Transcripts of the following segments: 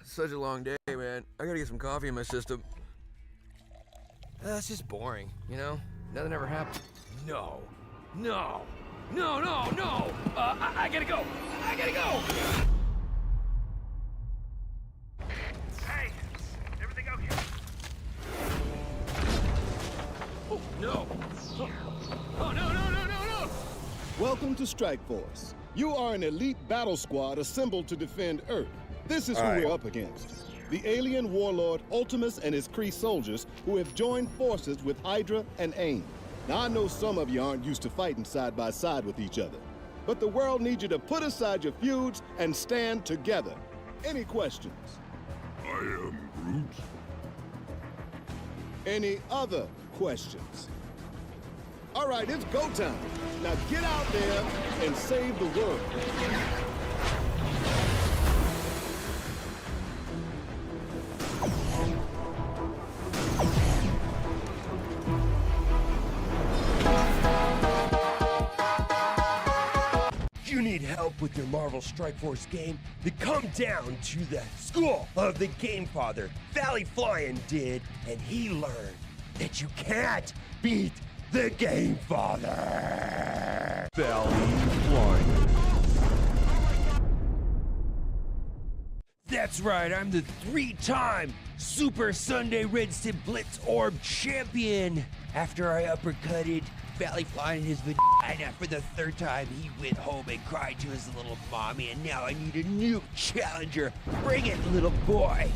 Such a long day, man. I gotta get some coffee in my system. It's just boring, you know? Nothing ever happens. No. No. No, no, no! I gotta go! I gotta go! Hey! Everything okay? Oh, no! Oh, no, no, no, no, no! Welcome to Strike Force. You are an elite battle squad assembled to defend Earth. This is who we're up against. The alien warlord Ultimus and his Kree soldiers who have joined forces with Hydra and AIM. Now, I know some of you aren't used to fighting side by side with each other, but the world needs you to put aside your feuds and stand together. Any questions? I am Groot. Any other questions? All right, it's go time. Now get out there and save the world. You need help with your Marvel Strike Force game? Then come down to the school of the Game Father. Valley Flying did, and he learned that you can't beat the Game Father. Valley Flying. That's right, I'm the 3-time Super Sunday Red Stip Blitz Orb champion. After I uppercutted Valley Flying in his vagina for the 3rd time, he went home and cried to his little mommy, and now I need a new challenger. Bring it, little boy.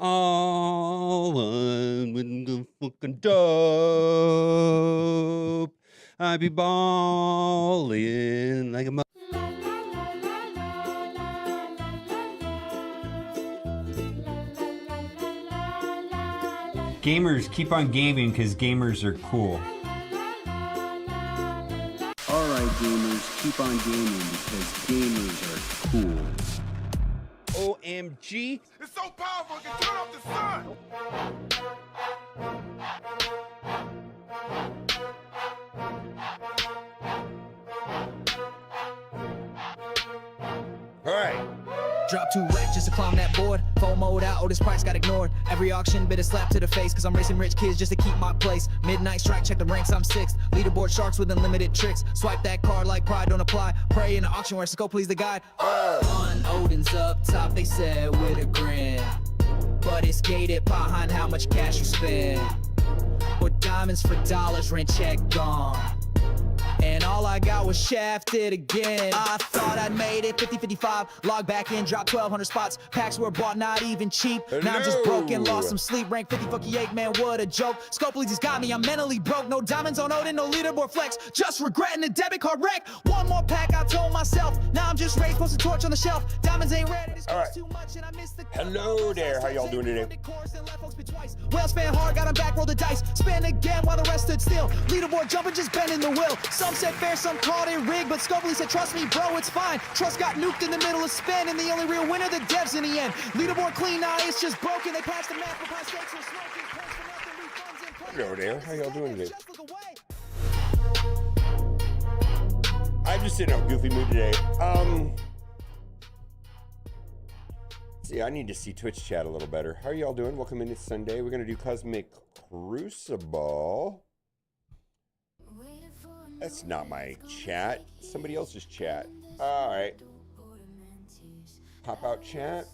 All one with the fucking dope. I be ballin' like a Gamers, keep on gaming because gamers are cool. Alright gamers, keep on gaming because gamers are cool. OMG. It's so powerful, I can turn off the sun! All right. Drop 2 racks just to climb that board. FOMO'd out, oh, this price got ignored. Every auction, bit a slap to the face, cause I'm racing rich kids just to keep my place. Midnight strike, check the ranks, I'm 6th. Leaderboard sharks with unlimited tricks. Swipe that card like pride don't apply. Pray in the auction where go please the guide. On Odin's up top, they said with a grin. But it's gated behind how much cash you spend. Or diamonds for dollars, rent check gone. And all I got was shafted again. I thought I'd made it 50-55. Log back in, drop 1,200 spots. Packs were bought, not even cheap. Now I'm just broken, lost some sleep. Rank 50-58, man, what a joke. Scopely's got me, I'm mentally broke. No diamonds on Odin, no leaderboard flex. Just regretting the debit card wreck. One more pack, I told myself. Now I'm just ready, post a torch on the shelf. Diamonds ain't ready, this costs too much, and I missed the Hello there, how y'all doing today? Well, span hard, got him back, roll the dice. Spin again while the rest stood still. Leaderboard jumping, just bending the wheel. Some said fair, some called it rigged, but Scopely said, trust me, bro, it's fine. Trust got nuked in the middle of spin, and the only real winner, the devs in the end. Leaderboard clean, now it's just broken. They passed the math for high stakes and smoking. Points for nothing, refunds in play. Hello there, how y'all doing today? Just look away. I'm just in a goofy mood today. See, I need to see Twitch chat a little better. How are y'all doing? Welcome in. It's Sunday. We're gonna do Cosmic Crucible. That's not my chat. Somebody else's chat. All right. Pop out chat.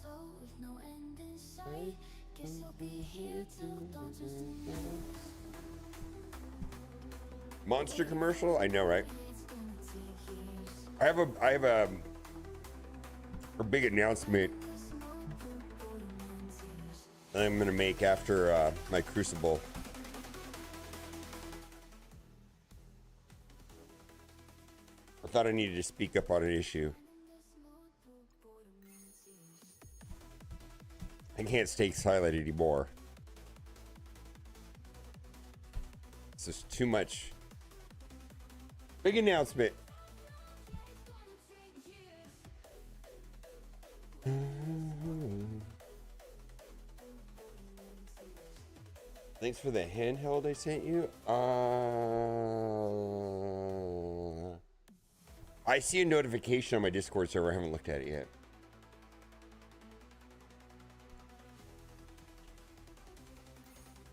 Monster commercial? I know, right? I have a big announcement I'm gonna make after my Crucible. I thought I needed to speak up on an issue. I can't stay silent anymore. This is too much. Big announcement. Thanks for the handheld I sent you. I see a notification on my Discord server. I haven't looked at it yet.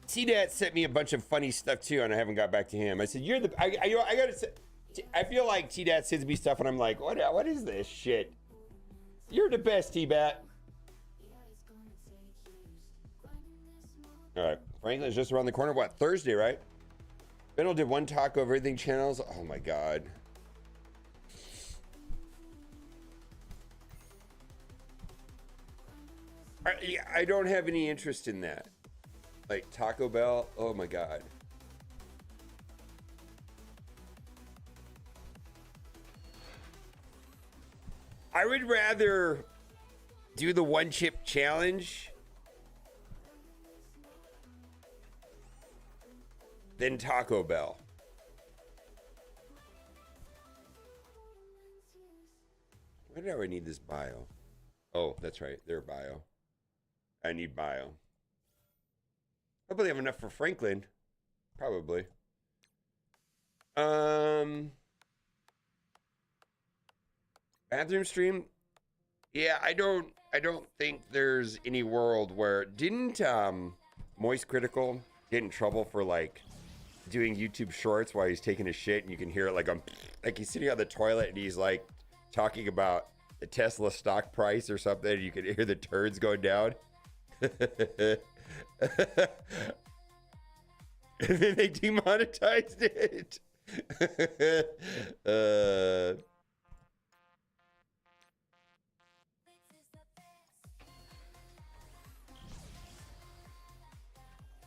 C-Dat sent me a bunch of funny stuff too, and I haven't got back to him. I said, "You're the." I gotta say, I feel like T-Dat sends me stuff, and I'm like, "What is this shit?" You're the best, T-Bat. All right, Franklin's just around the corner. What, Thursday, right? Benno did one taco of everything channels. Oh my god. I don't have any interest in that. Like Taco Bell. Oh my god. I would rather do the one chip challenge than Taco Bell. Why do I need this bio? Oh, that's right. They're bio. I need bio. I probably have enough for Franklin. Probably. Bathroom stream? Yeah, I don't think there's any world where didn't Moist Critical get in trouble for like doing YouTube shorts while he's taking a shit and you can hear it like he's sitting on the toilet and he's like talking about the Tesla stock price or something and you can hear the turds going down. And then they demonetized it.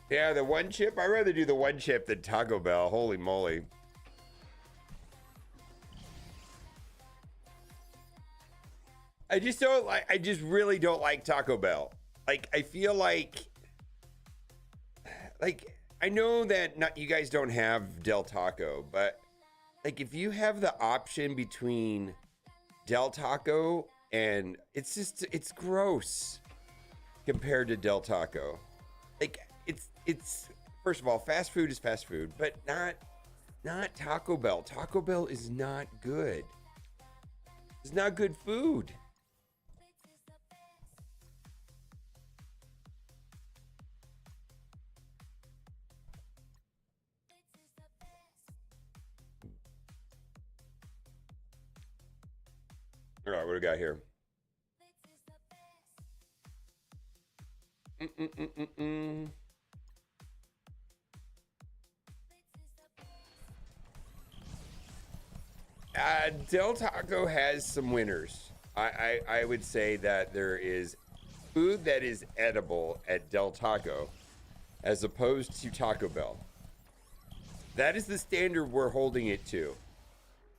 Yeah, the one chip. I'd rather do the one chip than Taco Bell. Holy moly. I just really don't like Taco Bell. Like, I feel like I know that not you guys don't have Del Taco, but like if you have the option between Del Taco and it's gross compared to Del Taco. Like it's first of all, fast food is fast food, but not Taco Bell. Taco Bell is not good. It's not good food. All right, what do we got here? Del Taco has some winners. I would say that there is food that is edible at Del Taco as opposed to Taco Bell. That is the standard we're holding it to.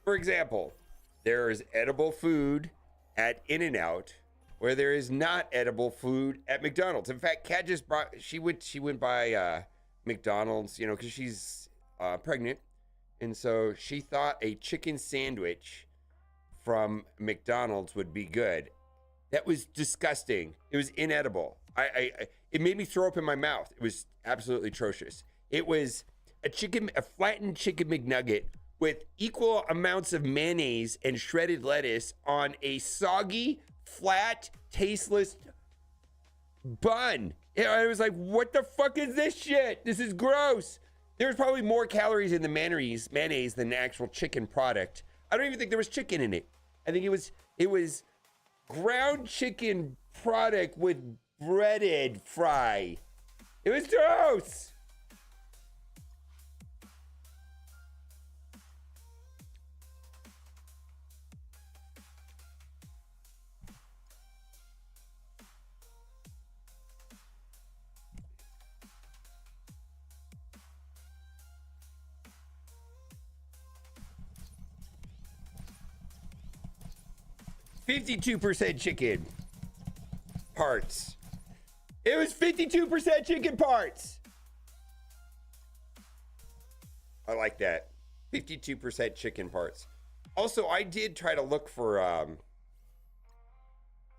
For example, there is edible food at In-N-Out where there is not edible food at McDonald's. In fact, Kat just she went by McDonald's, you know, because she's pregnant. And so she thought a chicken sandwich from McDonald's would be good. That was disgusting. It was inedible. It made me throw up in my mouth. It was absolutely atrocious. It was a flattened chicken McNugget with equal amounts of mayonnaise and shredded lettuce on a soggy, flat, tasteless bun. I was like, what the fuck is this shit? This is gross. There's probably more calories in the mayonnaise than the actual chicken product. I don't even think there was chicken in it. I think it was ground chicken product with breaded fry. It was gross. %, chicken parts. It was 52% chicken parts. I like that. 52% chicken parts. Also, I did try to look for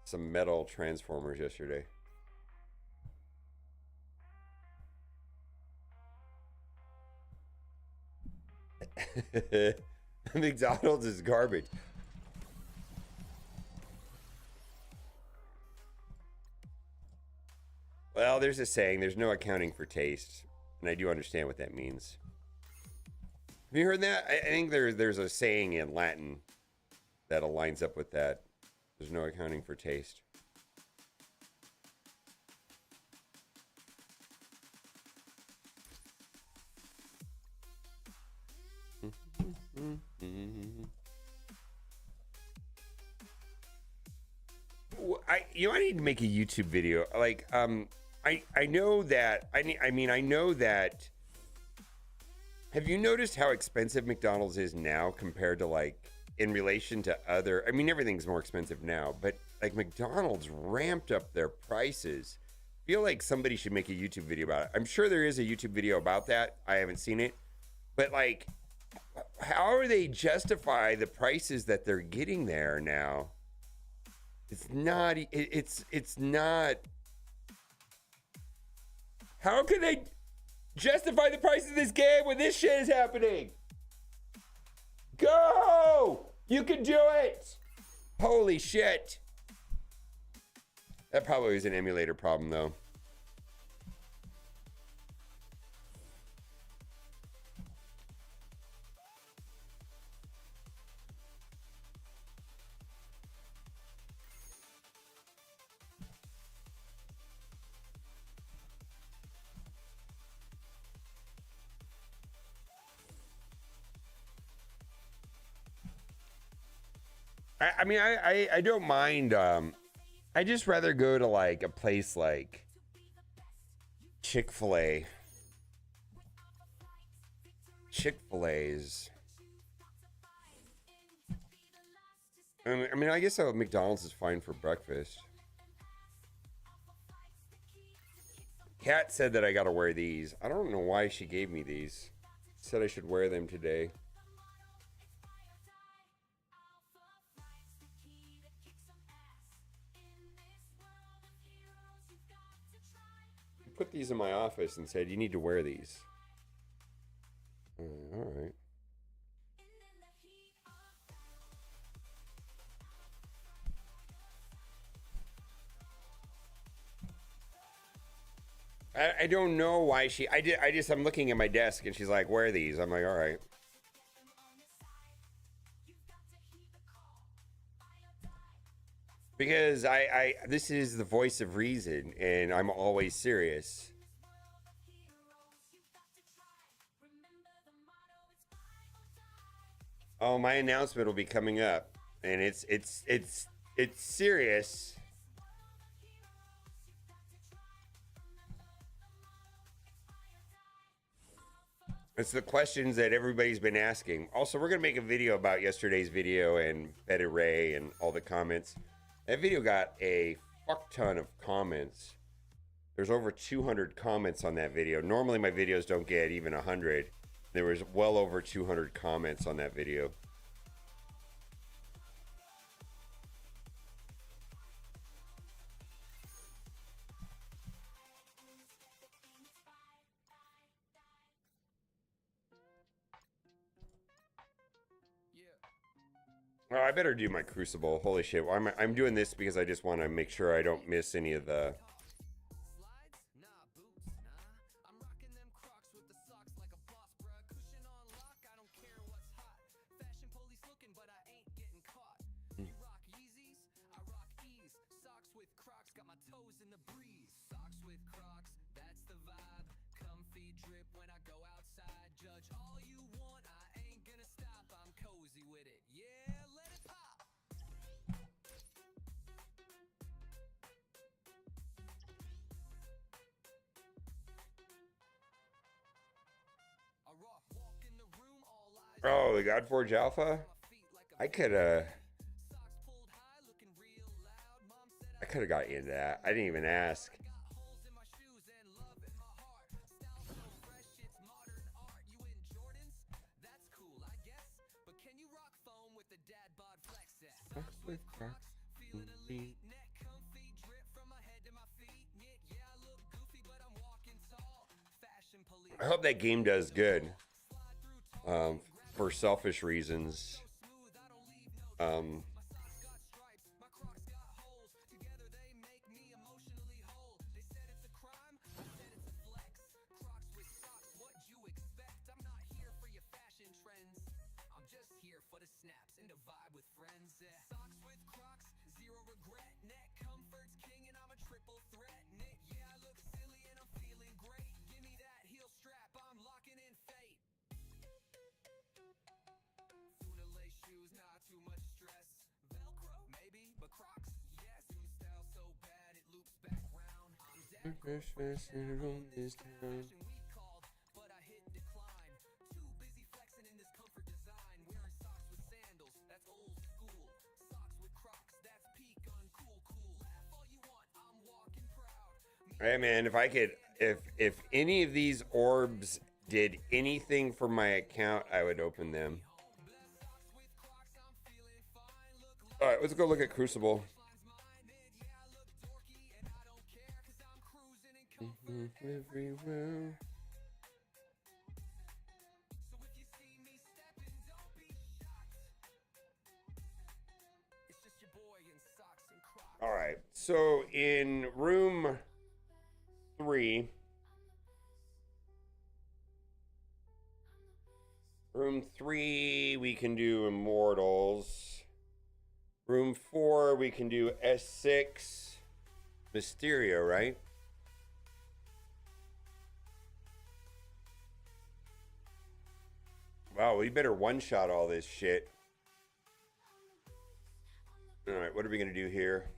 some metal transformers yesterday. McDonald's is garbage. Well, there's a saying, there's no accounting for taste. And I do understand what that means. Have you heard that? I think there's a saying in Latin that aligns up with that. There's no accounting for taste. I need to make a YouTube video. Like, I know that. I know that. Have you noticed how expensive McDonald's is now compared to like in relation to other? I mean, everything's more expensive now, but like McDonald's ramped up their prices. I feel like somebody should make a YouTube video about it. I'm sure there is a YouTube video about that. I haven't seen it, but like, how are they justify the prices that they're getting there now? It's not. It's not. How can they justify the price of this game when this shit is happening? Go! You can do it! Holy shit. That probably was an emulator problem, though. I mean, I don't mind. I just rather go to like a place like Chick-fil-A. Chick-fil-A's. I mean, I guess McDonald's is fine for breakfast. Kat said that I gotta wear these. I don't know why she gave me these. Said I should wear them today. Put these in my office and said, you need to wear these. All right. I don't know why she, I'm looking at my desk and she's like, wear these. I'm like, all right. Because this is the voice of reason, and I'm always serious. Oh, my announcement will be coming up, and it's serious. It's the questions that everybody's been asking. Also, we're gonna make a video about yesterday's video and Betty Ray and all the comments. That video got a fuck ton of comments. There's over 200 comments on that video. Normally my videos don't get even 100. There was well over 200 comments on that video. Oh, I better do my Crucible. Holy shit. Well, I'm doing this because I just want to make sure I don't miss any of the... Oh, the Godforge Alpha? I could have got into that. I didn't even ask. I hope that game does good. for selfish reasons. Hey man, if any of these orbs did anything for my account, I would open them. All right, let's go look at Crucible. Everywhere. All right, so in room 3, we can do Immortals. Room 4, we can do S6, Mysterio, right? Wow, we better one-shot all this shit. All right, what are we gonna do here?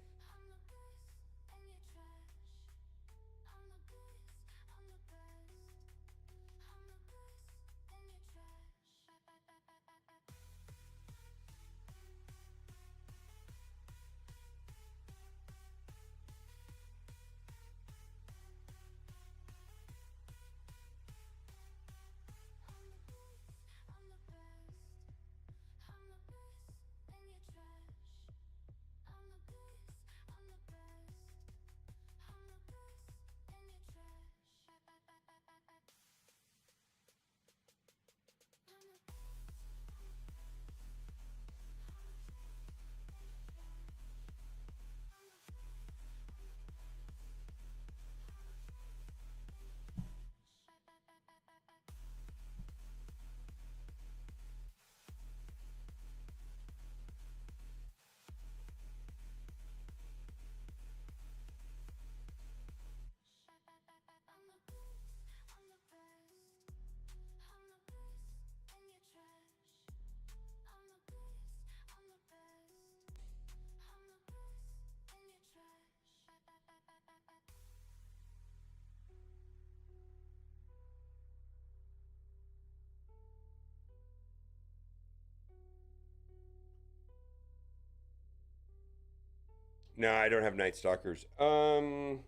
No, I don't have Night Stalkers. All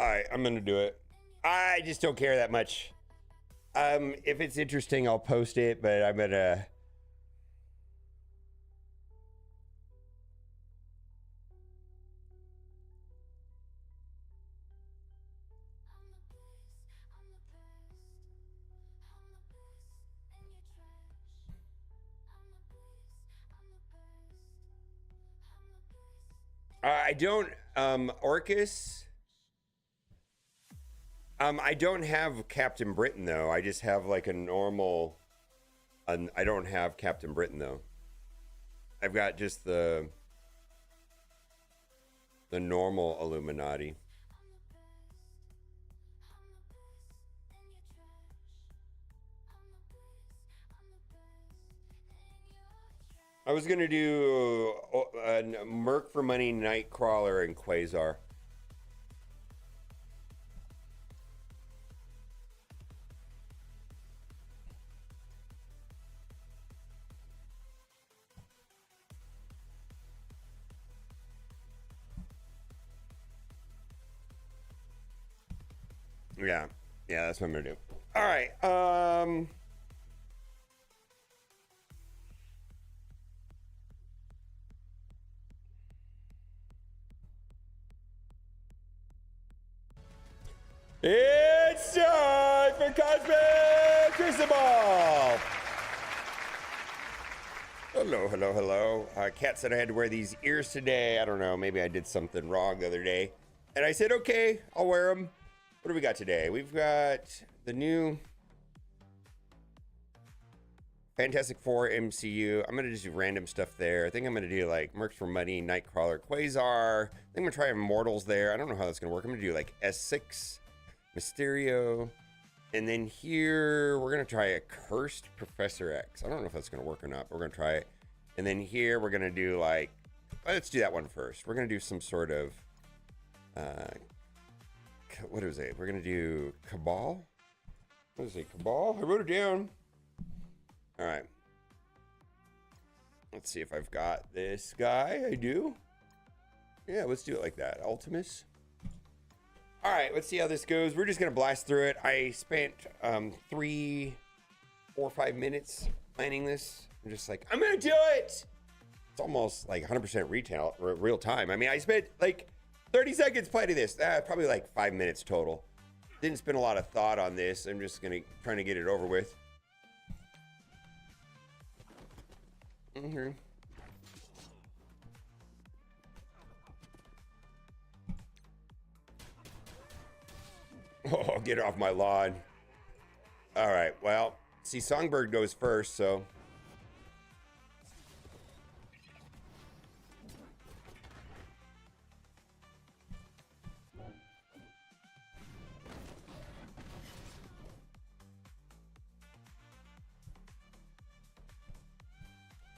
right, I'm gonna do it. I just don't care that much. If it's interesting, I'll post it, but I'm gonna. I don't, Orcus. I don't have Captain Britain though. I just have like a normal. I don't have Captain Britain though. I've got just the normal Illuminati. I was gonna do Merc for Money, Nightcrawler, and Quasar. Yeah, Yeah, that's what I'm gonna do. All right. It's time for Cosmic Crucible! Hello, hello, hello. Kat said I had to wear these ears today. I don't know, maybe I did something wrong the other day. And I said, okay, I'll wear them. What do we got today? We've got the new Fantastic Four MCU. I'm going to just do random stuff there. I think I'm going to do like Mercs for Money, Nightcrawler, Quasar. I think I'm going to try Immortals there. I don't know how that's going to work. I'm going to do like S6. Mysterio, and then here we're gonna try a Cursed Professor X. I don't know if that's gonna work or not, but we're gonna try it. And then here we're gonna do like, let's do that one first. We're gonna do some sort of, what is it? We're gonna do Cabal. What is it? Cabal? I wrote it down. All right. Let's see if I've got this guy. I do. Yeah, let's do it like that. Ultimus. All right, let's see how this goes. We're just gonna blast through it. I spent 3, 4, 5 minutes planning this. I'm just like, I'm gonna do it. It's almost like 100% real time. I mean, I spent like 30 seconds planning this. Probably like 5 minutes total. Didn't spend a lot of thought on this. I'm just trying to get it over with. Mm-hmm. Oh, get off my lawn. All right, well, see, Songbird goes first, so.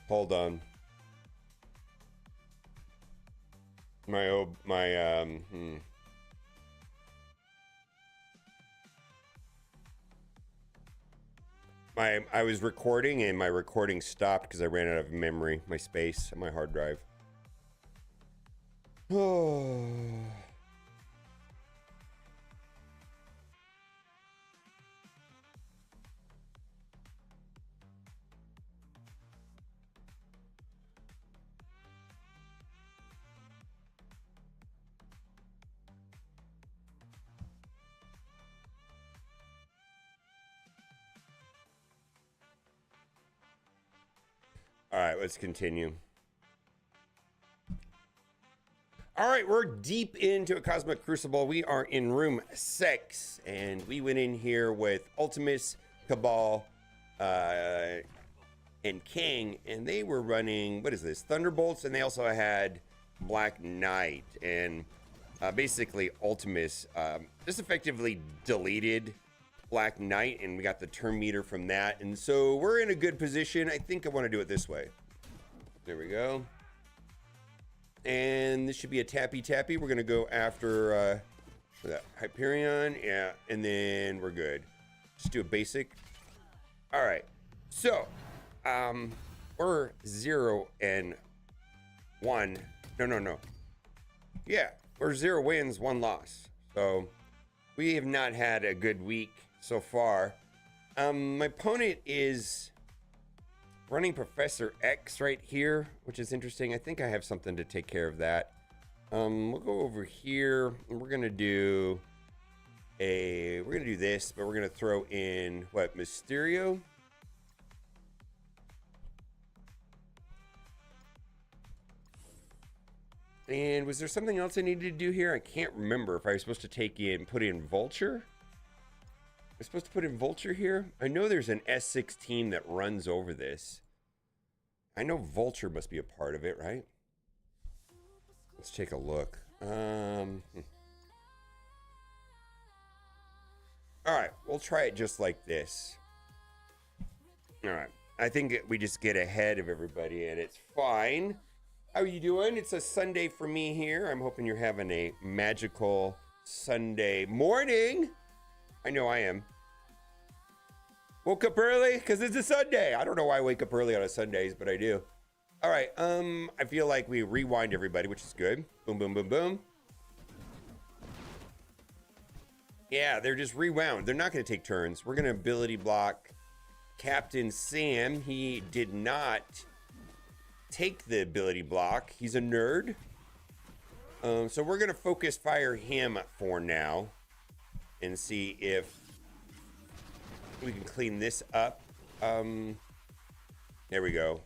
Hold on. I was recording and my recording stopped because I ran out of memory, my space, on my hard drive. Oh. All right, let's continue. All right, we're deep into a Cosmic Crucible. We are in room 6, and we went in here with Ultimus, Cabal, and King, and they were running, what is this, Thunderbolts, and they also had Black Knight, and basically Ultimus just effectively deleted Black Knight, and we got the turn meter from that, and so we're in a good position. I think I want to do it this way. There we go. And this should be a tappy. We're gonna go after that Hyperion, yeah, and then we're good. Just do a basic. All right, so we're 0 and 1. No. Yeah, we're 0 wins, 1 loss. So we have not had a good week so far. My opponent is running Professor X right here, which is interesting. I think I have something to take care of that. We'll go over here and we're gonna do this, but we're gonna throw in what, Mysterio? And was there something else I needed to do here? I can't remember if I was supposed to put in Vulture. I'm supposed to put in Vulture here? I know there's an S6 team that runs over this. I know Vulture must be a part of it, right? Let's take a look. All right, we'll try it just like this. All right, I think we just get ahead of everybody and it's fine. How are you doing? It's a Sunday for me here. I'm hoping you're having a magical Sunday morning. I know I am. Woke up early because it's a Sunday. I don't know why I wake up early on a Sundays, but I do. All right, I feel like we rewind everybody, which is good. Boom, boom, boom, boom. Yeah, they're just rewound. They're not going to take turns. We're going to ability block Captain Sam. He did not take the ability block. He's a nerd. So we're going to focus fire him for now and see if we can clean this up. There we go.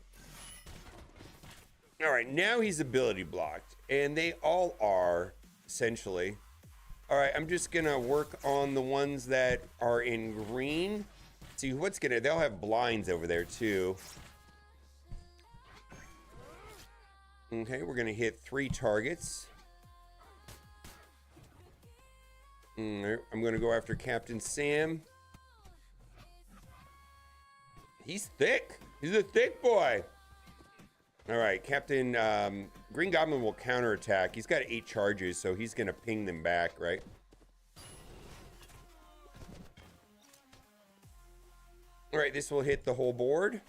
All right, now he's ability blocked, and they all are, essentially. All right, I'm just gonna work on the ones that are in green. See what's gonna, they'll have blinds over there too. Okay, we're gonna hit 3 targets. I'm gonna go after Captain Sam. He's thick. He's a thick boy. All right, Captain Green Goblin will counterattack. He's got 8 charges, so he's gonna ping them back, right? All right, this will hit the whole board.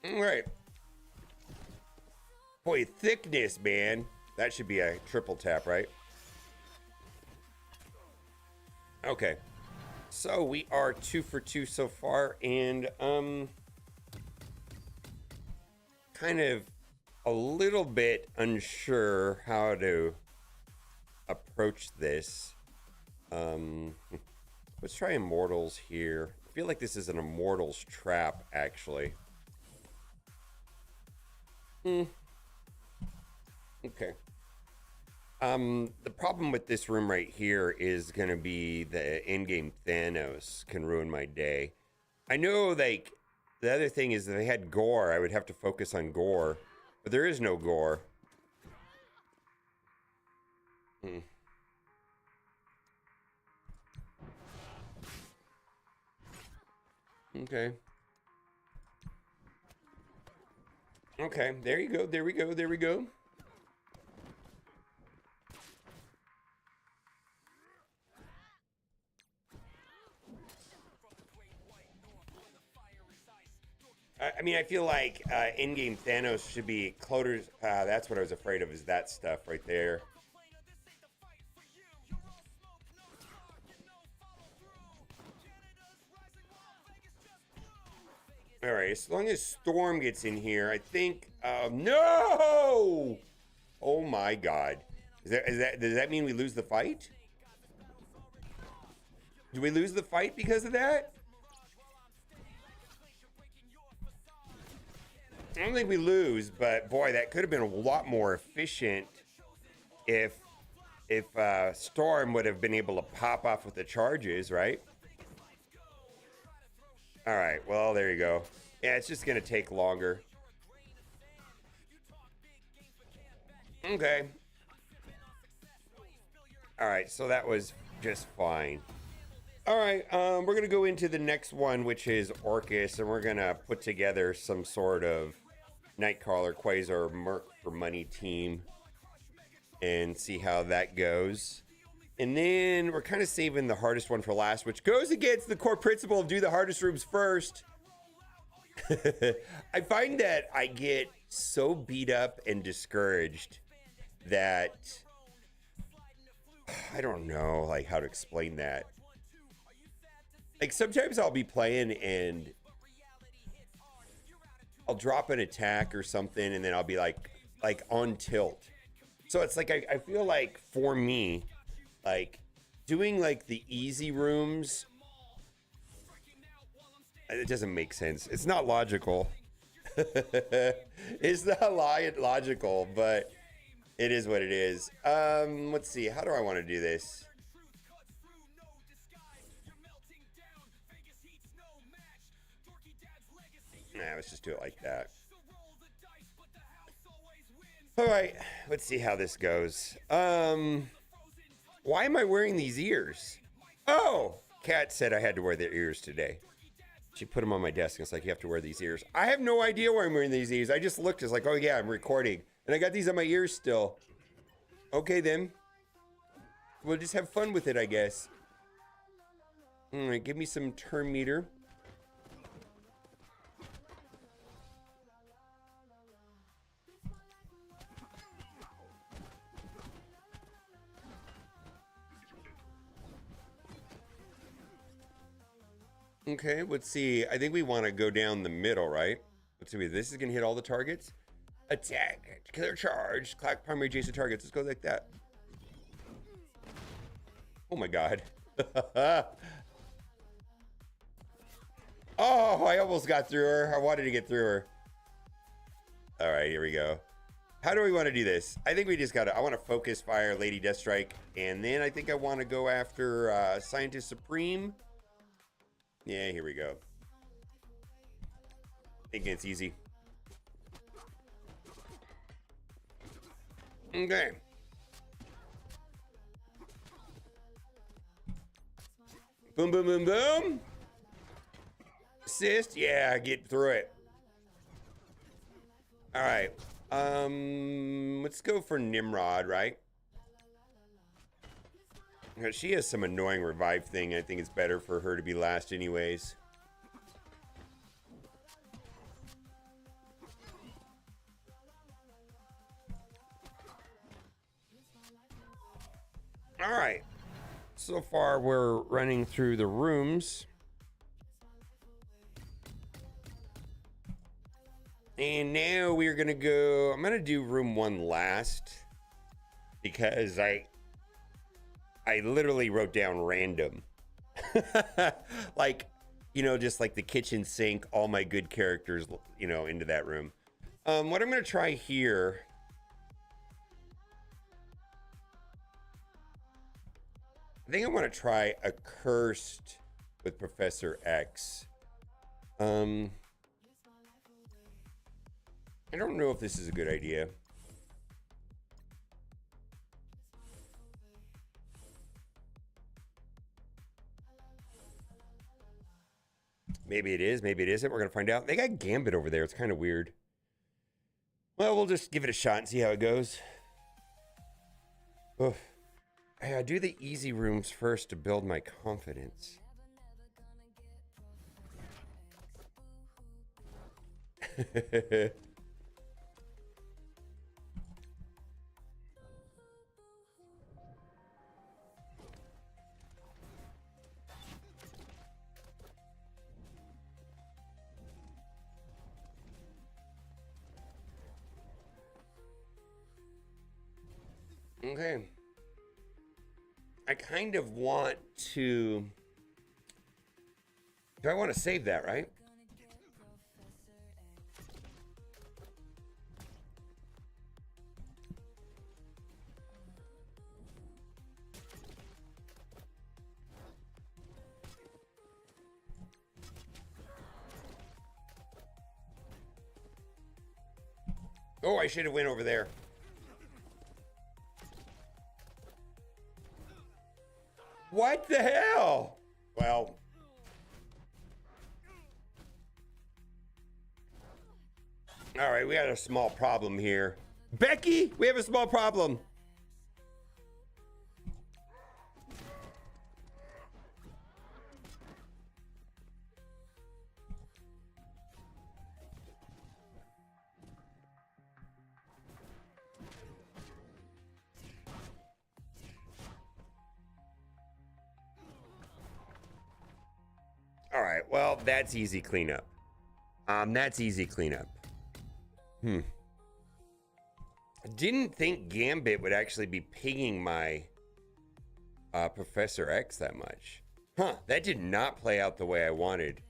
All right. Boy, thickness, man. That should be a triple tap, right? Okay. So we are 2 for 2 so far, and kind of a little bit unsure how to approach this. Let's try Immortals here. I feel like this is an Immortals trap, actually. Okay. The problem with this room right here is going to be the in-game Thanos can ruin my day. I know, like, the other thing is that if I had gore, I would have to focus on gore. But there is no gore. Okay. Okay, there you go, there we go, there we go. I mean, I feel like in-game Thanos should be Cloder's. That's what I was afraid of, is that stuff right there. All right, as long as Storm gets in here, I think. No! Oh my God! Does that mean we lose the fight? Do we lose the fight because of that? I don't think we lose, but boy, that could have been a lot more efficient if Storm would have been able to pop off with the charges, right? All right, well, there you go. Yeah, it's just gonna take longer. Okay. All right, so that was just fine. All right, we're gonna go into the next one, which is Orcus, and we're gonna put together some sort of Nightcrawler, Quasar, Merc for money team and see how that goes. And then we're kind of saving the hardest one for last, which goes against the core principle of do the hardest rooms first. I find that I get so beat up and discouraged that I don't know like how to explain that. Like sometimes I'll be playing and I'll drop an attack or something and then I'll be like on tilt. So it's like I feel like for me, like doing like the easy rooms, it doesn't make sense. It's not logical. It's not logical, but it is what it is. Let's see. How do I want to do this? Nah, let's just do it like that. All right, let's see how this goes. Why am I wearing these ears? Oh, Kat said I had to wear their ears today. She put them on my desk and it's like, you have to wear these ears. I have no idea why I'm wearing these ears. I just looked, it's like, oh yeah, I'm recording. And I got these on my ears still. Okay then. We'll just have fun with it, I guess. All right, give me some turn meter. Okay, let's see. I think we want to go down the middle, right? Let's see. This is going to hit all the targets. Attack. Killer charge. Clack primary adjacent targets. Let's go like that. Oh my god. Oh, I almost got through her. I wanted to get through her. All right, here we go. How do we want to do this? I think we just got to... I want to focus fire Lady Deathstrike. And then I think I want to go after Scientist Supreme. Yeah, here we go. I think it's easy. Okay. Boom, boom, boom, boom. Assist. Yeah, get through it. All right. Let's go for Nimrod, right? She has some annoying revive thing. I think it's better for her to be last anyways. All right. So far, we're running through the rooms. And now we're going to go... I'm going to do room 1 last. Because I literally wrote down random. Like, you know, just like the kitchen sink, all my good characters, you know, into that room. What I'm going to try here... I think I want to try a cursed with Professor X. I don't know if this is a good idea. Maybe it is, maybe it isn't. We're going to find out. They got Gambit over there. It's kind of weird. Well, we'll just give it a shot and see how it goes. Oof. Hey, I do the easy rooms first to build my confidence. Okay. I kind of want to... Do I want to save that, right? Oh, I should have went over there. What the hell? Well. All right, we got a small problem here. Becky, we have a small problem. All right, well, that's easy cleanup. That's easy cleanup. I didn't think Gambit would actually be pinging my Professor X that much. Huh, that did not play out the way I wanted.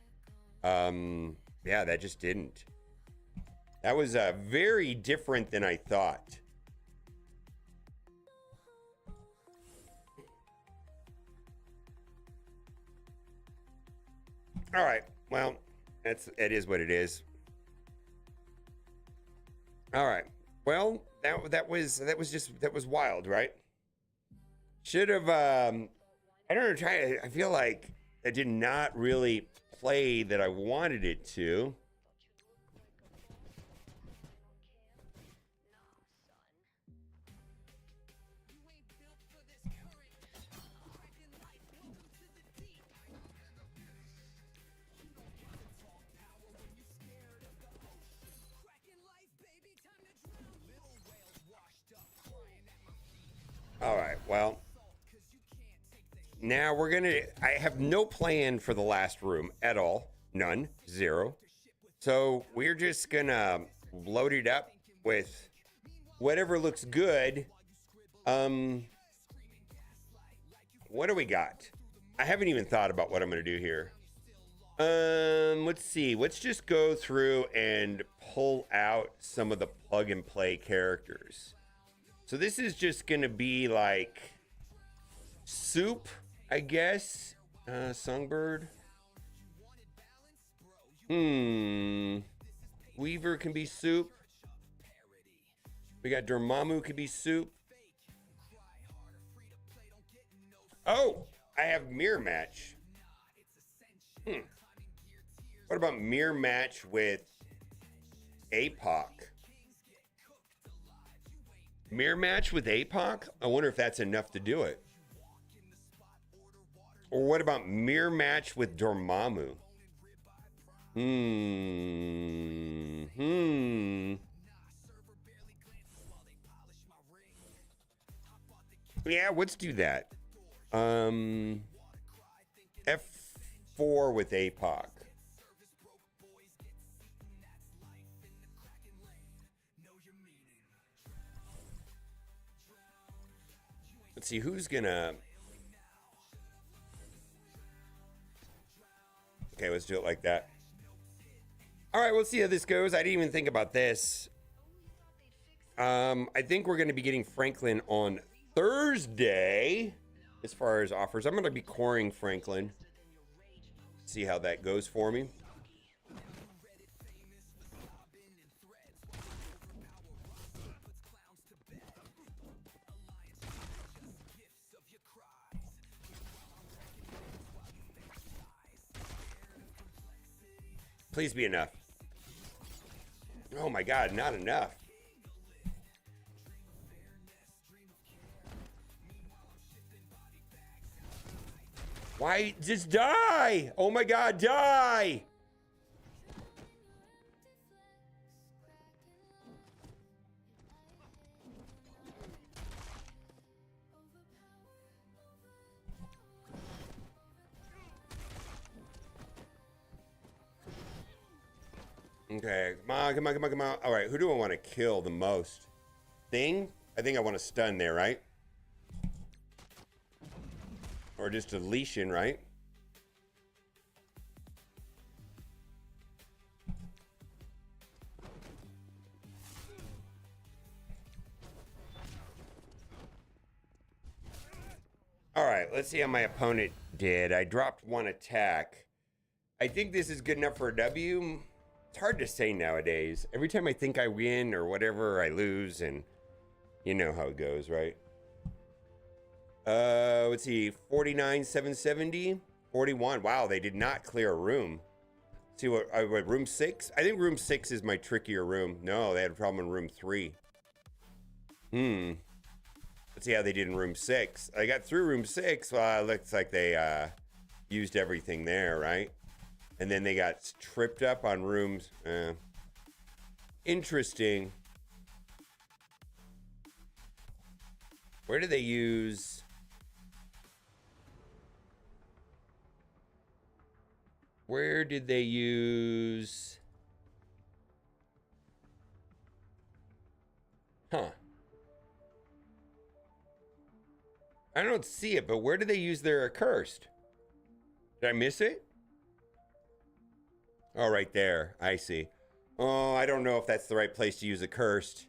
Yeah, that just didn't. That was very different than I thought. All right, well, it is what it is. All right, well, that was wild, right? Should have I don't know. I feel like it did not really play that I wanted it to. All right, well, now we're gonna, I have no plan for the last room at all. None, zero. So we're just gonna load it up with whatever looks good. What do we got? I haven't even thought about what I'm gonna do here. Let's see. Let's just go through and pull out some of the plug and play characters. So this is just gonna be like soup, I guess. Songbird. Weaver can be soup. We got Dormammu can be soup. Oh, I have mirror match. What about mirror match with APOC? Mirror match with APOC? I wonder if that's enough to do it. Or what about mirror match with Dormammu? Yeah, let's do that. F4 with APOC. Let's see who's gonna. Okay, let's do it like that. All right, we'll see how this goes. I didn't even think about this. I think we're going to be getting Franklin on Thursday as far as offers. I'm going to be coring Franklin. See how that goes for me. Please be enough. Oh my God, not enough. Why? Just die! Oh my God, die! Okay, come on, come on, come on, come on. All right, who do I want to kill the most? Thing? I think I want to stun there, right? Or just deletion, right? All right, let's see how my opponent did. I dropped one attack. I think this is good enough for a W. It's hard to say nowadays. Every time I think I win or whatever, I lose, and you know how it goes, right? Let's see, 49, 770, 41. Wow, they did not clear a room. See what room 6? I think room 6 is my trickier room. No, they had a problem in room 3. Let's see how they did in room 6. I got through room 6. Well, it looks like they used everything there, right? And then they got tripped up on rooms. Interesting. Where do they use? Where did they use? Huh. I don't see it, but where did they use their accursed? Did I miss it? Oh, right there. I see. Oh, I don't know if that's the right place to use accursed.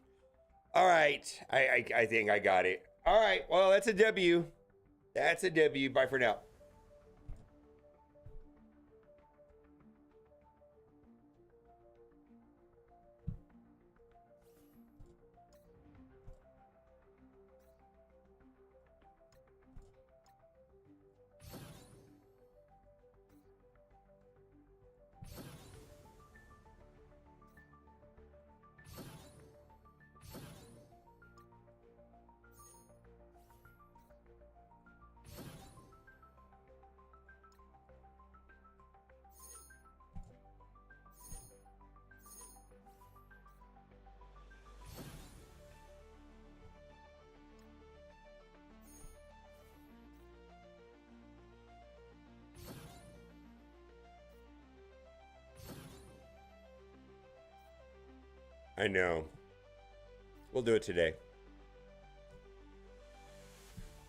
All right. I think I got it. All right. Well, that's a W. That's a W. Bye for now. I know. We'll do it today.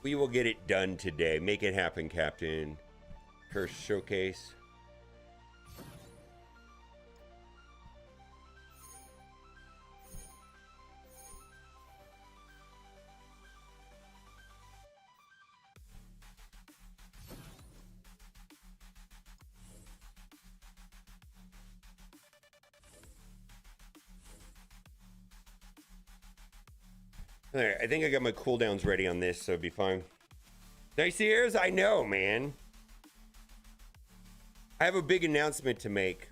We will get it done today. Make it happen, Captain. Curse showcase. All right, I think I got my cooldowns ready on this, so it'll be fine. Nice ears? I know, man. I have a big announcement to make.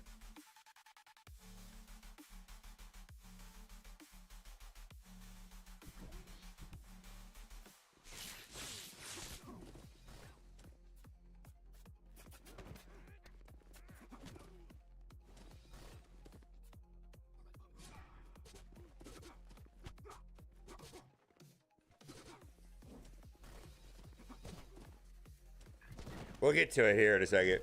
We'll get to it here in a second.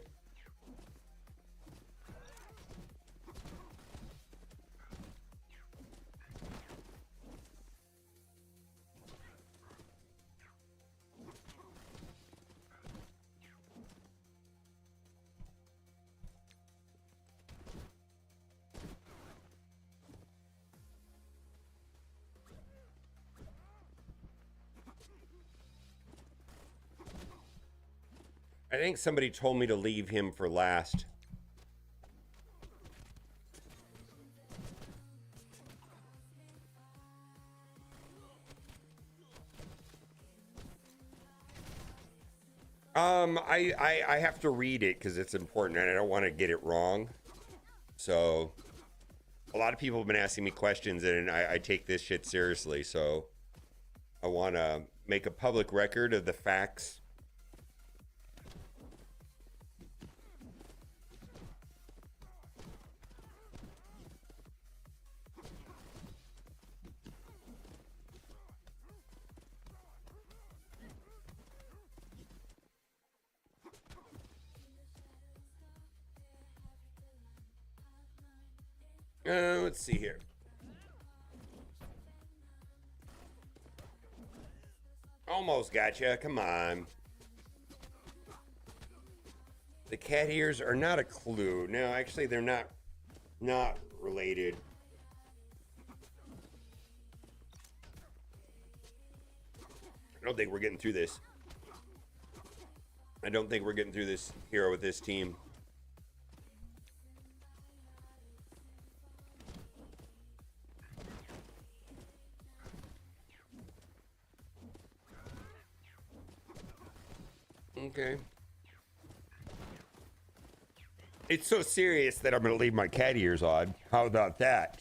I think somebody told me to leave him for last. I have to read it because it's important and I don't want to get it wrong. So a lot of people have been asking me questions and I take this shit seriously. So I want to make a public record of the facts. Let's see here. Almost gotcha. Come on. The cat ears are not a clue. No, actually, they're not related. I don't think we're getting through this. I don't think we're getting through this hero with this team. Okay. It's so serious that I'm going to leave my cat ears on. How about that?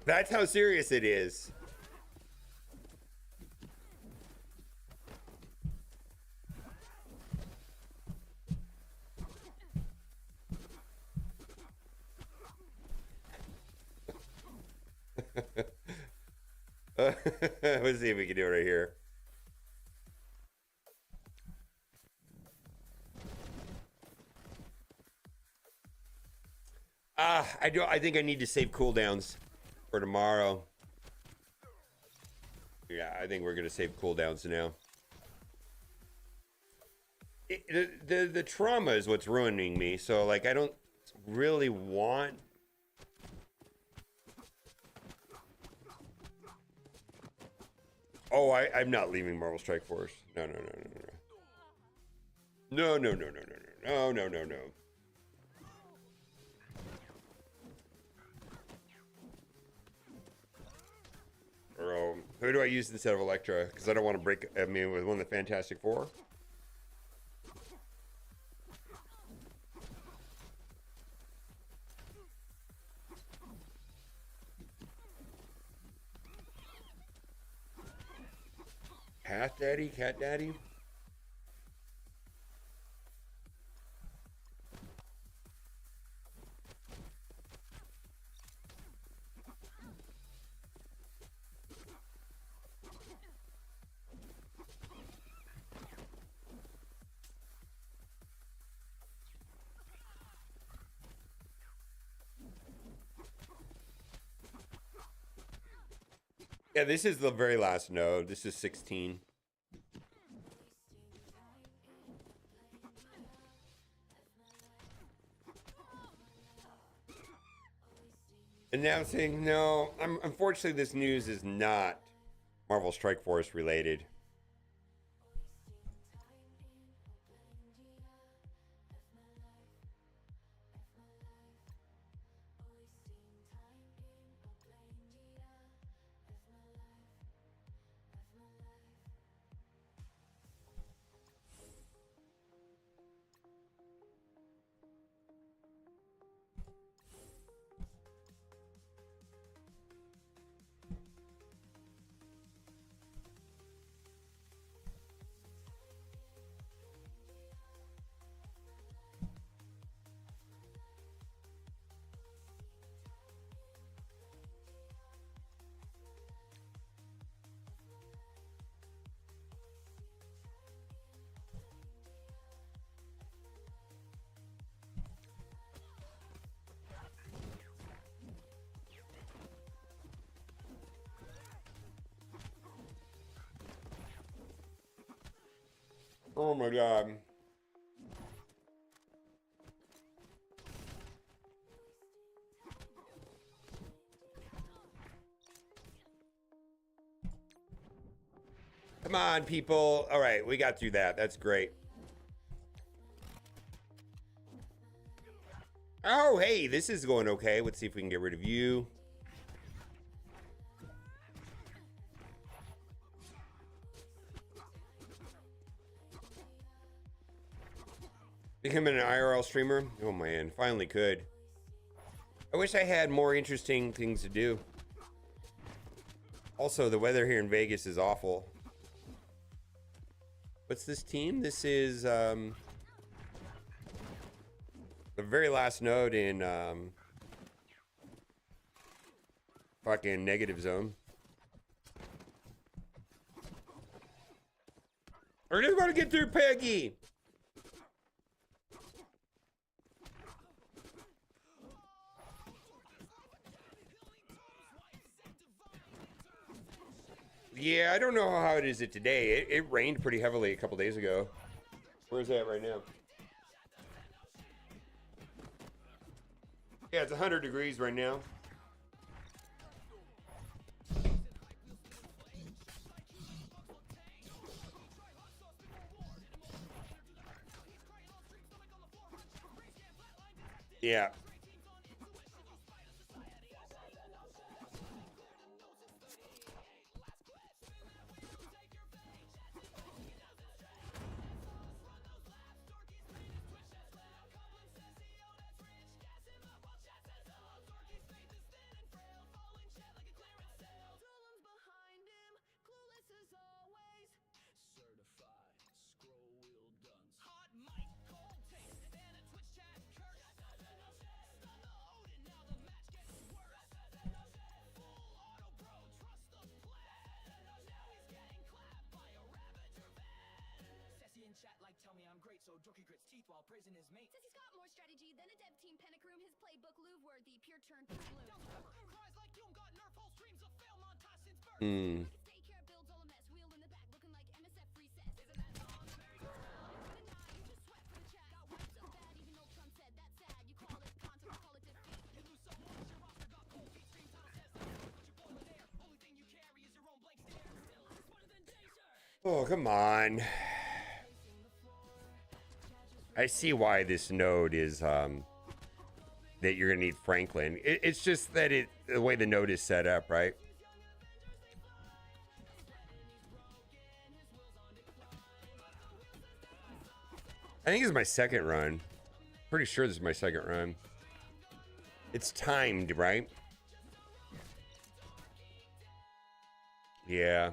That's how serious it is. Let's see if we can do it right here. I think I need to save cooldowns for tomorrow. Yeah, I think we're gonna save cooldowns now. The trauma is what's ruining me. So like, I don't really want. Oh, I'm not leaving Marvel Strike Force. No. No. Or, who do I use instead of Elektra? Because I don't want to break. I mean, with one of the Fantastic Four. Cat Daddy. Yeah, this is the very last node. This is 16. Announcing, no, unfortunately this news is not Marvel Strike Force related. Oh my god. Come on, people. All right, we got through that. That's great. Oh, hey, this is going okay. Let's see if we can get rid of you. Becoming an IRL streamer? Oh man, finally could. I wish I had more interesting things to do. Also, the weather here in Vegas is awful. What's this team? This is the very last node in fucking negative zone. I just want to get through Peggy. Yeah, I don't know how it is today. It rained pretty heavily a couple days ago. Where's that right now? Yeah, it's 100 degrees right now. Yeah. Says he's got more strategy than a dev team panic room. His playbook Louvre worthy, pure turn to blue. Cries like Doom got nerf whole streams of fail montage since birth. Daycare builds all a mess, wheel in the back looking like MSF resets. Isn't that on the merry go round? For the night, you just sweat for the chat. Got wiped so bad, even though Trump said that's sad. You call it content, I call it defeat. You lose so much, your roster got cold feet. Stream title says that, but you boil it air. Only thing you carry is your own blank stare. Still less better than Danger. Oh, come on. I see why this node is that you're gonna need Franklin. It's just that the way the node is set up, right? I think this is my second run. Pretty sure this is my second run. It's timed, right? Yeah.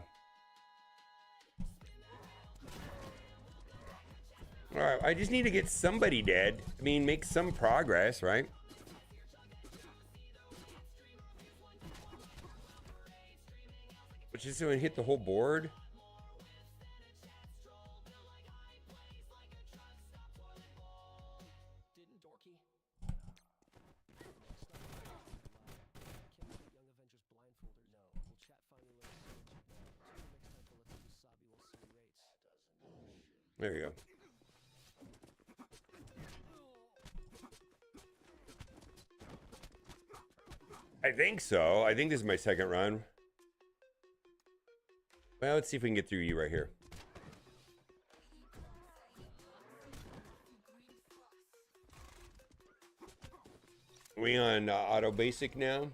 All right, I just need to get somebody dead. I mean, make some progress, right? But just so I hit the whole board. There you go. I think so. I think this is my second run. Well, let's see if we can get through you right here. We on auto basic now?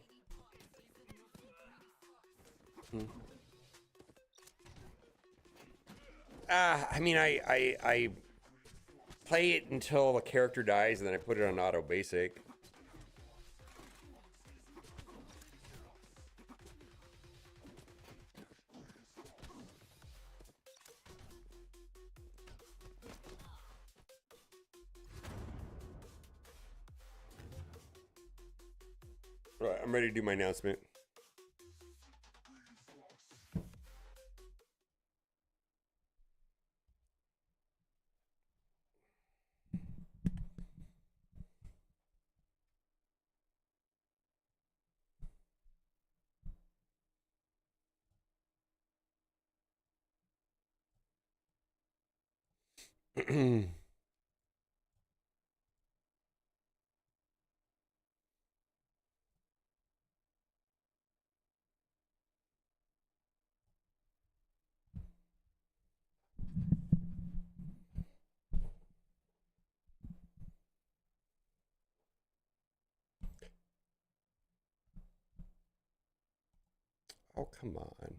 I mean, I play it until the character dies, and then I put it on auto basic. Right, I'm ready to do my announcement. Oh, come on.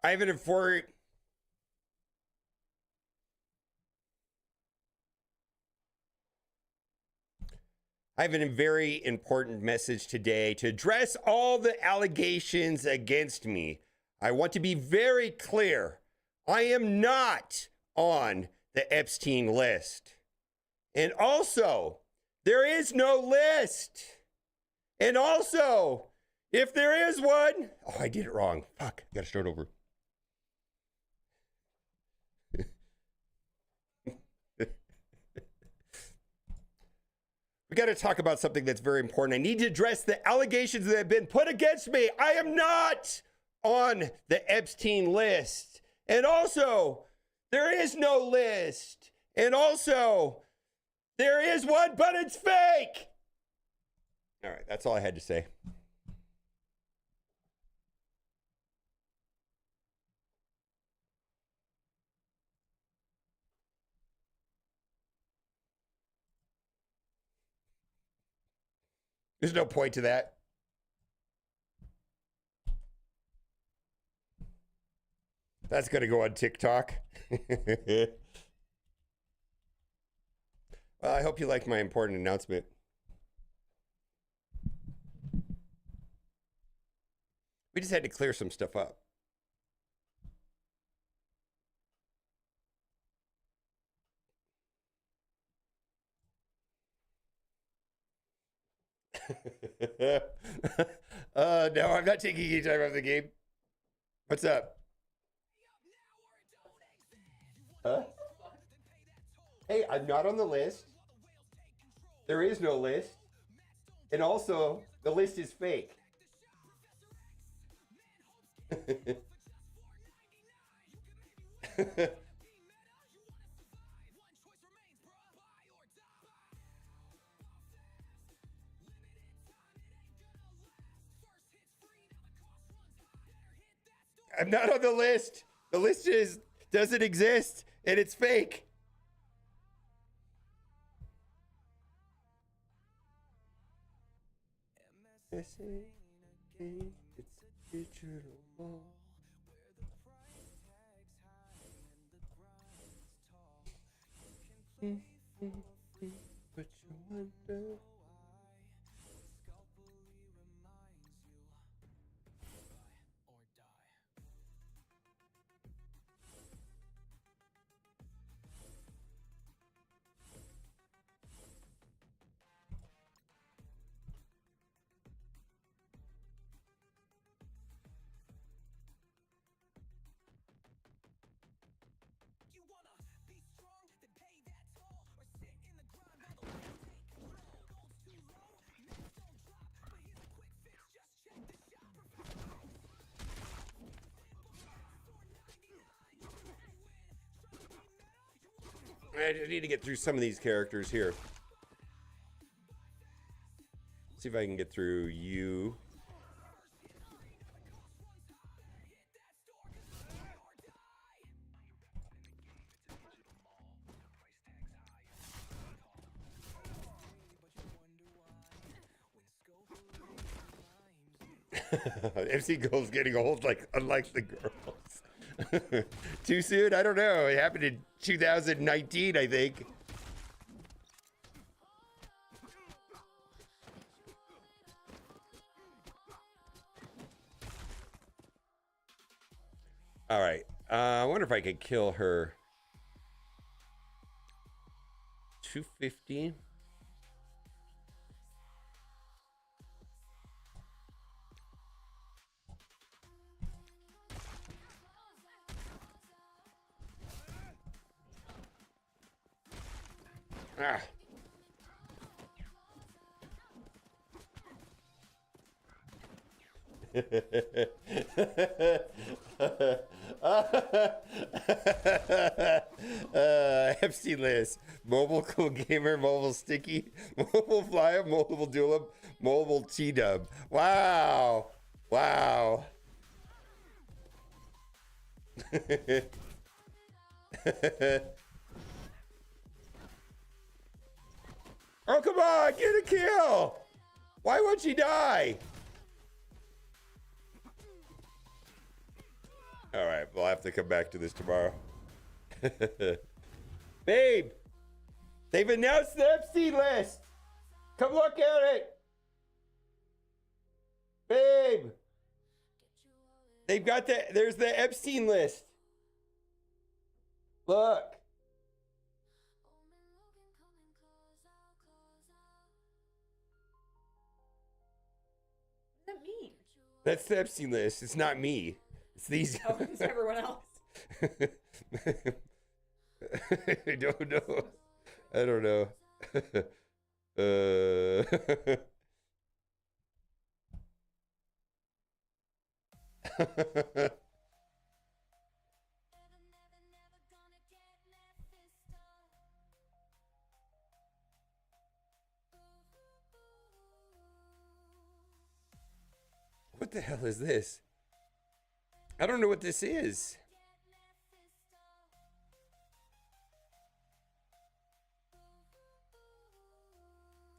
I have an for I have a very important message today to address all the allegations against me. I want to be very clear. I am not on the Epstein list. And also, there is no list. And also, if there is one, oh, I did it wrong. Fuck, gotta start over. We got to talk about something that's very important. I need to address the allegations that have been put against me. I am not on the Epstein list. And also, there is no list. And also, there is one, but it's fake. All right, that's all I had to say. There's no point to that. That's going to go on TikTok. Well, I hope you liked my important announcement. We just had to clear some stuff up. No, I'm not taking any time out of the game. What's up? Huh? Hey, I'm not on the list. There is no list. And also, the list is fake. I'm not on the list. The list doesn't exist, and it's fake. It's a digital wall. But you wonder. I just need to get through some of these characters here. See if I can get through you. MC Girl's getting old, like unlike the girls. Too soon? I don't know. It happened in 2019, I think. All right. I wonder if I could kill her. 250. Ah. FC list: mobile cool gamer, mobile sticky, mobile flyer, mobile duel, mobile T-dub. Wow, wow. Oh, come on, get a kill. Why won't she die? All right, we'll have to come back to this tomorrow. Babe, they've announced the FC list. Come look at it. Babe, they've got there's the Epstein list. Look. What does that mean? That's the Epstein list. It's not me. It's these. Oh, it's everyone else. I don't know. I don't know. What the hell is this? I don't know what this is.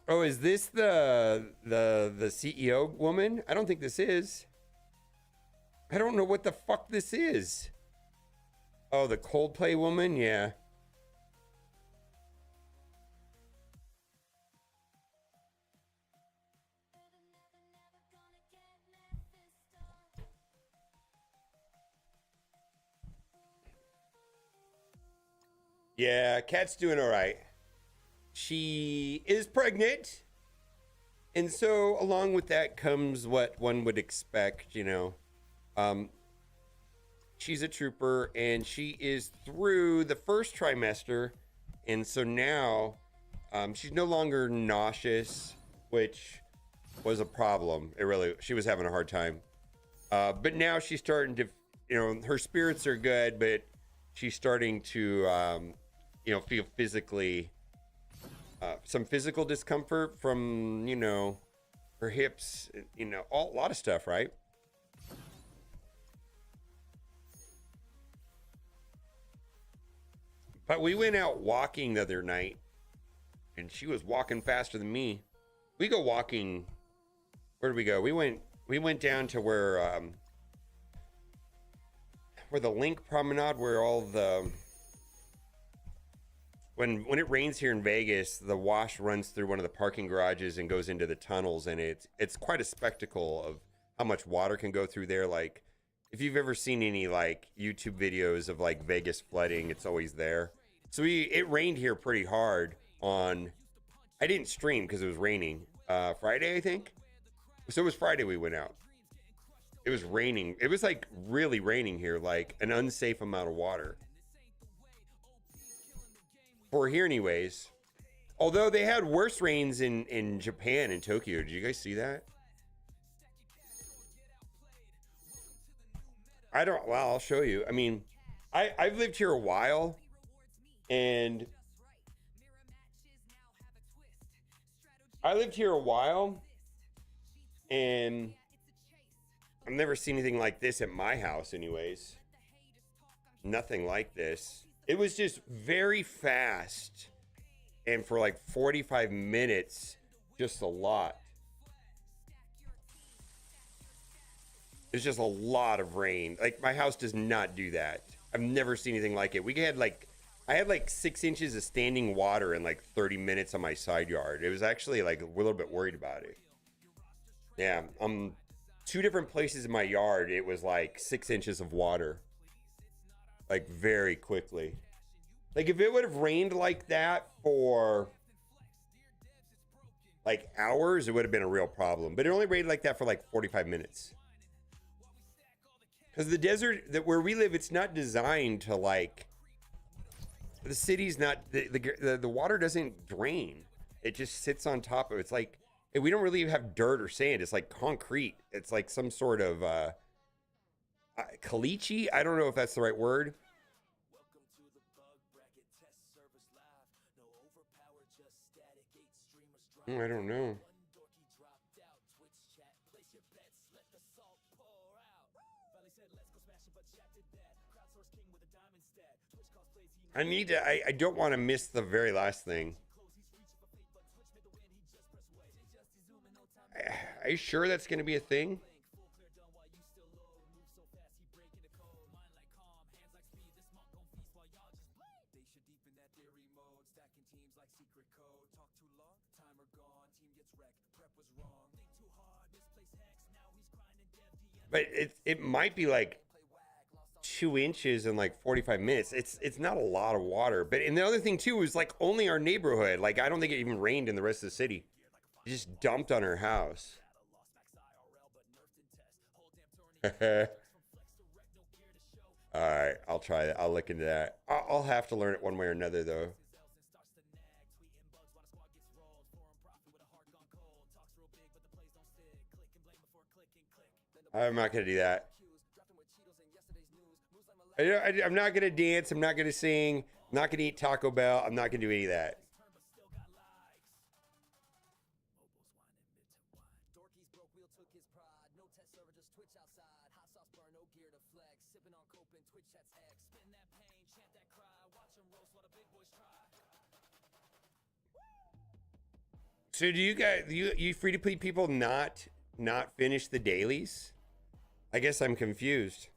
Oh, is this the CEO woman? I don't think this is. I don't know what the fuck this is. Oh, the Coldplay woman? Yeah. Yeah, Kat's doing all right. She is pregnant. And so along with that comes what one would expect, you know. She's a trooper and she is through the first trimester. And so now she's no longer nauseous, which was a problem. She was having a hard time. But now she's starting to, you know, her spirits are good, but she's starting to, you know, feel physically, some physical discomfort from, you know, her hips, you know, a lot of stuff, right? But we went out walking the other night and she was walking faster than me. We go walking. Where did we go? We went down to where the Link Promenade, where all the, when it rains here in Vegas, the wash runs through one of the parking garages and goes into the tunnels, and it's quite a spectacle of how much water can go through there. Like, if you've ever seen any like YouTube videos of like Vegas flooding, it's always there. So it rained here pretty hard on, I didn't stream because it was raining, Friday, I think. So it was Friday we went out. It was raining. It was like really raining here, like an unsafe amount of water. For here anyways. Although they had worse rains in Japan, in Tokyo. Did you guys see that? Well, I'll show you. I mean, I've lived here a while, and I lived here a while, and I've never seen anything like this at my house, anyways. Nothing like this. It was just very fast, and for like 45 minutes, just a lot. There's just a lot of rain. Like, my house does not do that. I've never seen anything like it. I had like 6 inches of standing water in like 30 minutes on my side yard. It was actually like a little bit worried about it. Yeah, 2 different places in my yard, it was like 6 inches of water. Like, very quickly. Like, if it would have rained like that for like hours, it would have been a real problem. But it only rained like that for like 45 minutes. Because the desert that where we live, it's not designed to like, the city's not, the water doesn't drain. It just sits on top of it. It's like, we don't really have dirt or sand. It's like concrete. It's like some sort of caliche. I don't know if that's the right word. I don't know. I don't want to miss the very last thing. Are you sure that's going to be a thing? But it might be like 2 inches in like 45 minutes. It's not a lot of water. But and the other thing too is like only our neighborhood. Like I don't think it even rained in the rest of the city. It just dumped on our house. All right, I'll try that. I'll look into that. I'll have to learn it one way or another though. I'm not gonna do that. I'm not gonna dance. I'm not gonna sing. I'm not gonna eat Taco Bell. I'm not gonna do any of that. So do you guys, you free to play people not finish the dailies? I guess I'm confused.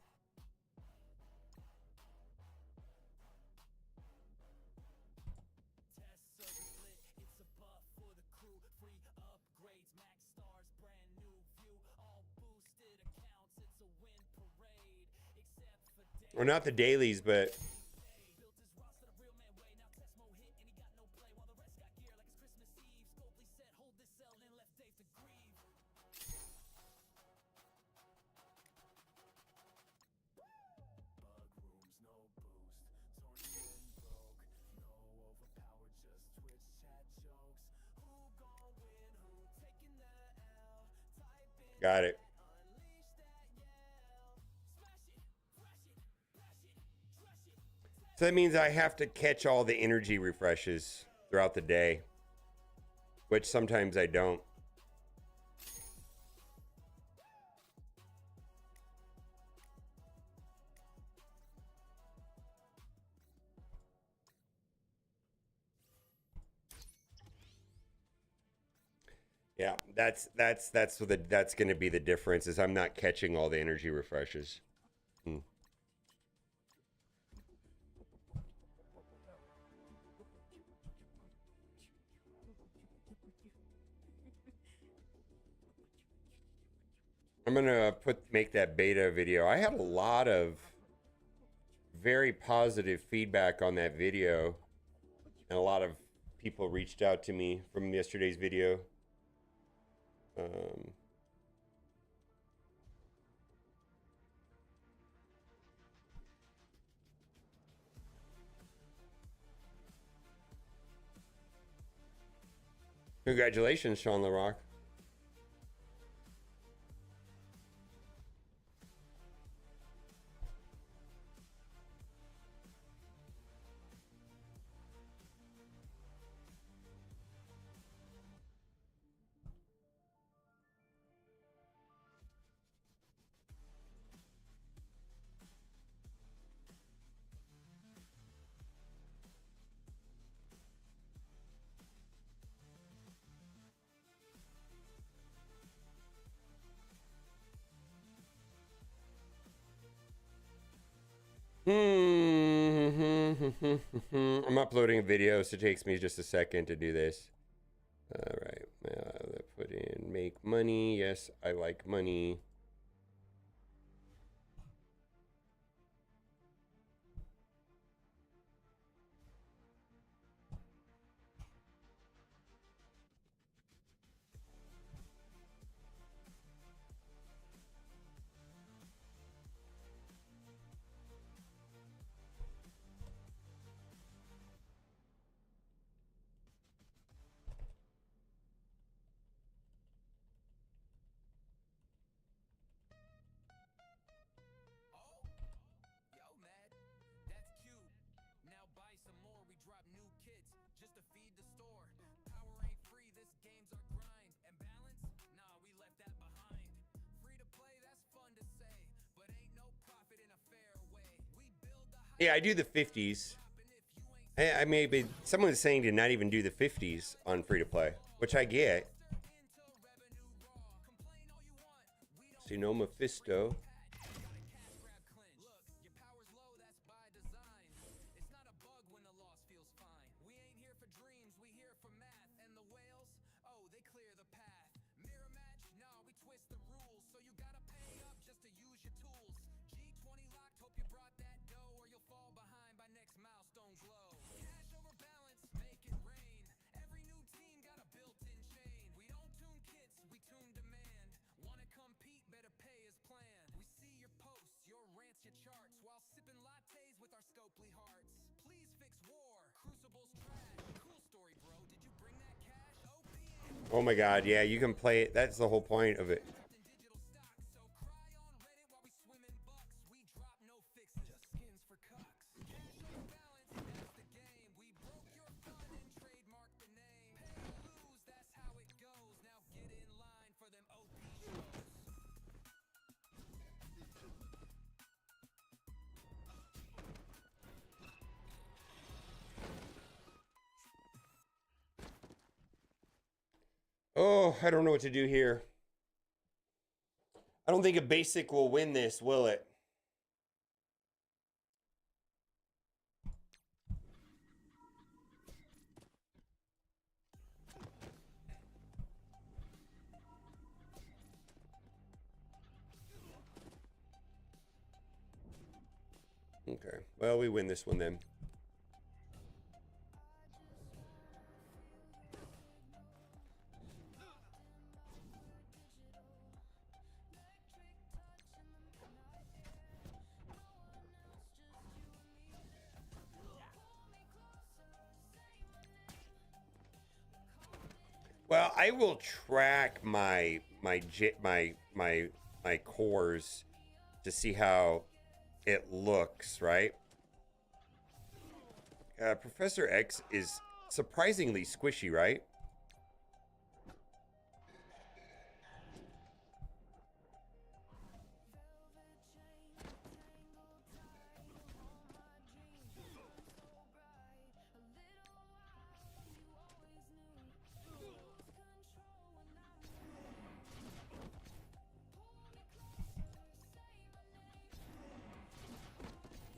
Or not the dailies, but got it. So that means I have to catch all the energy refreshes throughout the day, which sometimes I don't. Yeah, that's going to be the difference is I'm not catching all the energy refreshes. I'm gonna make that beta video. I had a lot of very positive feedback on that video, and a lot of people reached out to me from yesterday's video. Congratulations, Sean LaRock. I'm uploading a video, so it takes me just a second to do this. All right, put in make money. Yes, I like money. Yeah, I do the 50s. I maybe someone's saying to not even do the 50s on free to play, which I get. See, no Mephisto. Oh my god, yeah, you can play it. That's the whole point of it. Oh, I don't know what to do here. I don't think a basic will win this, will it? Okay, well, we win this one then. Well, I will track my cores to see how it looks, right? Professor X is surprisingly squishy, right?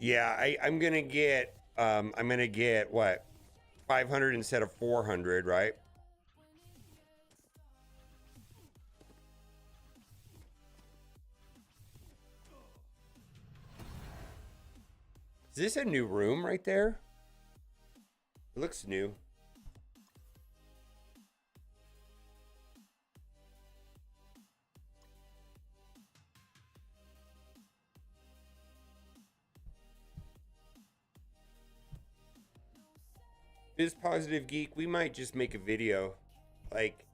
Yeah, I'm gonna get what, 500 instead of 400, right? Is this a new room right there? It looks new. Biz Positive Geek, we might just make a video. Like,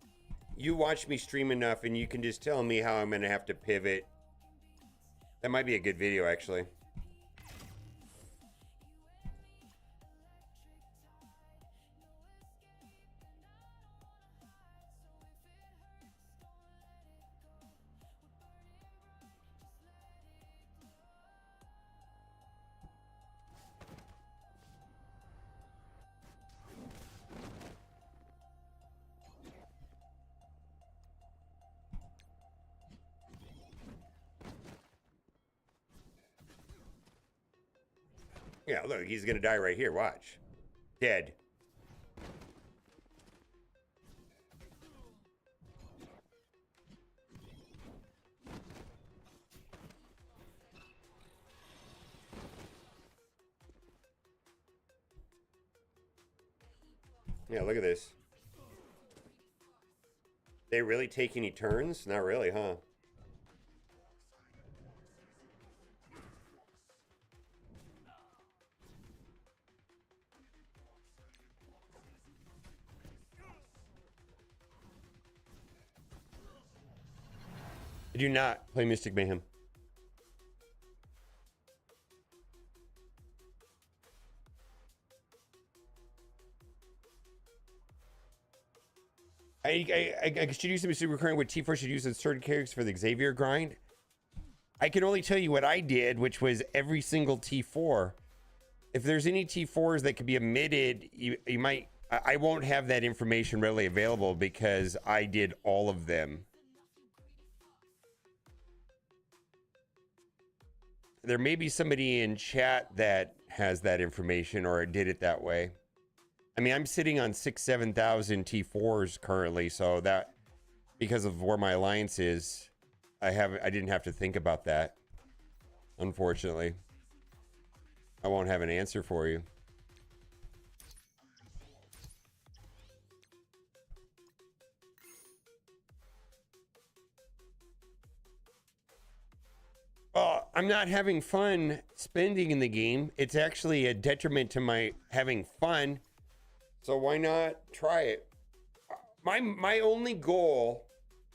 you watch me stream enough and you can just tell me how I'm gonna have to pivot. That might be a good video, actually. Yeah, look, he's gonna die right here. Watch. Dead. Yeah, look at this. They really take any turns? Not really, huh? I do not play Mystic Mayhem. I should use some super current what T4 should use in certain characters for the Xavier grind. I can only tell you what I did, which was every single T4. If there's any T4s that could be omitted, you might. I won't have that information readily available because I did all of them. There may be somebody in chat that has that information or did it that way. I mean, I'm sitting on 7,000 T4s currently, so that because of where my alliance is, I didn't have to think about that. Unfortunately, I won't have an answer for you. I'm not having fun spending in the game. It's actually a detriment to my having fun. So why not try it? My only goal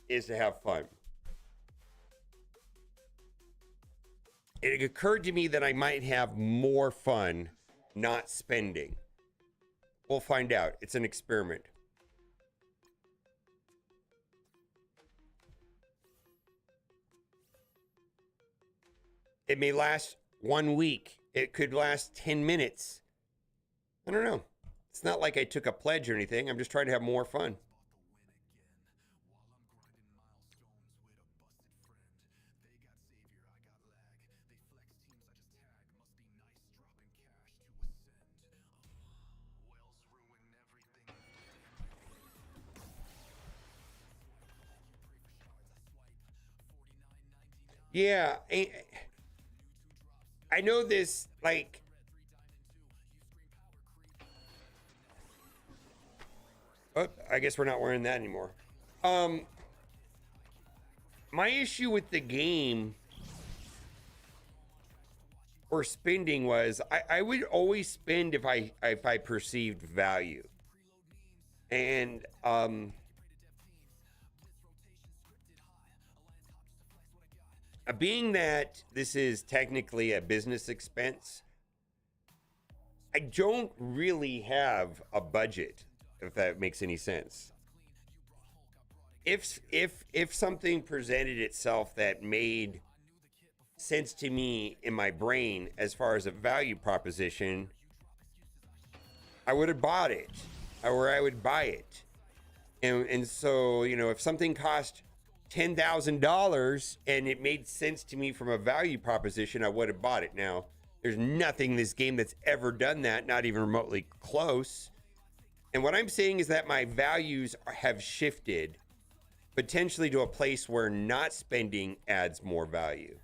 is to have fun. It occurred to me that I might have more fun not spending. We'll find out. It's an experiment. It may last 1 week. It could last 10 minutes. I don't know. It's not like I took a pledge or anything. I'm just trying to have more fun. Yeah, I know this, like, oh, I guess we're not wearing that anymore. My issue with the game or spending was I would always spend if I perceived value. And being that this is technically a business expense, I don't really have a budget, if that makes any sense. If something presented itself that made sense to me in my brain as far as a value proposition, I would have bought it, or I would buy it. And so, you know, if something cost $10,000 and it made sense to me from a value proposition, I would have bought it. Now, there's nothing in this game that's ever done that, not even remotely close. And what I'm saying is that my values have shifted potentially to a place where not spending adds more value.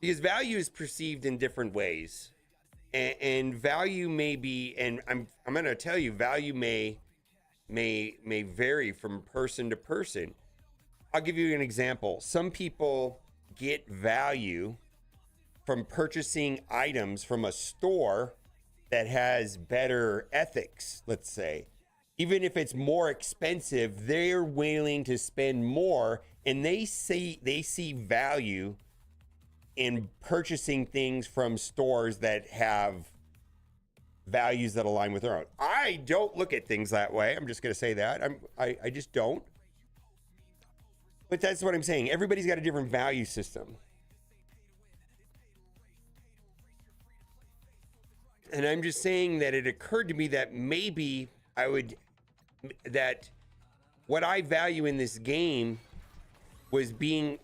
Because value is perceived in different ways. And value may be, and I'm going to tell you, value may vary from person to person. I'll give you an example. Some people get value from purchasing items from a store that has better ethics, let's say. Even if it's more expensive, they're willing to spend more, and they see value in purchasing things from stores that have values that align with their own. I don't look at things that way. I'm just going to say that. I just don't. But that's what I'm saying. Everybody's got a different value system. And I'm just saying that it occurred to me that maybe that what I value in this game was being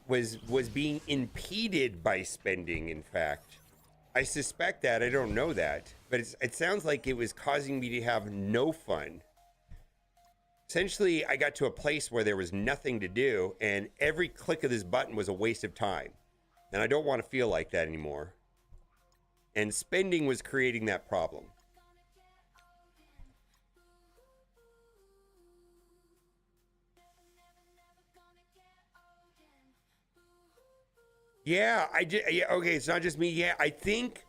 impeded by spending, in fact. I suspect that. I don't know that. But it sounds like it was causing me to have no fun. Essentially, I got to a place where there was nothing to do, and every click of this button was a waste of time. And I don't want to feel like that anymore. And spending was creating that problem. Yeah, okay, it's not just me. Yeah, I think.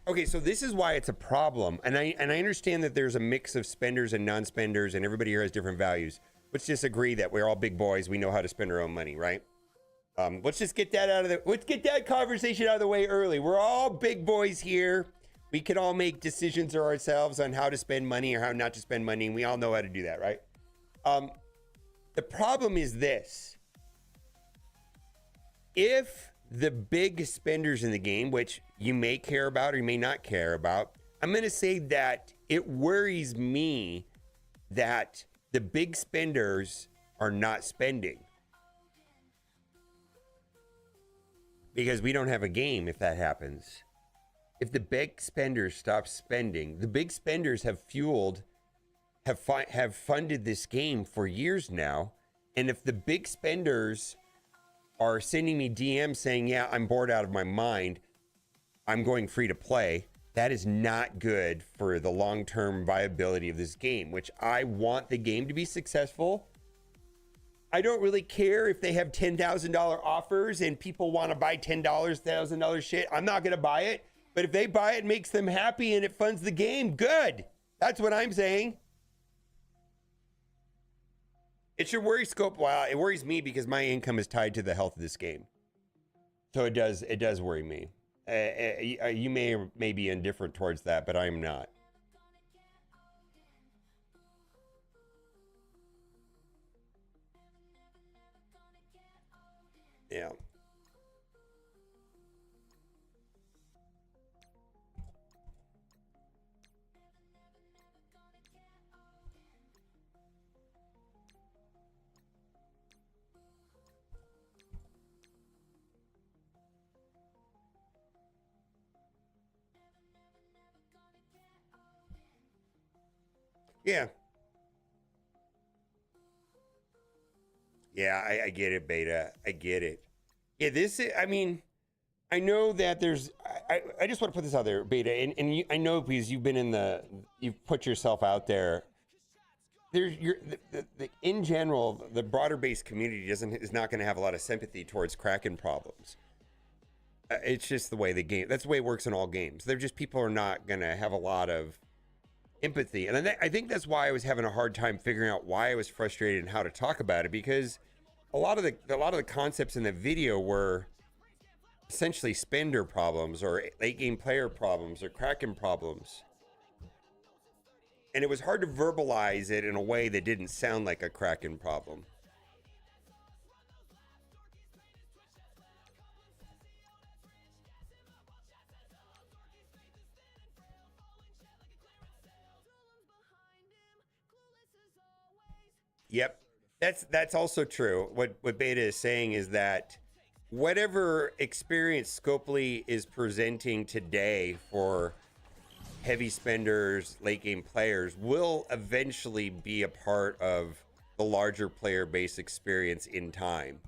Okay, so this is why it's a problem, and I understand that there's a mix of spenders and non-spenders, and everybody here has different values. Let's just agree that we're all big boys. We know how to spend our own money, right? Let's just get that let's get that conversation out of the way early. We're all big boys here. We can all make decisions for ourselves on how to spend money or how not to spend money, and we all know how to do that, right? The problem is this. If the big spenders in the game, which you may care about or you may not care about, I'm going to say that it worries me that the big spenders are not spending. Because we don't have a game if that happens. If the big spenders stop spending, the big spenders have funded this game for years now. And if the big spenders are sending me DMs saying, yeah, I'm bored out of my mind, I'm going free to play, that is not good for the long-term viability of this game, which I want the game to be successful. I don't really care if they have $10,000 offers and people want to buy $1,000 shit. I'm not going to buy it. But if they buy it, it makes them happy and it funds the game, good. That's what I'm saying. It should worry Scope. Well, it worries me because my income is tied to the health of this game. So it does worry me. You may be indifferent towards that, but I'm not. Yeah. Yeah. Yeah, I get it, Beta. I get it. Yeah, I mean, I know that there's, I just want to put this out there, Beta, and I know because you've put yourself out there. In general, the broader based community is not going to have a lot of sympathy towards Kraken problems. It's just the way that's the way it works in all games. They're just, people are not going to have a lot of empathy. And I think that's why I was having a hard time figuring out why I was frustrated and how to talk about it, because a lot of the concepts in the video were essentially spender problems or late game player problems or Kraken problems. And it was hard to verbalize it in a way that didn't sound like a Kraken problem. Yep. That's also true. What Beta is saying is that whatever experience Scopely is presenting today for heavy spenders, late game players will eventually be a part of the larger player base experience in time.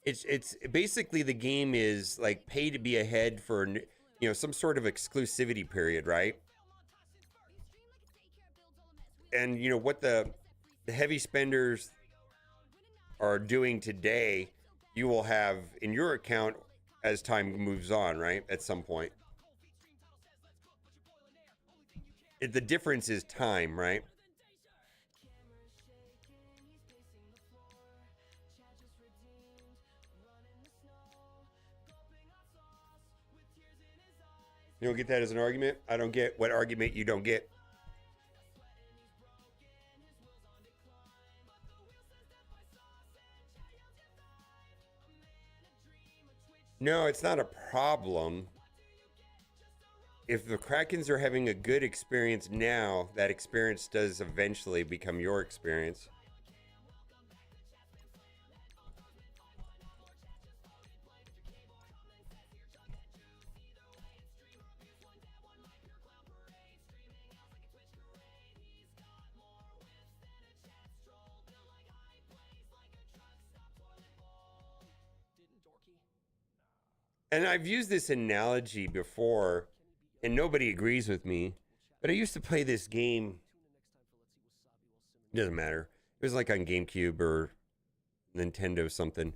It's basically, the game is like pay to be ahead for, some sort of exclusivity period, right? And what the heavy spenders are doing today, you will have in your account as time moves on, right? At some point. The difference is time, right? You don't get that as an argument? I don't get what argument you don't get. No, it's not a problem. If the Krakens are having a good experience now, that experience does eventually become your experience. And I've used this analogy before, and nobody agrees with me, but I used to play this game. It doesn't matter. It was like on GameCube or Nintendo something.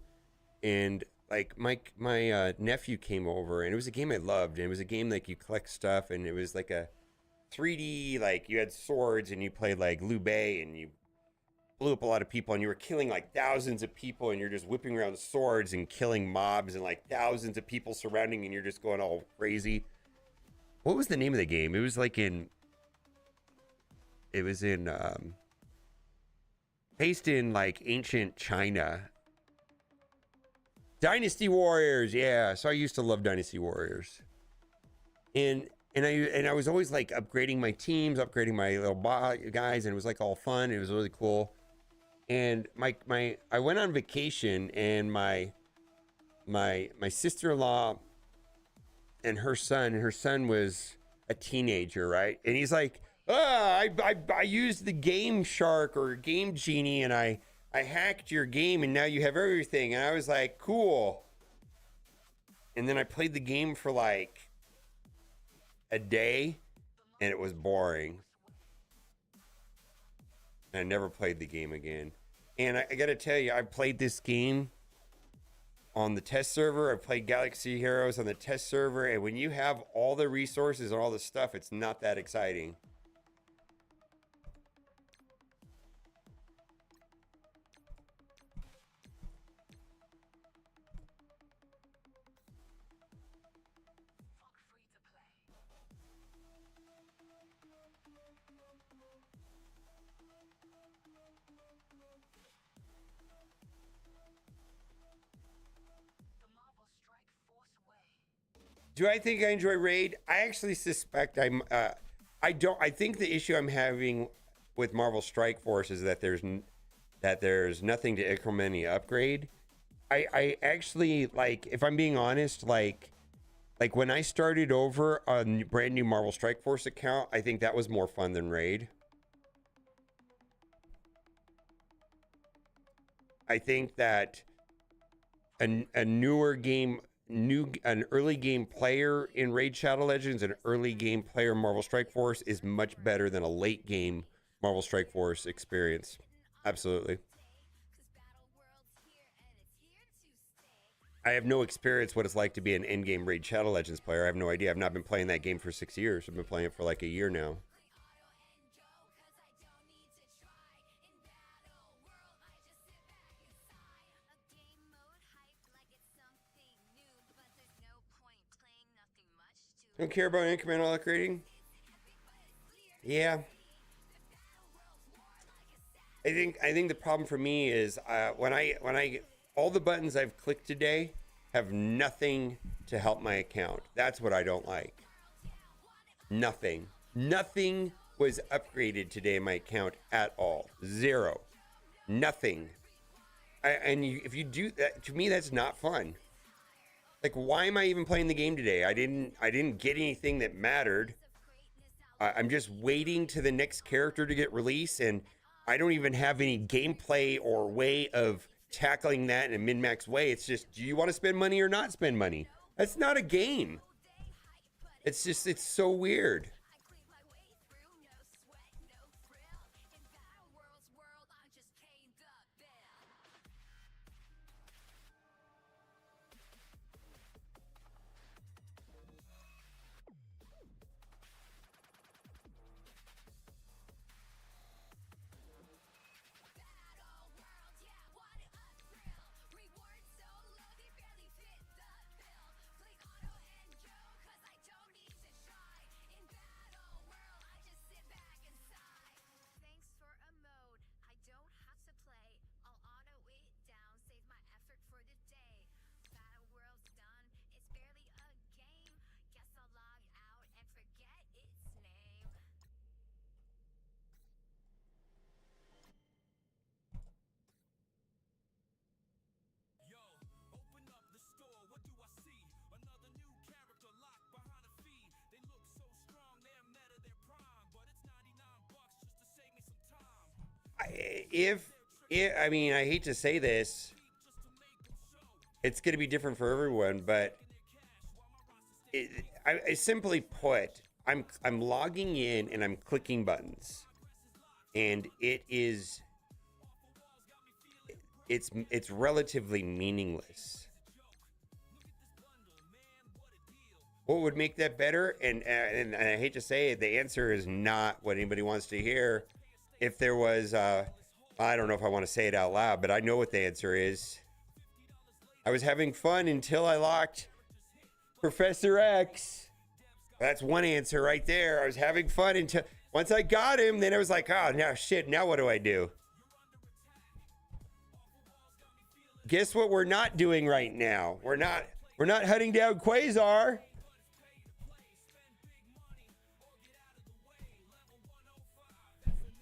And like my nephew came over, and it was a game I loved. And it was a game like you collect stuff, and it was like a 3D, like you had swords, and you played like Liu Bei, and you blew up a lot of people, and you were killing like thousands of people, and you're just whipping around swords and killing mobs, and like thousands of people surrounding, and you're just going all crazy. What was the name of the game? It was like based in like ancient China. Dynasty Warriors, yeah. So I used to love Dynasty Warriors, and I was always like upgrading my teams, upgrading my little guys, and it was like all fun. It was really cool. And I went on vacation, and my sister-in-law and her son was a teenager, right? And he's like, I used the Game Shark or Game Genie, and I hacked your game, and now you have everything. And I was like, cool. And then I played the game for like a day, and it was boring. And I never played the game again. And I gotta tell you, I played this game on the test server. I played Galaxy Heroes on the test server, and when you have all the resources and all the stuff, it's not that exciting. Do I think I enjoy Raid? I actually suspect I don't. I think the issue I'm having with Marvel Strike Force is that there's nothing to incrementally upgrade. I actually, like, if I'm being honest, like when I started over on brand new Marvel Strike Force account, I think that was more fun than Raid. I think that a newer game, an early game player in Raid Shadow Legends, an early game player in Marvel Strike Force is much better than a late game Marvel Strike Force experience. Absolutely. I have no experience what it's like to be an in-game Raid Shadow Legends player. I have no idea. I've not been playing that game for 6 years. I've been playing it for like a year now. Don't care about incremental upgrading? Yeah. I think the problem for me is when I all the buttons I've clicked today have nothing to help my account. That's what I don't like. Nothing was upgraded today in my account at all. Zero. Nothing. If you do that, to me, that's not fun. Like, why am I even playing the game today? I didn't get anything that mattered. I'm just waiting to the next character to get released, and I don't even have any gameplay or way of tackling that in a min-max way. It's just, do you want to spend money or not spend money? That's not a game. It's just, it's so weird. I mean, I hate to say this, it's going to be different for everyone, but I simply put, I'm logging in and I'm clicking buttons, and it's relatively meaningless. What would make that better? And I hate to say it, the answer is not what anybody wants to hear. If there was, I don't know if I want to say it out loud, but I know what the answer is. I was having fun until I locked Professor X. That's one answer right there. I was having fun until once I got him, then I was like, oh, now shit, now what do I do? Guess what we're not doing right now? We're not hunting down Quasar.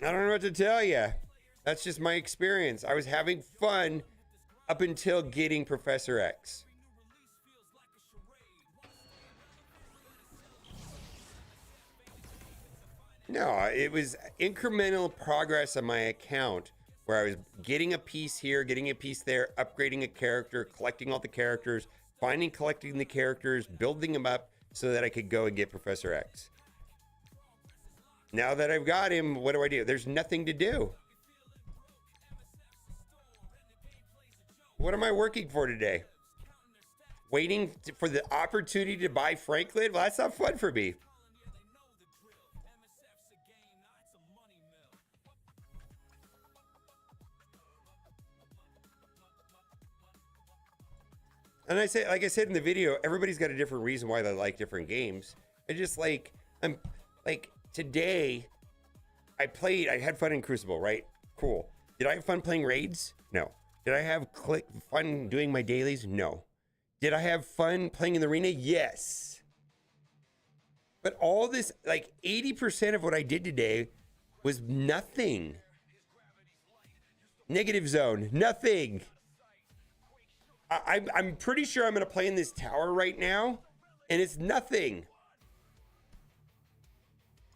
I don't know what to tell you. That's just my experience. I was having fun up until getting Professor X. No, it was incremental progress on my account where I was getting a piece here, getting a piece there, upgrading a character, collecting all the characters, collecting the characters, building them up so that I could go and get Professor X. Now that I've got him, what do? There's nothing to do. What am I working for today? Waiting for the opportunity to buy Franklin? Well, that's not fun for me. And I say, like I said in the video, everybody's got a different reason why they like different games. I just I'm like today, I had fun in Crucible, right? Cool. Did I have fun playing raids? No. Did I have fun doing my dailies? No. Did I have fun playing in the arena? Yes. But all this, like 80% of what I did today was nothing. Negative zone, nothing. I'm pretty sure I'm going to play in this tower right now, and it's nothing.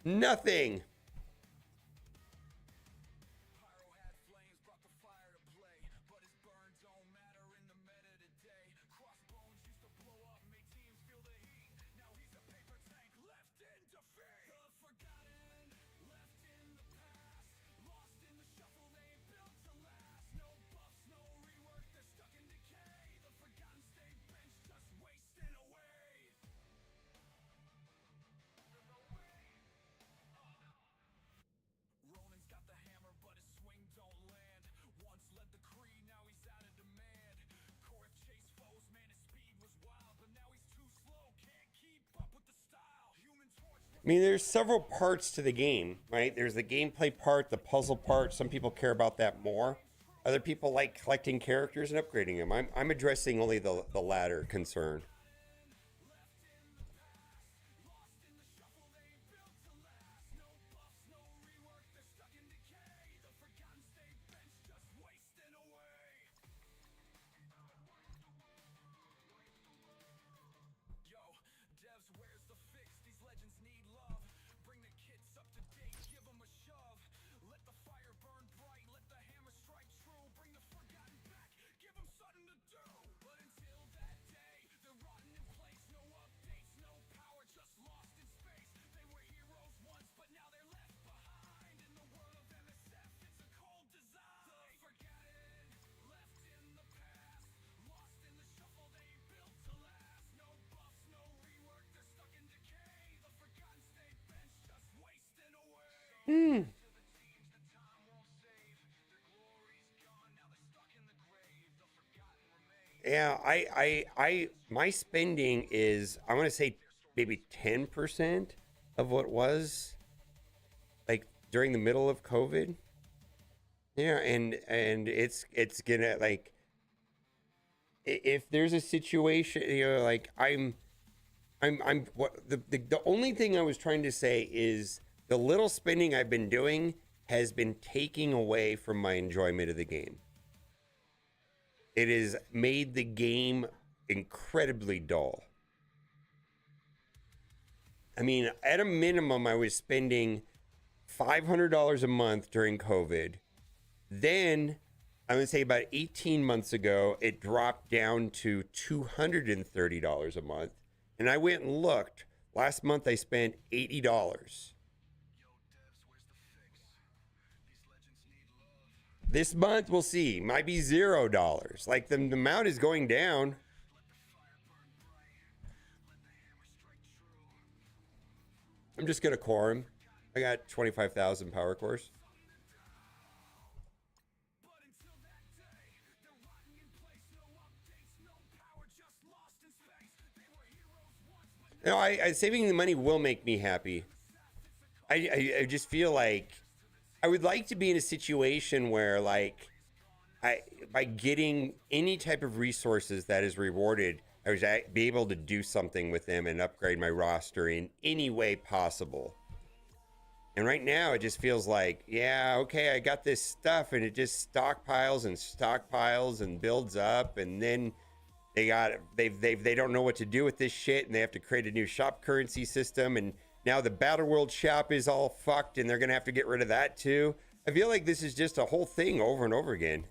Nothing. I mean, there's several parts to the game, right? There's the gameplay part, the puzzle part. Some people care about that more. Other people like collecting characters and upgrading them. I'm addressing only the latter concern. Yeah, my spending is, I want to say maybe 10% of what was like during the middle of COVID. Yeah, and it's gonna, like, if there's a situation, like I'm what the only thing I was trying to say is the little spending I've been doing has been taking away from my enjoyment of the game. It has made the game incredibly dull. I mean, at a minimum, I was spending $500 a month during COVID. Then, I would say about 18 months ago, it dropped down to $230 a month. And I went and looked. Last month I spent $80. This month we'll see. Might be $0. Like the amount is going down. I'm just gonna core him. I got 25,000 power cores. No, I saving the money will make me happy. I just feel like I would like to be in a situation where, like, by getting any type of resources that is rewarded, I would be able to do something with them and upgrade my roster in any way possible. And right now it just feels like, yeah, okay, I got this stuff and it just stockpiles and builds up, and then they don't know what to do with this shit, and they have to create a new shop currency system, and now the Battle World shop is all fucked and they're gonna have to get rid of that too. I feel like this is just a whole thing over and over again.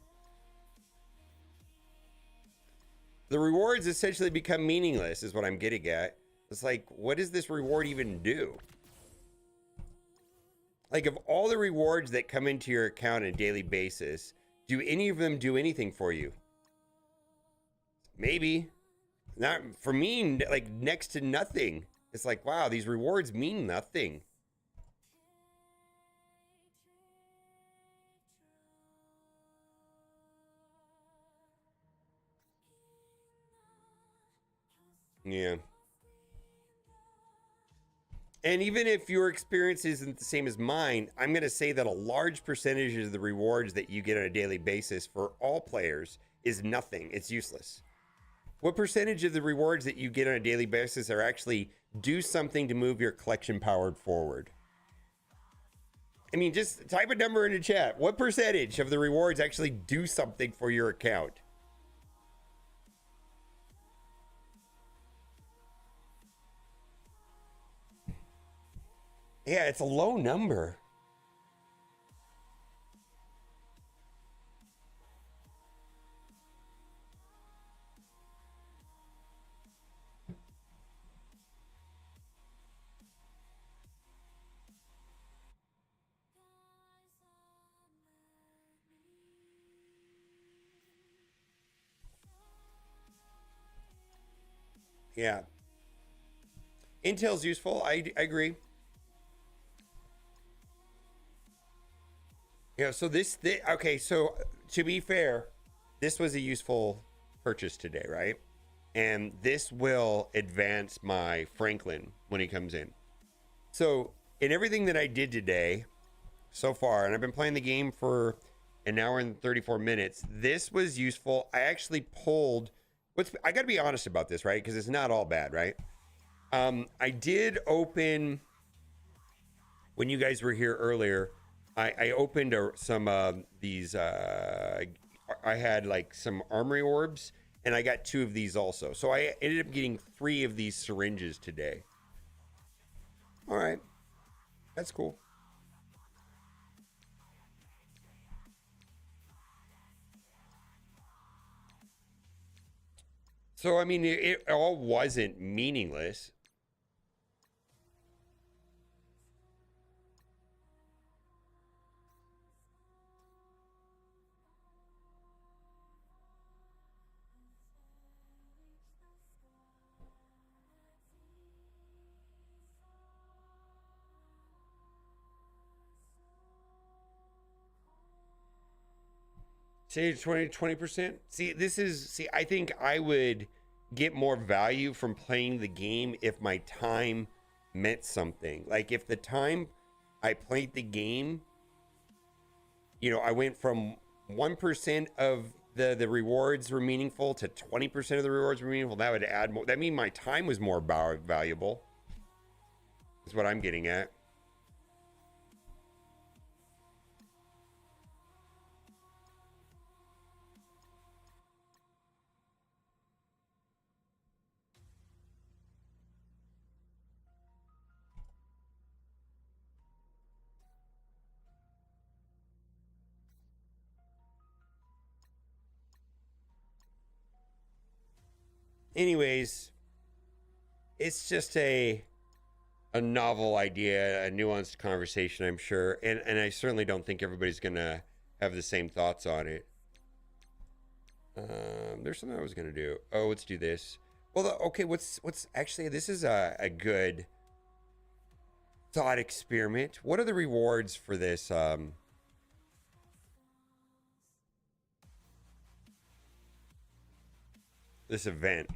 The rewards essentially become meaningless is what I'm getting at. It's like, what does this reward even do? Like, of all the rewards that come into your account on a daily basis, do any of them do anything for you? Maybe. Not for me, like next to nothing. It's like, wow, these rewards mean nothing. Yeah. And even if your experience isn't the same as mine, I'm going to say that a large percentage of the rewards that you get on a daily basis for all players is nothing. It's useless. What percentage of the rewards that you get on a daily basis are actually do something to move your collection power forward? I mean, just type a number in the chat. What percentage of the rewards actually do something for your account? Yeah, it's a low number. Yeah. Intel's useful. I agree. Yeah, so okay, so to be fair, this was a useful purchase today, right? And this will advance my Franklin when he comes in. So in everything that I did today so far, and I've been playing the game for an hour and 34 minutes, this was useful. I actually pulled, I got to be honest about this, right? Because it's not all bad, right? I did open, when you guys were here earlier, I opened some these, I had like some armory orbs, and I got 2 of these also. So I ended up getting 3 of these syringes today. All right. That's cool. So, I mean, it all wasn't meaningless. Say 20%. See, I think I would get more value from playing the game if my time meant something. Like if the time I played the game, you know, I went from 1% of the rewards were meaningful to 20% of the rewards were meaningful. That would add more. That means my time was more valuable. Is what I'm getting at. Anyways, it's just a novel idea, a nuanced conversation, I'm sure, and I certainly don't think everybody's gonna have the same thoughts on it. There's something I was gonna do. Oh, let's do this. Well, okay, what's actually, this is a good thought experiment. What are the rewards for this? This event.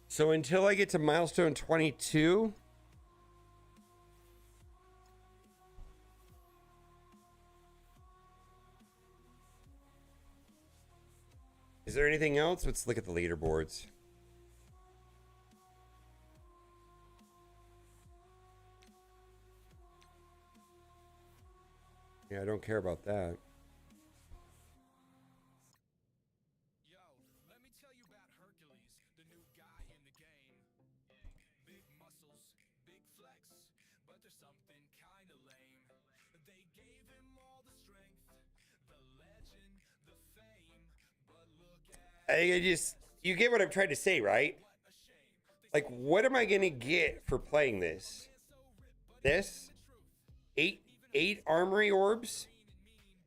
So until I get to milestone 22, is there anything else? Let's look at the leaderboards. Yeah, I don't care about that. I just, you get what I'm trying to say, right? Like, what am I gonna get for playing this? This? Eight armory orbs?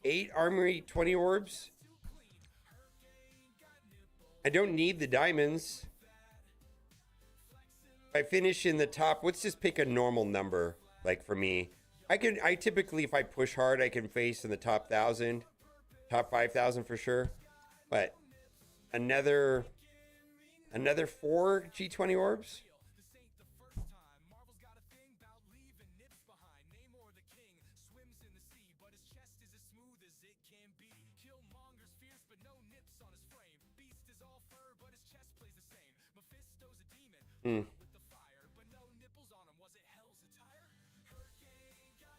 8 armory 20 orbs? I don't need the diamonds. If I finish in the top, let's just pick a normal number, like for me. I typically, if I push hard, I can face in the top 1,000, top 5,000 for sure. But another 4 G20 orbs? Hmm.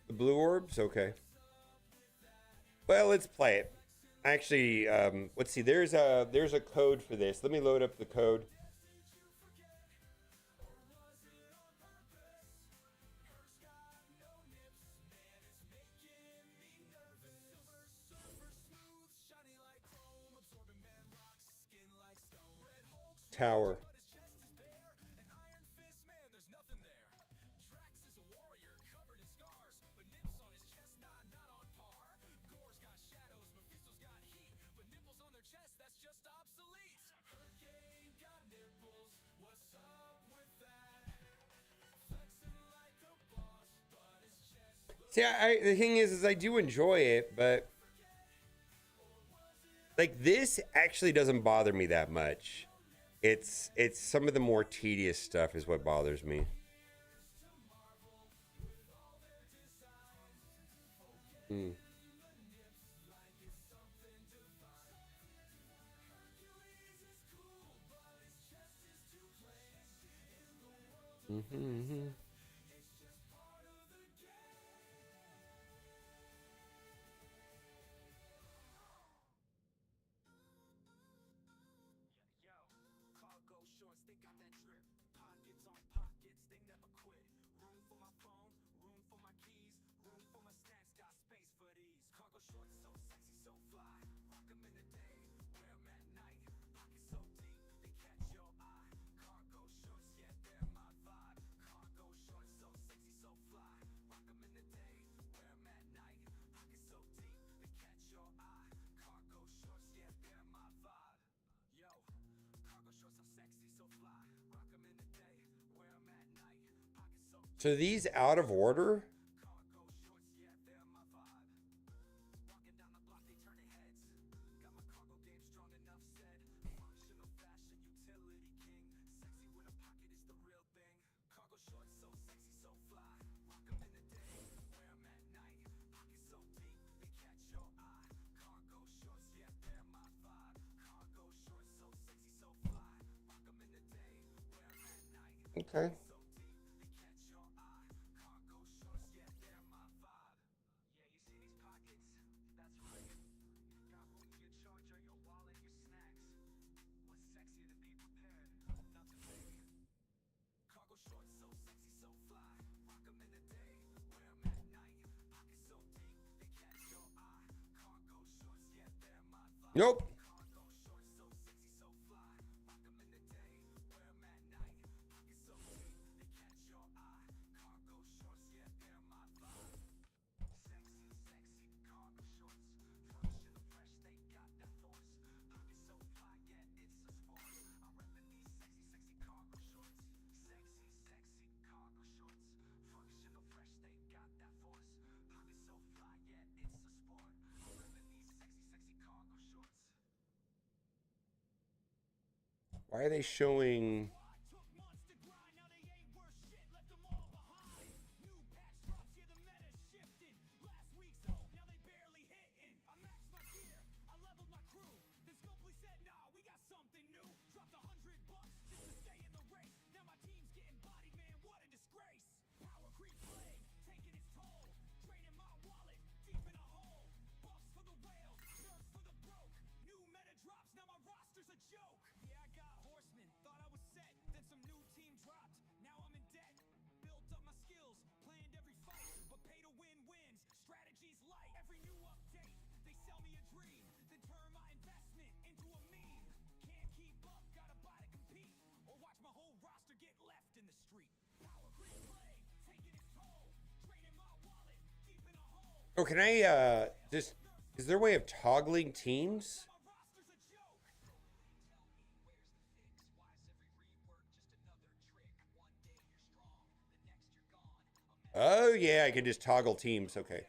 The blue orbs? Okay. Well, let's play it. Actually, let's see. There's a code for this. Let me load up the code. Tower. See, the thing is I do enjoy it, but like this actually doesn't bother me that much. It's some of the more tedious stuff is what bothers me. Hmm. Mm-hmm. So these out of order? Okay. Nope. Why are they showing? Oh, can I just? Is there a way of toggling teams? Oh yeah, I can just toggle teams. Okay.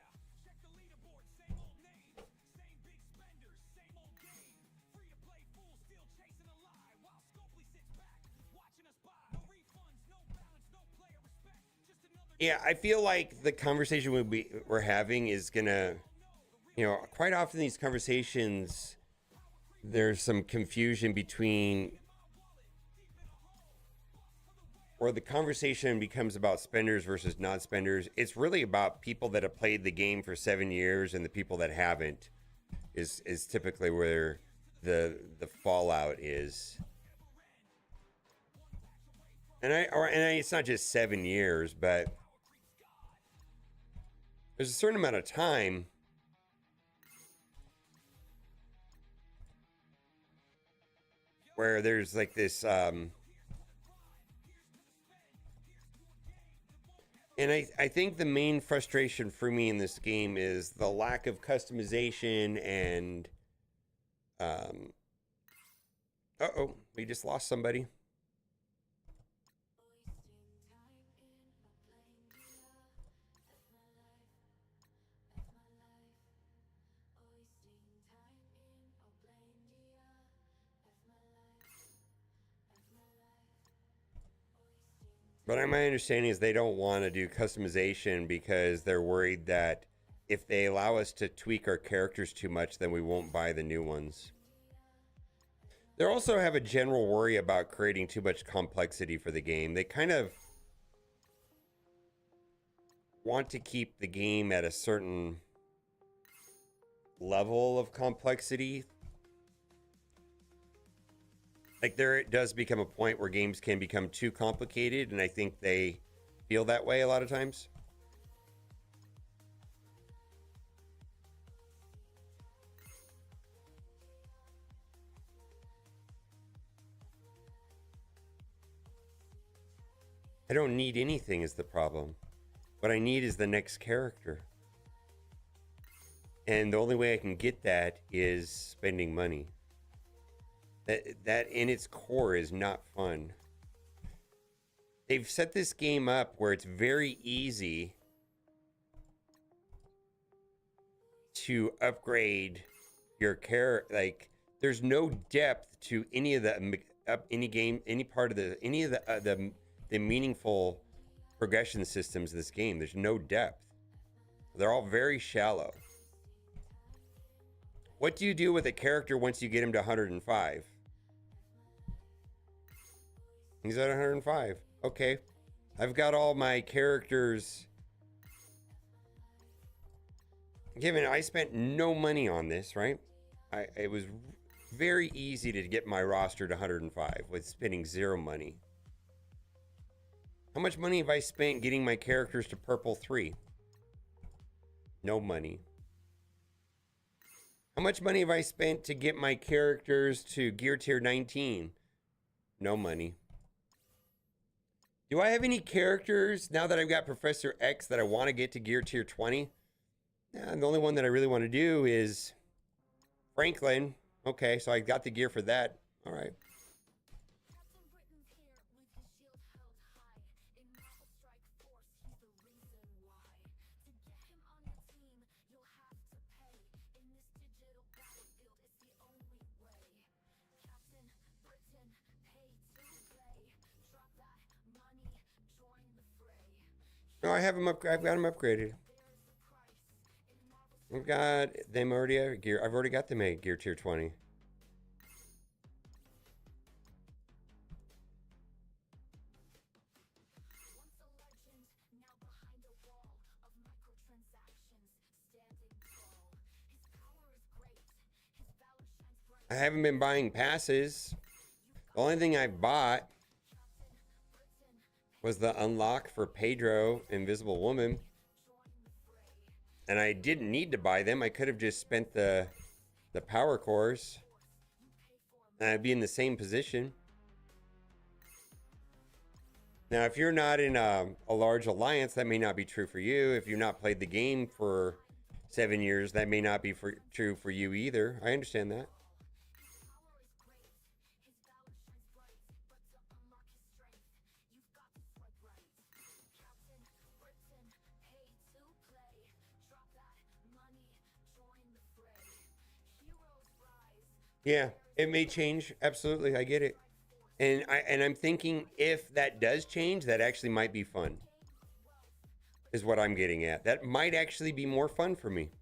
Yeah, I feel like the conversation we're having is gonna, you know, quite often these conversations, there's some confusion between, or the conversation becomes about spenders versus non-spenders. It's really about people that have played the game for 7 years and the people that haven't. Is typically where the fallout is. And it's not just 7 years, but there's a certain amount of time where there's like this and I think the main frustration for me in this game is the lack of customization and uh-oh, we just lost somebody. But my understanding is they don't want to do customization because they're worried that if they allow us to tweak our characters too much, then we won't buy the new ones. They also have a general worry about creating too much complexity for the game. They kind of want to keep the game at a certain level of complexity. Like there it does become a point where games can become too complicated, and I think they feel that way a lot of times. I don't need anything is the problem. What I need is the next character. And the only way I can get that is spending money. That in its core is not fun. They've set this game up where it's very easy to upgrade your character. Like there's no depth to any of the any part of the meaningful progression systems in this game. There's no depth. They're all very shallow. What do you do with a character once you get him to 105? He's at 105. Okay. I've got all my characters. Given I spent no money on this, right? It was very easy to get my roster to 105 with spending zero money. How much money have I spent getting my characters to purple 3? No money. How much money have I spent to get my characters to gear tier 19? No money. Do I have any characters now that I've got Professor X that I want to get to gear tier 20? Yeah, the only one that I really want to do is Franklin. Okay, so I got the gear for that. All right. No, I have him up. I've got him upgraded. I've got them already at gear. I've already got them at gear tier 20. I haven't been buying passes. The only thing I bought was the unlock for Pedro, Invisible Woman. And I didn't need to buy them. I could have just spent the power cores. And I'd be in the same position. Now, if you're not in a large alliance, that may not be true for you. If you've not played the game for 7 years, that may not be true for you either. I understand that. Yeah, it may change. Absolutely, I get it. And I'm thinking if that does change, that actually might be fun. Is what I'm getting at. That might actually be more fun for me.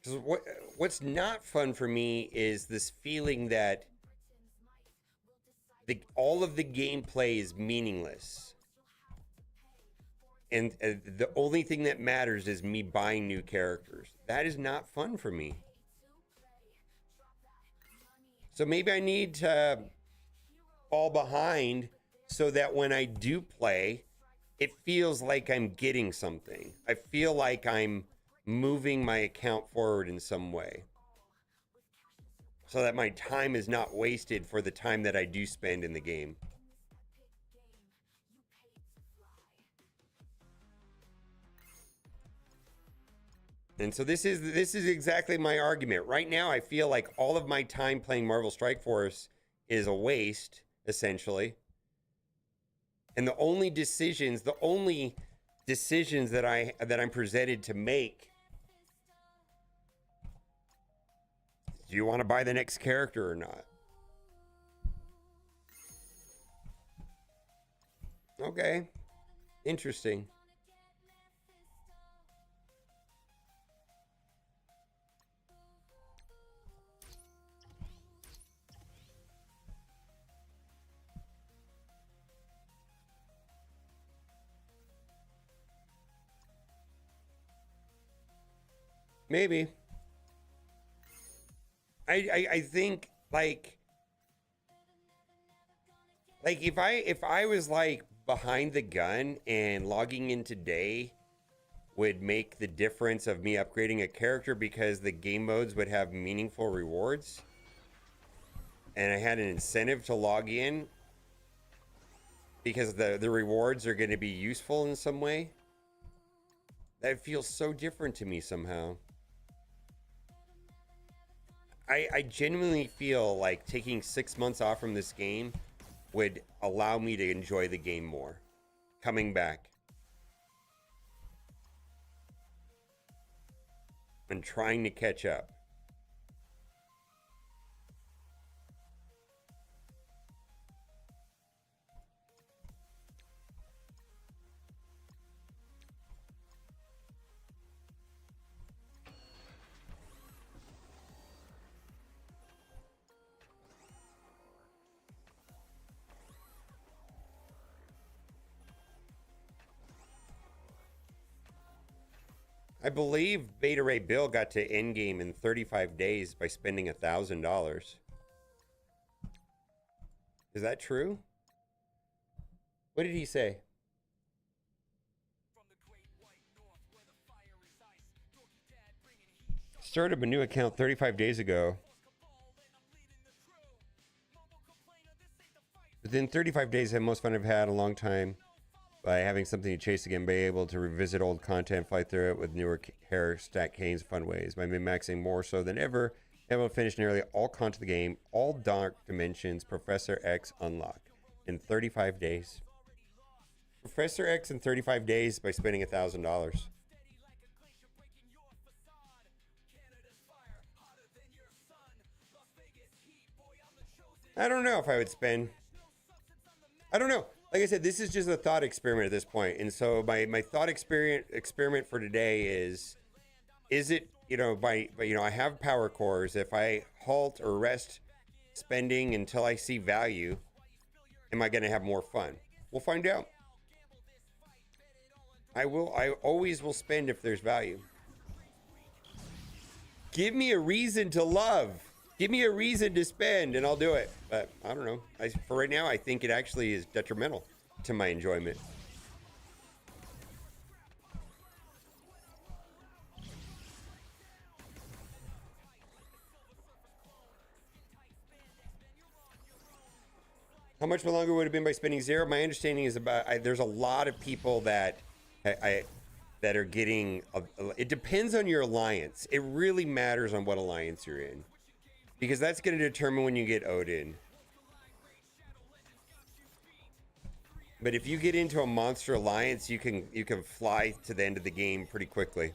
Because what's not fun for me is this feeling that all of the gameplay is meaningless. And the only thing that matters is me buying new characters. That is not fun for me. So maybe I need to fall behind so that when I do play, it feels like I'm getting something. I feel like I'm moving my account forward in some way. So that my time is not wasted for the time that I do spend in the game. And so this is exactly my argument. Right now, I feel like all of my time playing Marvel Strike Force is a waste, essentially. And the only decisions that I'm presented to make, do you want to buy the next character or not? Okay. Interesting. Maybe. I think like if I was like behind the gun and logging in today would make the difference of me upgrading a character because the game modes would have meaningful rewards and I had an incentive to log in because the rewards are going to be useful in some way, that feels so different to me somehow. I genuinely feel like taking 6 months off from this game would allow me to enjoy the game more. Coming back. And trying to catch up. I believe Beta Ray Bill got to endgame in 35 days by spending $1,000. Is that true? What did he say? Started a new account 35 days ago. Within 35 days, I had the most fun I've had in a long time by having something to chase again, be able to revisit old content, fly through it with newer hair stack canes, fun ways. By min-maxing more so than ever, able to finish nearly all content of the game, all Dark Dimensions, Professor X unlock in 35 days. Professor X in 35 days by spending $1,000. I don't know if I would spend. I don't know. Like I said, this is just a thought experiment at this point. And so my thought experiment for today is it, I have power cores. If I halt or rest spending until I see value, am I going to have more fun? We'll find out. I always will spend if there's value. Give me a reason to love. Give me a reason to spend and I'll do it. But I don't know. For right now, I think it actually is detrimental to my enjoyment. How much longer would it have been by spending zero? My understanding is there's a lot of people that that are getting. It depends on your alliance. It really matters on what alliance you're in. Because that's going to determine when you get Odin. But if you get into a monster alliance, you can fly to the end of the game pretty quickly.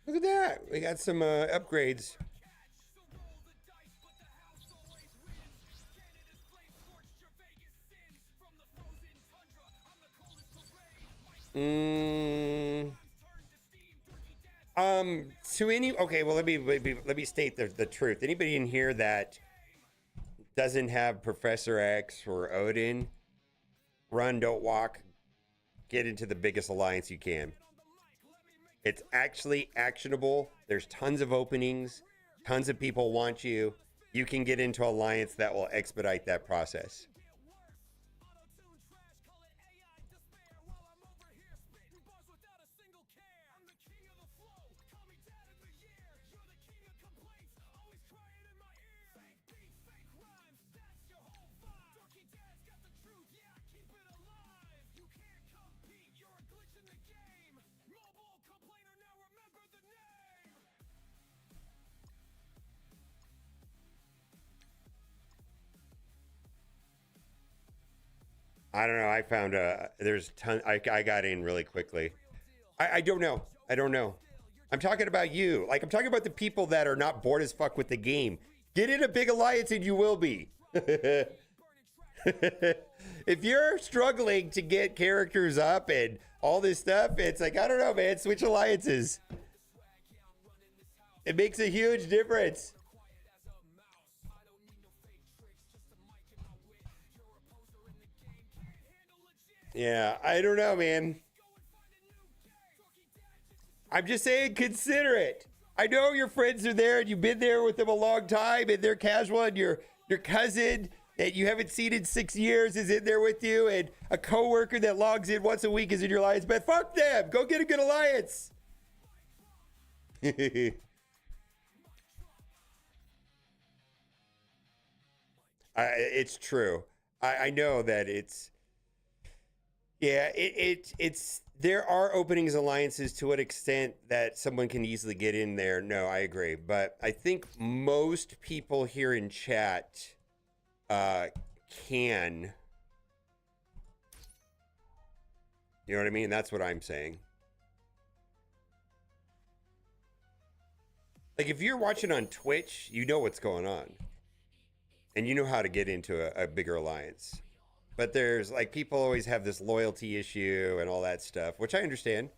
Look at that. We got some upgrades. Okay, well, let me state the truth. Anybody in here that doesn't have Professor X or Odin, run, don't walk, get into the biggest alliance you can. It's actually actionable. There's tons of openings, tons of people want you. You can get into alliance that will expedite that process. I don't know. I found there's a ton. I got in really quickly. I don't know. I don't know. I'm talking about you. Like, I'm talking about the people that are not bored as fuck with the game. Get in a big alliance and you will be. If you're struggling to get characters up and all this stuff, it's like, I don't know, man. Switch alliances. It makes a huge difference. Yeah, I don't know, man. I'm just saying, consider it. I know your friends are there and you've been there with them a long time and they're casual, and your cousin that you haven't seen in 6 years is in there with you, and a coworker that logs in once a week is in your alliance. But fuck them. Go get a good alliance. It's true. I know that it's. Yeah, it's there are openings, alliances to what extent that someone can easily get in there. No, I agree. But I think most people here in chat can. You know what I mean? That's what I'm saying. Like, if you're watching on Twitch, you know what's going on. And you know how to get into a bigger alliance. But there's, like, people always have this loyalty issue and all that stuff, which I understand.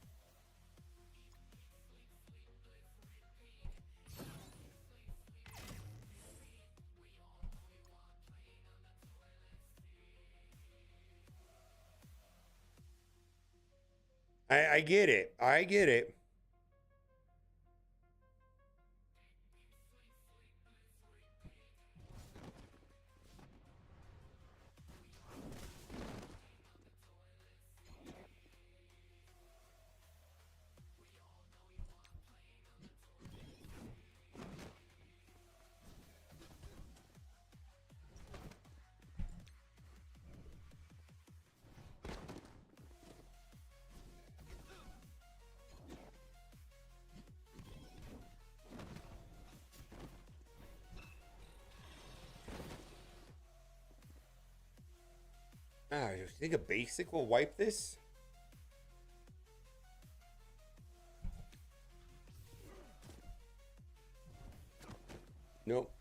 I get it. I get it. You think a basic will wipe this? Nope.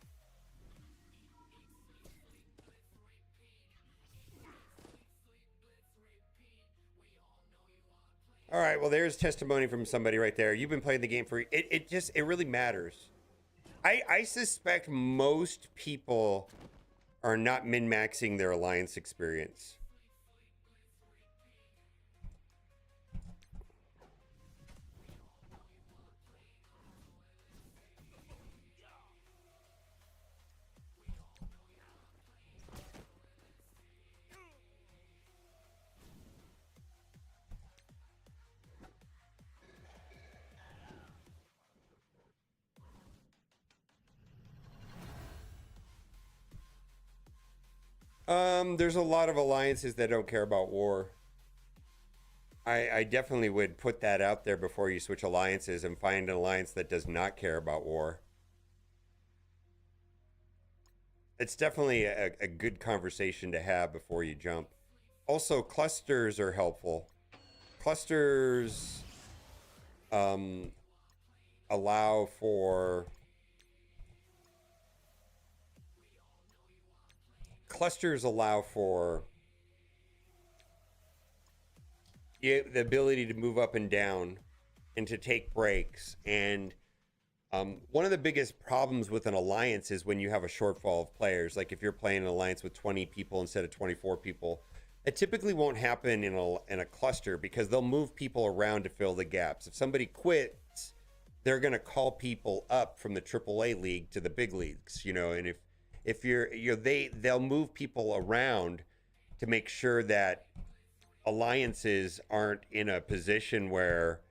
All right, well, there's testimony from somebody right there. You've been playing the game for it really matters. I suspect most people are not min-maxing their alliance experience. There's a lot of alliances that don't care about war. I definitely would put that out there before you switch alliances and find an alliance that does not care about war. It's definitely a good conversation to have before you jump. Also, clusters are helpful. Clusters allow for the ability to move up and down and to take breaks. And one of the biggest problems with an alliance is when you have a shortfall of players. Like if you're playing an alliance with 20 people instead of 24 people, it typically won't happen in a cluster because they'll move people around to fill the gaps. If somebody quits, they're going to call people up from the AAA league to the big leagues, you know. And if they'll move people around to make sure that alliances aren't in a position where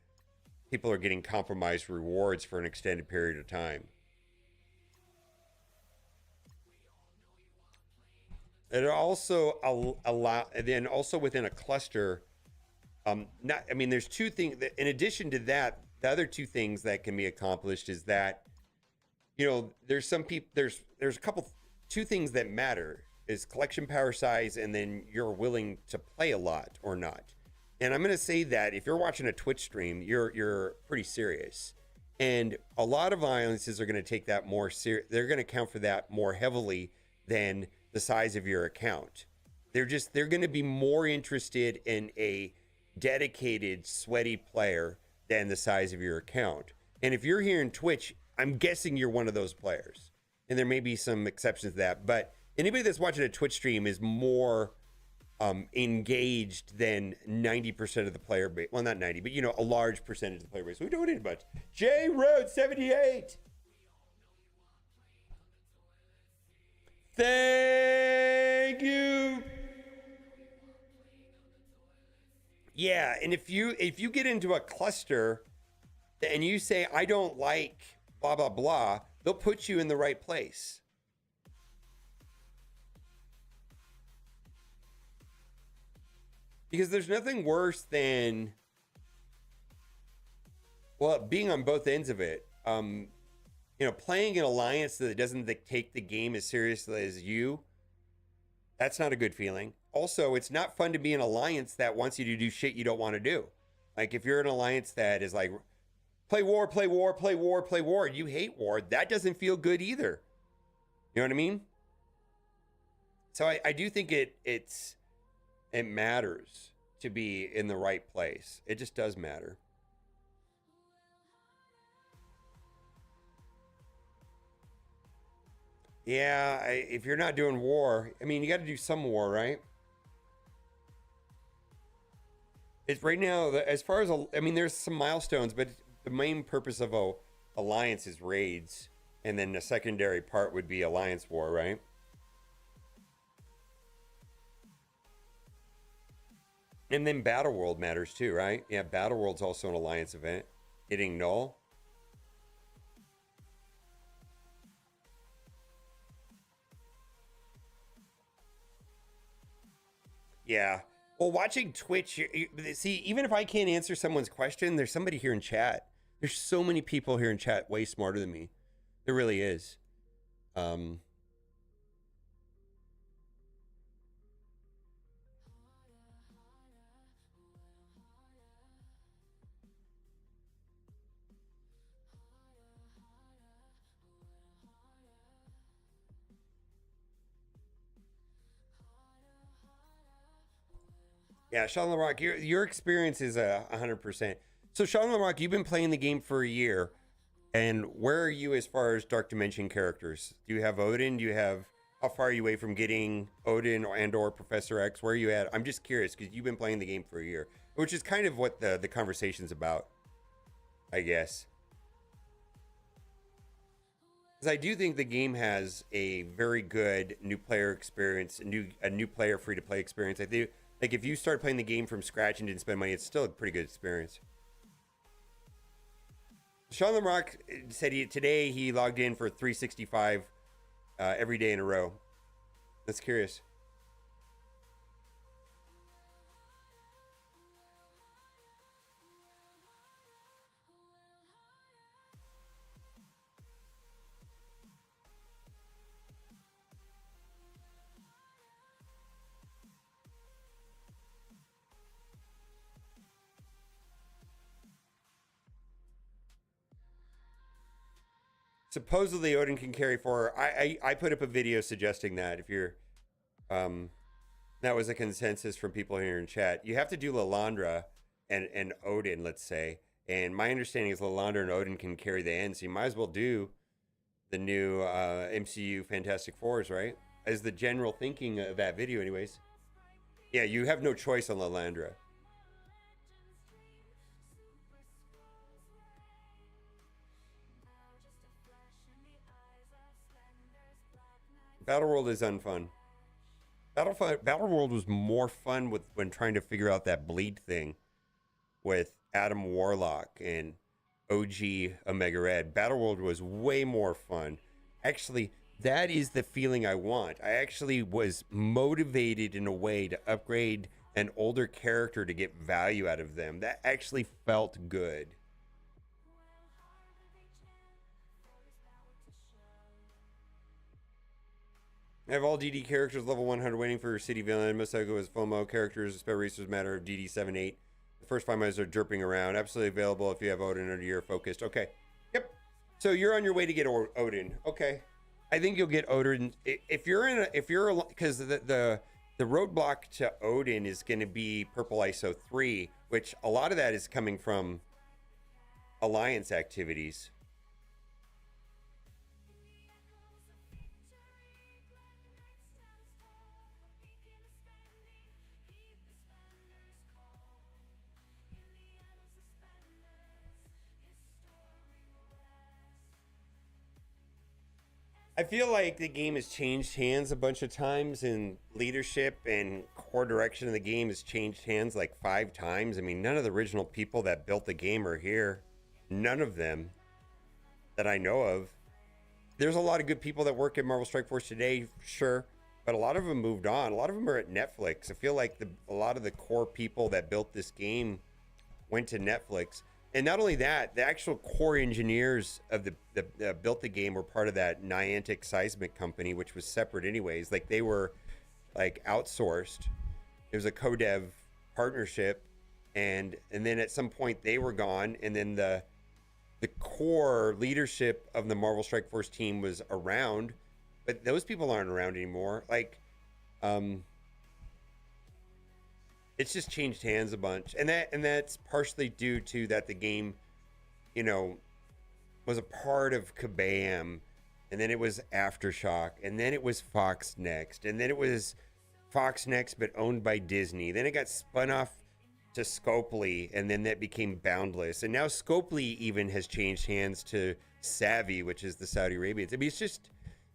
people are getting compromised rewards for an extended period of time. It also also within a cluster, there's two things that, in addition to that, the other two things that can be accomplished is that, you know, there's two things that matter is collection power size and then you're willing to play a lot or not. And I'm going to say that if you're watching a Twitch stream, you're pretty serious. And a lot of alliances are going to take that more serious. They're going to count for that more heavily than the size of your account. They're going to be more interested in a dedicated, sweaty player than the size of your account. And if you're here in Twitch, I'm guessing you're one of those players. And there may be some exceptions to that, but anybody that's watching a Twitch stream is more engaged than 90% of the player base. Well, not 90, but, you know, a large percentage of the player base. We don't need much. J Road 78. Thank you. Yeah, and if you get into a cluster and you say, I don't like blah, blah, blah, they'll put you in the right place. Because there's nothing worse than, well, being on both ends of it. You know, playing an alliance that doesn't take the game as seriously as you, that's not a good feeling. Also, it's not fun to be an alliance that wants you to do shit you don't want to do. Like if you're an alliance that is like, play war, play war, play war, play war, and you hate war, that doesn't feel good either. You know what I mean? So I do think it matters to be in the right place. It just does matter. Yeah, if you're not doing war, I mean, you got to do some war, right? It's right now, as far as, I mean, there's some milestones, but the main purpose of a alliance is raids. And then the secondary part would be alliance war, right? And then Battle World matters too, right? Yeah, Battle World's also an alliance event. Hitting null. Yeah. Well, watching Twitch, see, even if I can't answer someone's question, there's somebody here in chat. There's so many people here in chat way smarter than me. There really is. Yeah, Sean LaRock, your experience is 100%. So Sean LaRock, you've been playing the game for a year, and where are you as far as Dark Dimension characters? Do you have Odin? Do you have how far are you away from getting Odin or Professor X? Where are you at? I'm just curious because you've been playing the game for a year, which is kind of what the conversation's about, I guess. Because I do think the game has a very good new player experience, a new player free to play experience. I think like if you start playing the game from scratch and didn't spend money, it's still a pretty good experience. Sean LaRock said today he logged in for 365 every day in a row. That's curious. Supposedly Odin can carry 4. I put up a video suggesting that if you're that was a consensus from people here in chat. You have to do Lalandra and Odin, let's say. And my understanding is Lalandra and Odin can carry the end, so you might as well do the new MCU Fantastic Fours, right? As the general thinking of that video anyways. Yeah, you have no choice on Lalandra. Battle World is unfun. Battle World was more fun when trying to figure out that bleed thing with Adam Warlock and OG Omega Red. Battle World was way more fun. Actually, that is the feeling I want. I actually was motivated in a way to upgrade an older character to get value out of them. That actually felt good. I have all DD characters level 100 waiting for City Villain. Masago is FOMO characters. Spell Racers matter of DD 7-8. The first 5 miles are derping around. Absolutely available if you have Odin under your focused. Okay. Yep. So you're on your way to get Odin. Okay. I think you'll get Odin if you're because the roadblock to Odin is going to be Purple ISO 3, which a lot of that is coming from alliance activities. I feel like the game has changed hands a bunch of times, and leadership and core direction of the game has changed hands like 5 times. I mean, none of the original people that built the game are here. None of them that I know of. There's a lot of good people that work at Marvel Strike Force today, sure, but a lot of them moved on. A lot of them are at Netflix. I feel like a lot of the core people that built this game went to Netflix. And not only that, the actual core engineers of the built the game were part of that Niantic Seismic company, which was separate anyways. Like they were like outsourced. It was a co-dev partnership, and then at some point they were gone, and then the core leadership of the Marvel Strike Force team was around, but those people aren't around anymore. Like, it's just changed hands a bunch, and that's partially due to that the game, you know, was a part of Kabam, and then it was Aftershock, and then it was Fox Next, and then it was Fox Next but owned by Disney. Then it got spun off to Scopely, and then that became Boundless, and now Scopely even has changed hands to Savvy, which is the Saudi Arabians. I mean, it's just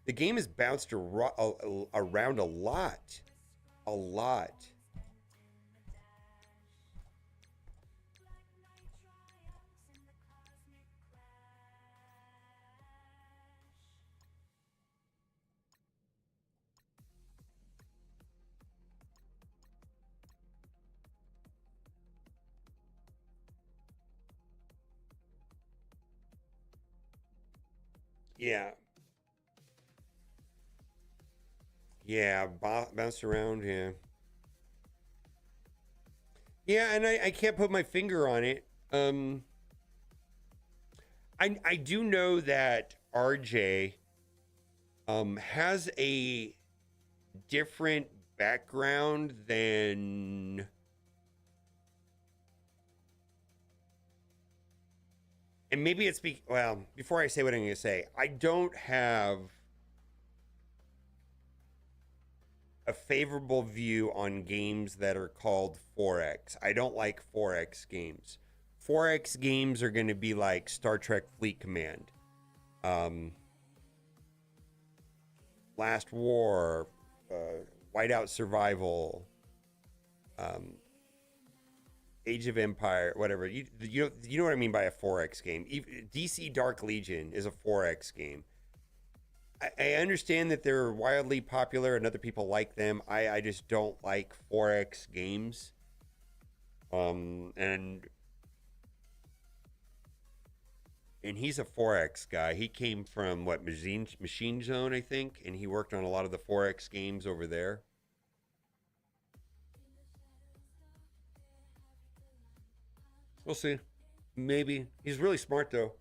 the game has bounced around a lot. Yeah, bounced around, yeah. Yeah, and I can't put my finger on it. I do know that RJ has a different background than and maybe it's well, before I say what I'm going to say, I don't have a favorable view on games that are called 4X. I don't like 4X games. 4X games are going to be like Star Trek Fleet Command, Last War, Whiteout Survival, Age of Empire, whatever. You know what I mean by a 4X game. DC Dark Legion is a 4X game. I understand that they're wildly popular and other people like them. I just don't like 4X games. And he's a 4X guy. He came from Machine Zone, I think, and he worked on a lot of the 4X games over there. We'll see. Maybe. He's really smart though.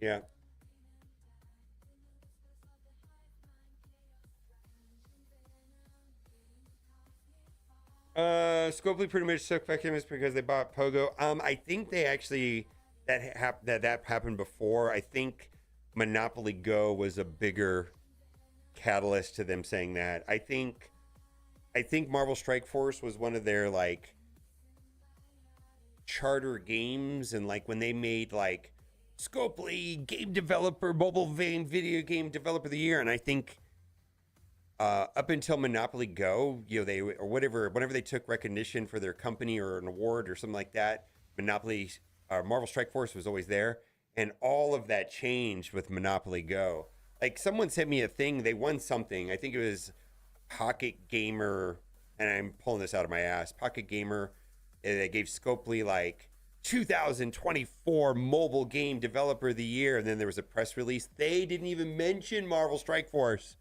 Yeah. Scopely pretty much took back him because they bought Pogo. I think they actually that happened before. I think Monopoly Go was a bigger catalyst to them saying that. I think Marvel Strike Force was one of their like charter games, and like when they made like Scopely game developer, mobile video game developer of the year, and I think up until Monopoly Go, they or whenever they took recognition for their company or an award or something like that, Marvel Strike Force was always there, and all of that changed with Monopoly Go. Like someone sent me a thing, they won something. I think it was Pocket Gamer, and I'm pulling this out of my ass. Pocket Gamer, they gave Scopely like 2024 mobile game developer of the year, and then there was a press release. They didn't even mention Marvel Strike Force.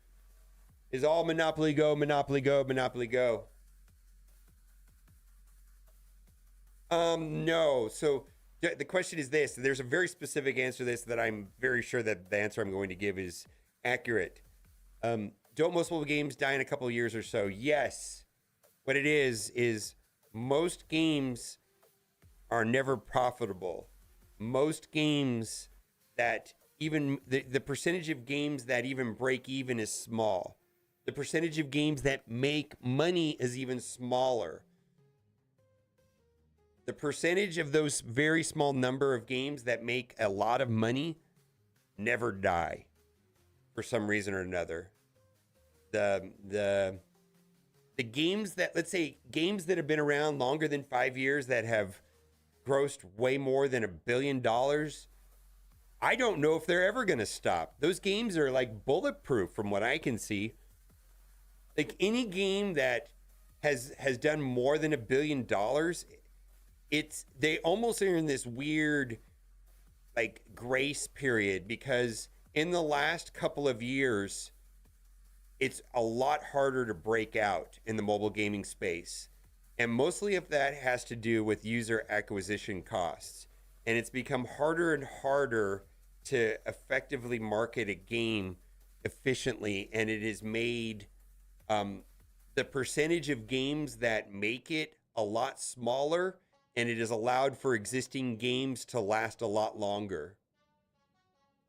Is all Monopoly Go, Monopoly Go, Monopoly Go. No. So the question is this. There's a very specific answer to this that I'm very sure that the answer I'm going to give is accurate. Don't most mobile games die in a couple of years or so? Yes. What it is most games are never profitable. Most games that even the percentage of games that even break even is small. The percentage of games that make money is even smaller. The percentage of those very small number of games that make a lot of money never die for some reason or another. The games that, let's say, games that have been around longer than 5 years that have grossed way more than $1 billion, I don't know if they're ever going to stop. Those games are like bulletproof from what I can see. Like any game that has done more than $1 billion, they almost are in this weird like grace period, because in the last couple of years, it's a lot harder to break out in the mobile gaming space. And mostly of that has to do with user acquisition costs. And it's become harder and harder to effectively market a game efficiently. And it has made the percentage of games that make it a lot smaller, and it has allowed for existing games to last a lot longer.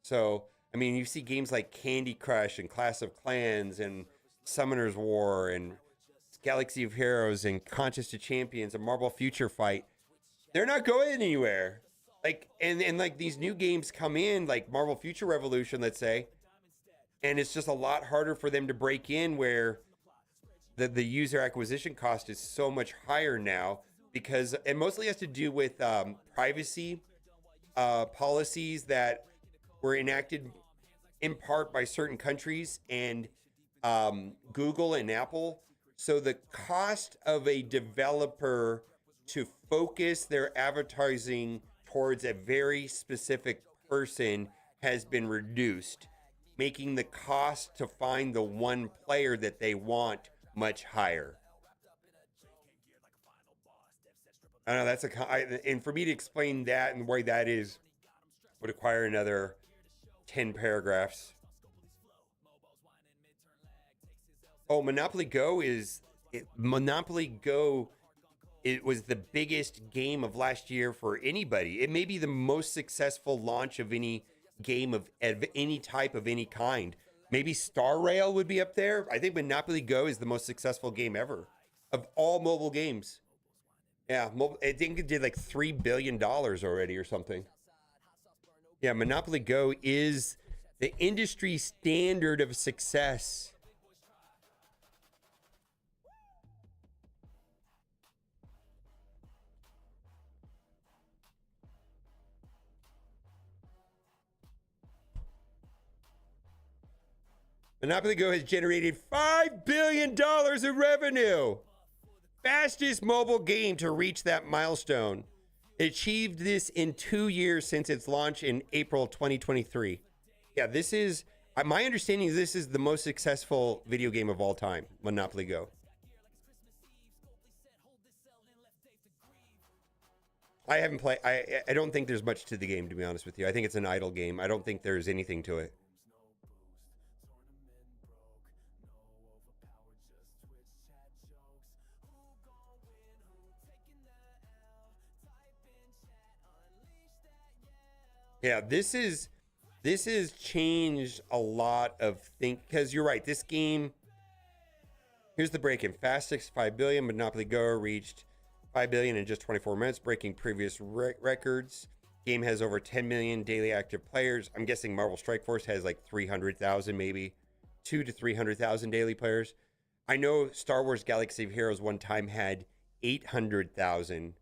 So, I mean, you see games like Candy Crush and Clash of Clans and Summoner's War and Galaxy of Heroes and Contest of Champions and Marvel Future Fight. They're not going anywhere. Like, and like these new games come in, like Marvel Future Revolution, let's say, and it's just a lot harder for them to break in, where the user acquisition cost is so much higher now, because it mostly has to do with privacy policies that were enacted in part by certain countries and Google and Apple. So the cost of a developer to focus their advertising towards a very specific person has been reduced, making the cost to find the one player that they want much higher. I don't know, and for me to explain that and why that is would require another 10 paragraphs. Oh, Monopoly Go it was the biggest game of last year for anybody. It may be the most successful launch of any game of any type of any kind. Maybe Star Rail would be up there. I think Monopoly Go is the most successful game ever of all mobile games. Yeah, I think it did like $3 billion already or something. Yeah, Monopoly Go is the industry standard of success. Monopoly Go has generated $5 billion in revenue. Fastest mobile game to reach that milestone. It achieved this in 2 years since its launch in April 2023. Yeah, this is, my understanding is this is the most successful video game of all time, Monopoly Go. I haven't played, I don't think there's much to the game, to be honest with you. I think it's an idle game. I don't think there's anything to it. Yeah, this has changed a lot of things, because you're right. This game, here's the break-in. Fastest 5 billion. Monopoly Go reached 5 billion in just 24 minutes, breaking previous records. Game has over 10 million daily active players. I'm guessing Marvel Strike Force has like 300,000, maybe 200,000 to 300,000 daily players. I know Star Wars Galaxy of Heroes one time had 800,000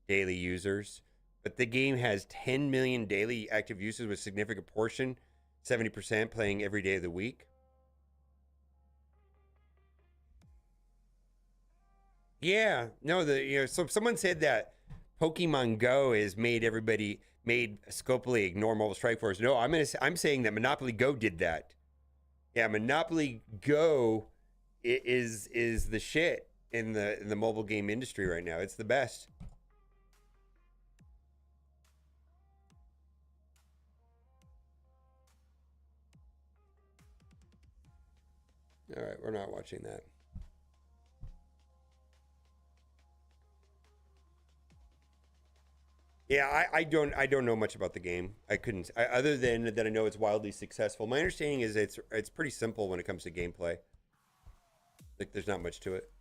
daily users. But the game has 10 million daily active users with significant portion, 70% playing every day of the week. Yeah, no, so someone said that Pokemon Go has made Scopely ignore Mobile Strike Force. No, I'm saying that Monopoly Go did that. Yeah, Monopoly Go is the shit in the mobile game industry right now. It's the best. All right, we're not watching that. Yeah, I don't know much about the game. Other than that I know it's wildly successful. My understanding is it's pretty simple when it comes to gameplay. Like there's not much to it.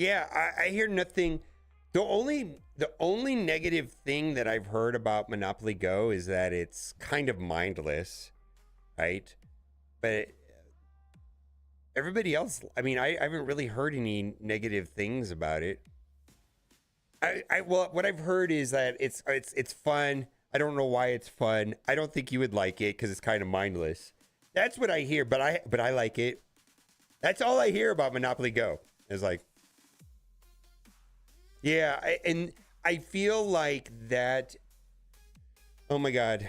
Yeah, I hear nothing. The only negative thing that I've heard about Monopoly Go is that it's kind of mindless, right? But everybody else, I mean, I haven't really heard any negative things about it. Well, what I've heard is that it's fun. I don't know why it's fun. I don't think you would like it because it's kind of mindless. That's what I hear, but I like it. That's all I hear about Monopoly Go. Is like, yeah, and I feel like that. Oh my God.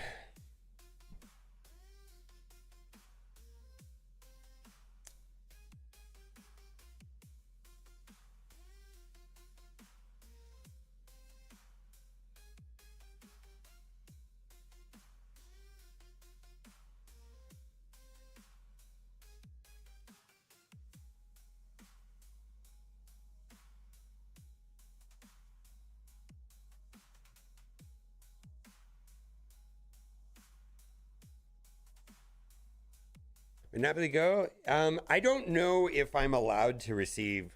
Monopoly Go. I don't know if I'm allowed to receive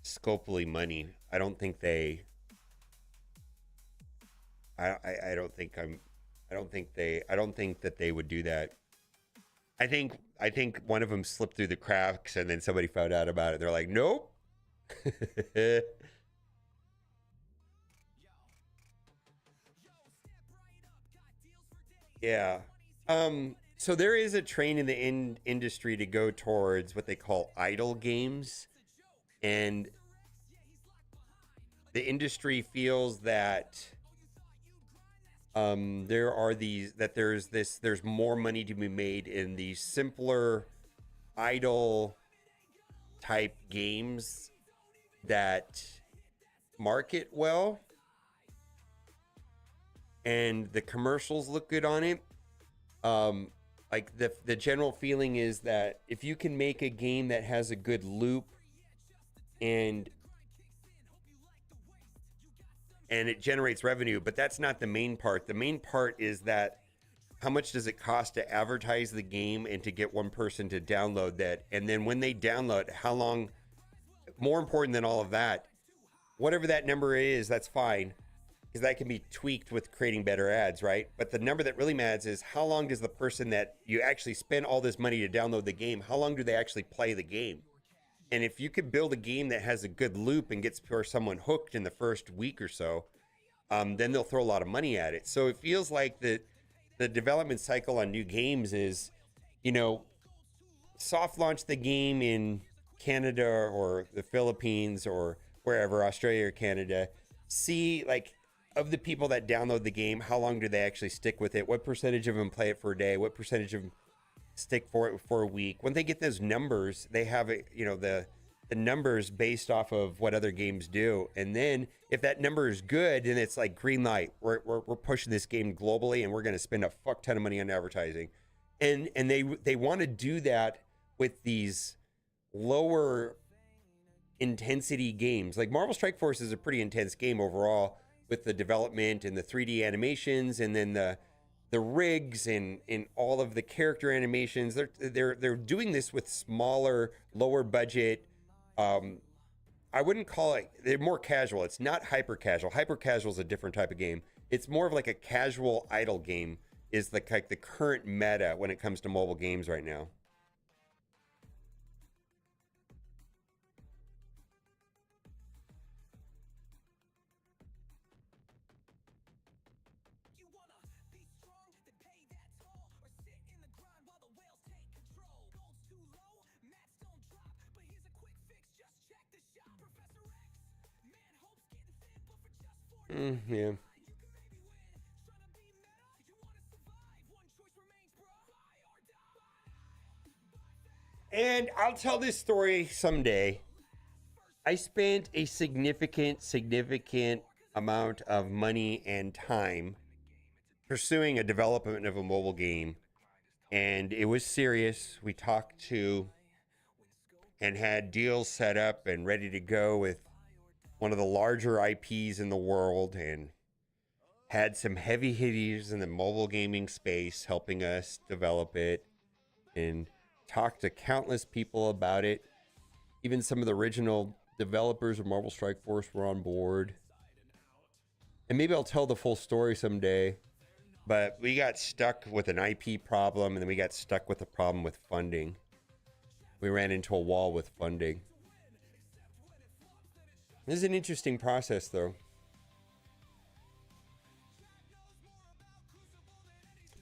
Scopely money. I don't think they. I don't think I'm. I don't think they. I don't think that they would do that. I think one of them slipped through the cracks, and then somebody found out about it. They're like, nope, Yeah. So there is a trend in the industry to go towards what they call idle games, and the industry feels that there's more money to be made in these simpler idle type games that market well and the commercials look good on it. Like the general feeling is that if you can make a game that has a good loop and it generates revenue, but that's not the main part. The main part is that how much does it cost to advertise the game and to get one person to download that? And then when they download, how long, more important than all of that, whatever that number is, that's fine, because that can be tweaked with creating better ads, right? But the number that really matters is how long does the person that you actually spend all this money to download the game, how long do they actually play the game? And if you could build a game that has a good loop and gets someone hooked in the first week or so, then they'll throw a lot of money at it. So it feels like the development cycle on new games is, soft launch the game in Canada or the Philippines or wherever, Australia or Canada. See, like, of the people that download the game, how long do they actually stick with it? What percentage of them play it for a day? What percentage of them stick for it for a week? When they get those numbers, they have it, the numbers based off of what other games do. And then if that number is good, then it's like green light. We're pushing this game globally, and we're going to spend a fuck ton of money on advertising. And they want to do that with these lower intensity games. Like Marvel Strike Force is a pretty intense game overall, with the development and the 3D animations, and then the rigs and all of the character animations. They're doing this with smaller, lower budget. I wouldn't call it, they're more casual. It's not hyper casual. Hyper casual is a different type of game. It's more of like a casual idle game is like the current meta when it comes to mobile games right now. Yeah. And I'll tell this story someday. I spent a significant amount of money and time pursuing a development of a mobile game. And it was serious. We talked to and had deals set up and ready to go with one of the larger IPs in the world, and had some heavy hitters in the mobile gaming space helping us develop it, and talked to countless people about it. Even some of the original developers of Marvel Strike Force were on board. And maybe I'll tell the full story someday, but we got stuck with an IP problem, and then we got stuck with a problem with funding. We ran into a wall with funding. This is an interesting process, though.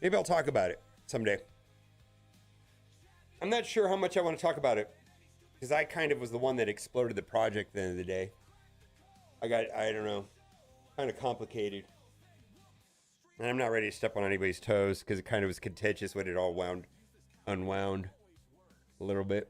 Maybe I'll talk about it someday. I'm not sure how much I want to talk about it, because I kind of was the one that exploded the project at the end of the day. I don't know, kind of complicated. And I'm not ready to step on anybody's toes, because it kind of was contentious when it all unwound a little bit.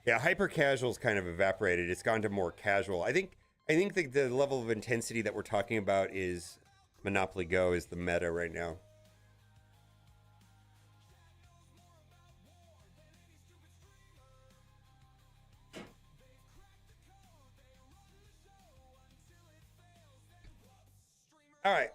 Yeah, hyper casual's kind of evaporated. It's gone to more casual. I think the level of intensity that we're talking about is Monopoly Go is the meta right now. All right.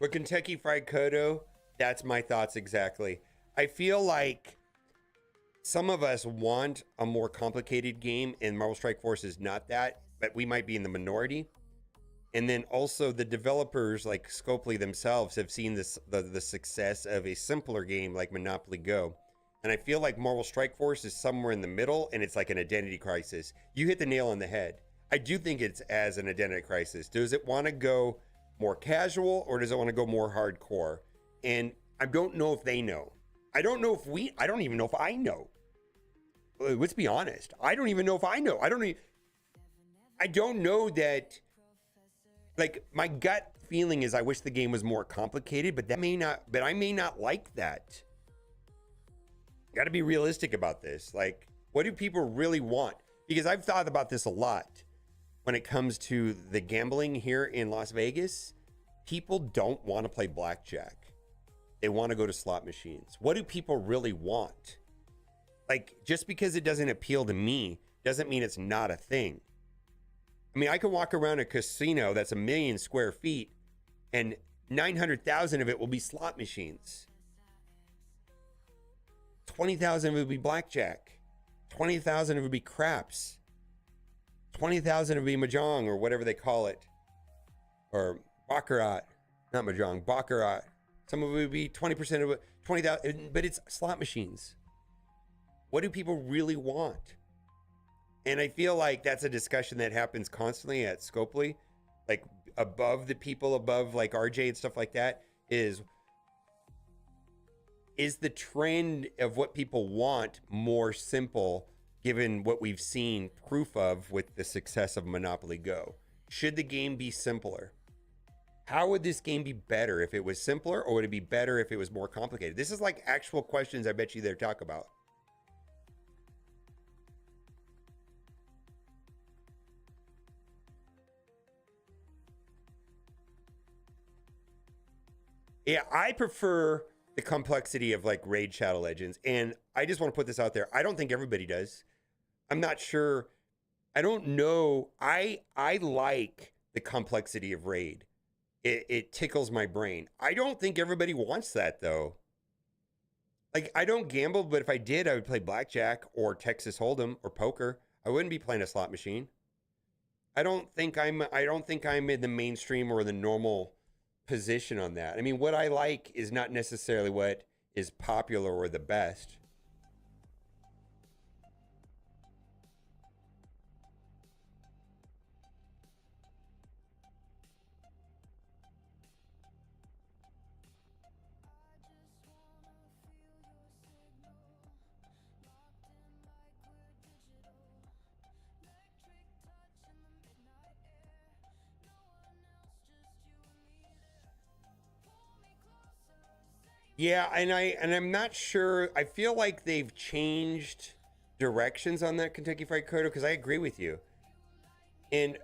With Kentucky Fried Kodo, that's my thoughts exactly. I feel like some of us want a more complicated game, and Marvel Strike Force is not that, but we might be in the minority. And then also the developers like Scopely themselves have seen this the success of a simpler game like Monopoly Go. And I feel like Marvel Strike Force is somewhere in the middle, and it's like an identity crisis. You hit the nail on the head. I do think it's as an identity crisis. Does it want to go more casual, or does it want to go more hardcore? And I don't know if they know. I don't even know if I know. Let's be honest. I don't even know if I know. I don't know that. Like, my gut feeling is I wish the game was more complicated, but I may not like that. Got to be realistic about this. Like, what do people really want? Because I've thought about this a lot when it comes to the gambling here in Las Vegas. People don't want to play blackjack. They want to go to slot machines. What do people really want? Like, just because it doesn't appeal to me doesn't mean it's not a thing. I mean, I can walk around a casino that's 1 million square feet and 900,000 of it will be slot machines. 20,000 of it would be blackjack. 20,000 of it would be craps. 20,000 of it would be mahjong or whatever they call it. Or baccarat. Not mahjong, baccarat. Some of it would be 20% of it, 20,000, but it's slot machines. What do people really want? And I feel like that's a discussion that happens constantly at Scopely, like above the people above like RJ and stuff like that, is the trend of what people want more simple given what we've seen proof of with the success of Monopoly Go? Should the game be simpler? How would this game be better if it was simpler, or would it be better if it was more complicated? This is like actual questions I bet you they'll talk about. Yeah, I prefer the complexity of like Raid Shadow Legends. And I just want to put this out there. I don't think everybody does. I'm not sure. I don't know. I like the complexity of Raid. It tickles my brain. I don't think everybody wants that though. Like, I don't gamble, but if I did, I would play blackjack or Texas Hold'em or poker. I wouldn't be playing a slot machine. I don't think I'm in the mainstream or the normal position on that. I mean, what I like is not necessarily what is popular or the best. Yeah, and I'm not sure. I feel like they've changed directions on that Kentucky Fried Kodo, because I agree with you. And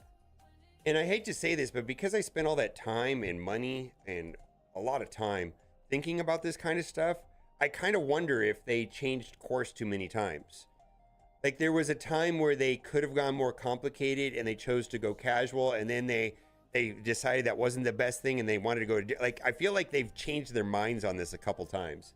I hate to say this, but because I spent all that time and money and a lot of time thinking about this kind of stuff, I kind of wonder if they changed course too many times. Like, there was a time where they could have gone more complicated and they chose to go casual, and then they decided that wasn't the best thing and they wanted to go to, like, I feel like they've changed their minds on this a couple times.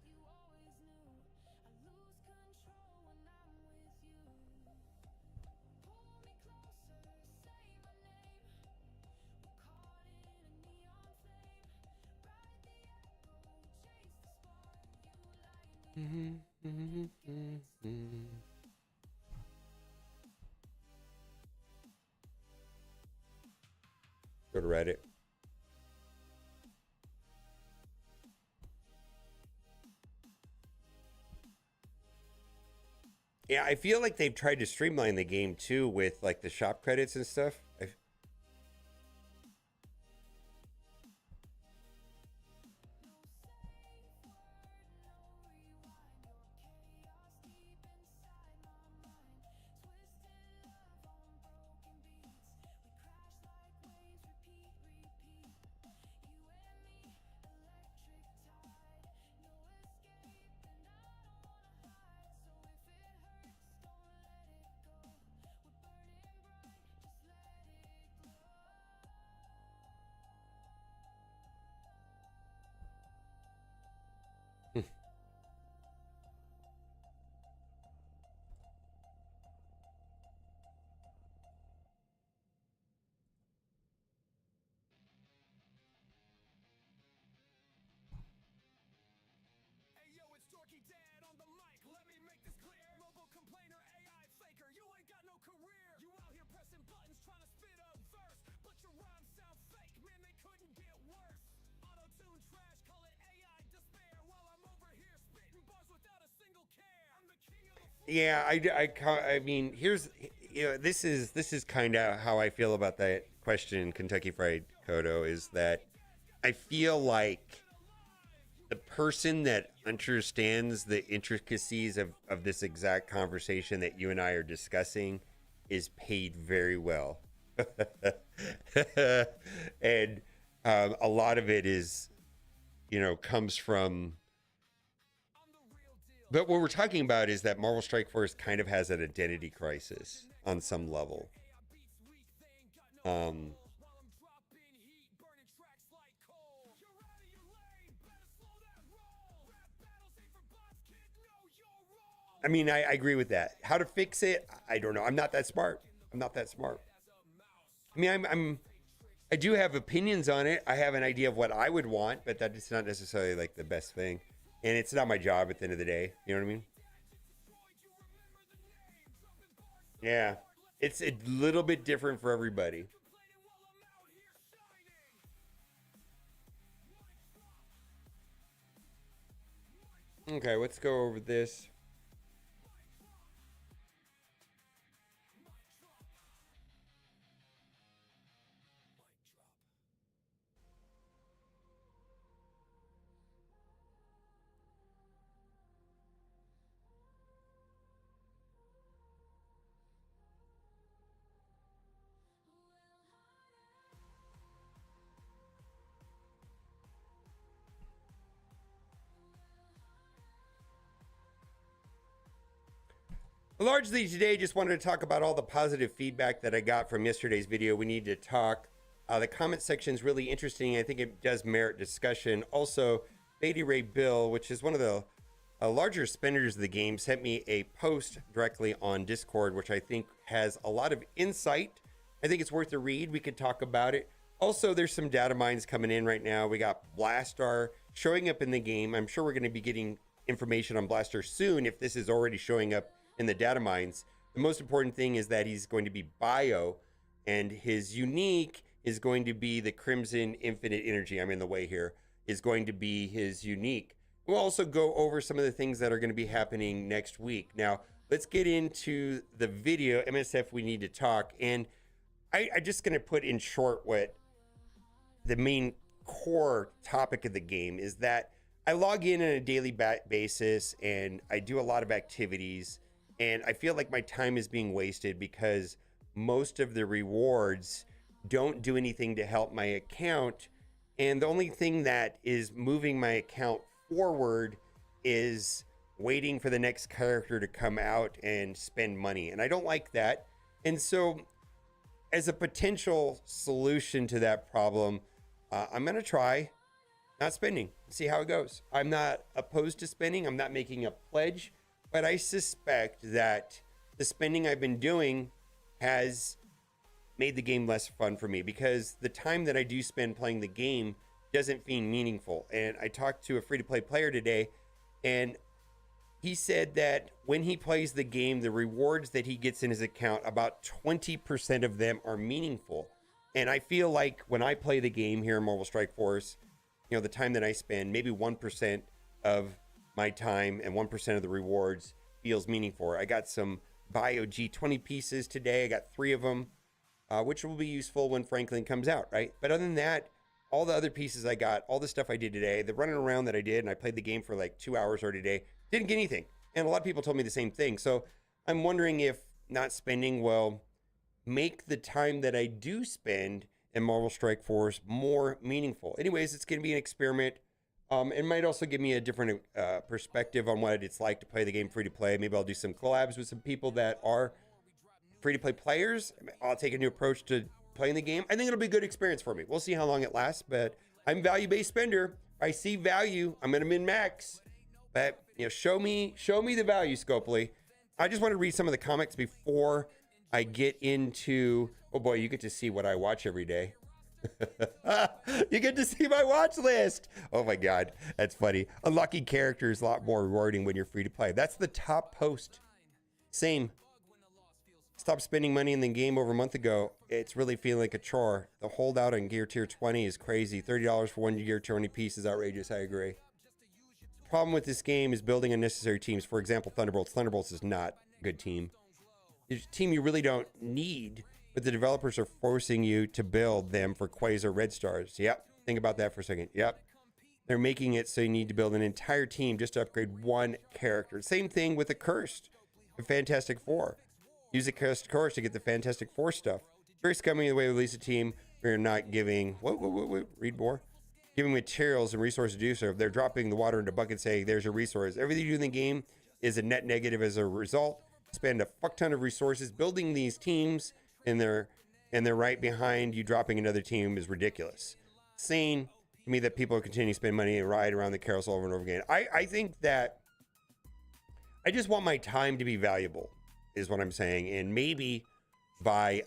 Go to Reddit. Yeah, I feel like they've tried to streamline the game too with like the shop credits and stuff. Yeah, I mean, here's, this is kind of how I feel about that question, Kentucky Fried Kodo, is that I feel like the person that understands the intricacies of this exact conversation that you and I are discussing is paid very well. And a lot of it is, comes from. But what we're talking about is that Marvel Strike Force kind of has an identity crisis on some level. I mean, I agree with that. How to fix it? I don't know. I'm not that smart. I mean, I do have opinions on it. I have an idea of what I would want, but that is not necessarily like the best thing. And it's not my job at the end of the day. You know what I mean? Yeah. It's a little bit different for everybody. Okay, let's go over this. Largely today, just wanted to talk about all the positive feedback that I got from yesterday's video. We need to talk. The comment section is really interesting. I think it does merit discussion. Also, Beatty Ray Bill, which is one of the larger spenders of the game, sent me a post directly on Discord, which I think has a lot of insight. I think it's worth a read. We could talk about it. Also, there's some data mines coming in right now. We got Blastar showing up in the game. I'm sure we're going to be getting information on Blaster soon if this is already showing up in the data mines. The most important thing is that he's going to be bio, and his unique is going to be the Crimson Infinite Energy. I'm in the way here. Is going to be his unique. We'll also go over some of the things that are going to be happening next week. Now, let's get into the video. MSF, we need to talk. And I'm just going to put in short what the main core topic of the game is, that I log in on a daily basis and I do a lot of activities. And I feel like my time is being wasted because most of the rewards don't do anything to help my account. And the only thing that is moving my account forward is waiting for the next character to come out and spend money. And I don't like that. And so as a potential solution to that problem, I'm going to try not spending, see how it goes. I'm not opposed to spending. I'm not making a pledge. But I suspect that the spending I've been doing has made the game less fun for me, because the time that I do spend playing the game doesn't feel meaningful. And I talked to a free-to-play player today, and he said that when he plays the game, the rewards that he gets in his account, about 20% of them are meaningful. And I feel like when I play the game here in Marvel Strike Force, the time that I spend, maybe 1% of my time and 1% of the rewards feels meaningful. I got some Bio G20 pieces today. I got 3 of them, which will be useful when Franklin comes out, right? But other than that, all the other pieces I got, all the stuff I did today, the running around that I did, and I played the game for like 2 hours already today, didn't get anything. And a lot of people told me the same thing. So I'm wondering if not spending will make the time that I do spend in Marvel Strike Force more meaningful. Anyways, it's going to be an experiment. It might also give me a different perspective on what it's like to play the game free to play. Maybe I'll do some collabs with some people that are free to play players. I'll take a new approach to playing the game. I think it'll be a good experience for me. We'll see how long it lasts, but I'm value-based spender. I see value. I'm gonna min max, but show me the value, Scopely. I just want to read some of the comics before I get into. Oh boy, you get to see what I watch every day. You get to see my watch list. Oh my god, that's funny. Unlocking characters a lot more rewarding when you're free to play. That's the top post. Same. Stopped spending money in the game over a month ago. It's really feeling like a chore. The holdout on Gear Tier 20 is crazy. $30 for one Gear 20 piece is outrageous. I agree. Problem with this game is building unnecessary teams. For example, Thunderbolts. Thunderbolts is not a good team. It's a team you really don't need, but the developers are forcing you to build them for Quasar Red Stars. Yep. Think about that for a second. Yep. They're making it so you need to build an entire team just to upgrade one character. Same thing with the Cursed, the Fantastic Four. Use the Cursed Course to get the Fantastic Four stuff. Very scummy the way we release a team. We're not giving, read more. Giving materials and resources to do so. If they're dropping the water into a bucket saying, there's your resource. Everything you do in the game is a net negative as a result. Spend a fuck ton of resources building these teams, and they're right behind you. Dropping another team is ridiculous. Saying to me that people continue to spend money and ride around the carousel over and over again. I think that I just want my time to be valuable, is what I'm saying. And maybe by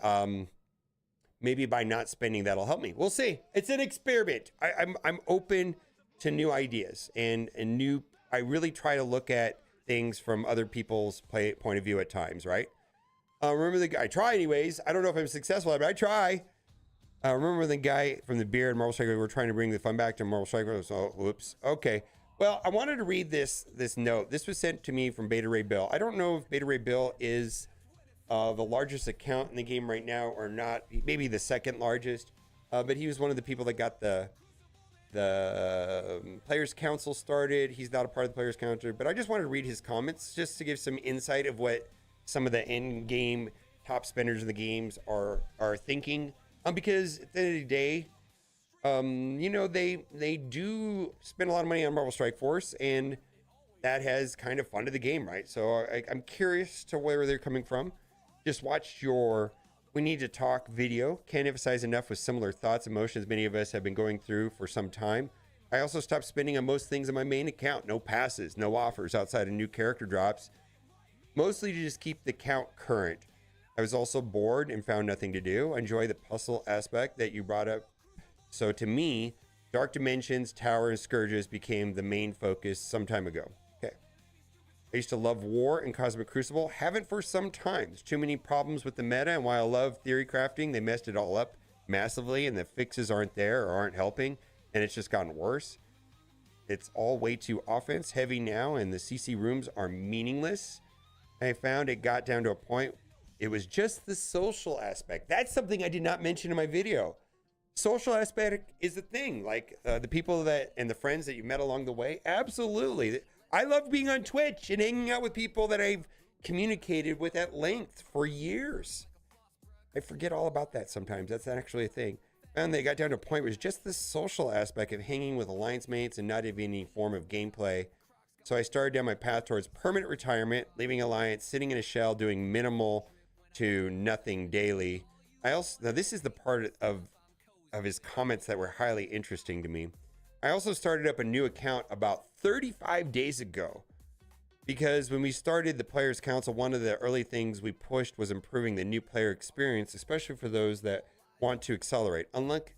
not spending, that'll help me. We'll see. It's an experiment. I'm open to new ideas and new. I really try to look at things from other people's point of view at times, right? Remember the guy, I try anyways. I don't know if I'm successful, but I try. Remember the guy from the beer and Marvel Strike? We were trying to bring the fun back to Marvel Strike. Oh, whoops. Okay. Well, I wanted to read this note. This was sent to me from Beta Ray Bill. I don't know if Beta Ray Bill is the largest account in the game right now or not. Maybe the second largest. But he was one of the people that got the Players Council started. He's not a part of the Players Council, but I just wanted to read his comments just to give some insight of what some of the end game top spenders of the games are thinking. Because at the end of the day, they do spend a lot of money on Marvel Strike Force, and that has kind of funded the game, right? So I'm curious to where they're coming from. Just watched your We Need to Talk video. Can't emphasize enough with similar thoughts, emotions many of us have been going through for some time. I also stopped spending on most things on my main account. No passes, no offers outside of new character drops. Mostly to just keep the count current. I was also bored and found nothing to do. I enjoy the puzzle aspect that you brought up. So to me, Dark Dimensions, Tower, and Scourges became the main focus some time ago. Okay. I used to love War and Cosmic Crucible. Haven't for some time. There's too many problems with the meta, and while I love theory crafting, they messed it all up massively, and the fixes aren't there or aren't helping, and it's just gotten worse. It's all way too offense heavy now, and the CC rooms are meaningless. I found it got down to a point. It was just the social aspect. That's something I did not mention in my video. Social aspect is the thing. Like the people that and the friends that you met along the way. Absolutely. I love being on Twitch and hanging out with people that I've communicated with at length for years. I forget all about that sometimes. That's actually a thing. And they got down to a point where it was just the social aspect of hanging with alliance mates and not having any form of gameplay. So I started down my path towards permanent retirement, leaving Alliance, sitting in a shell, doing minimal to nothing daily. Now this is the part of his comments that were highly interesting to me. I also started up a new account about 35 days ago because when we started the Players Council, one of the early things we pushed was improving the new player experience, especially for those that want to accelerate. Unlike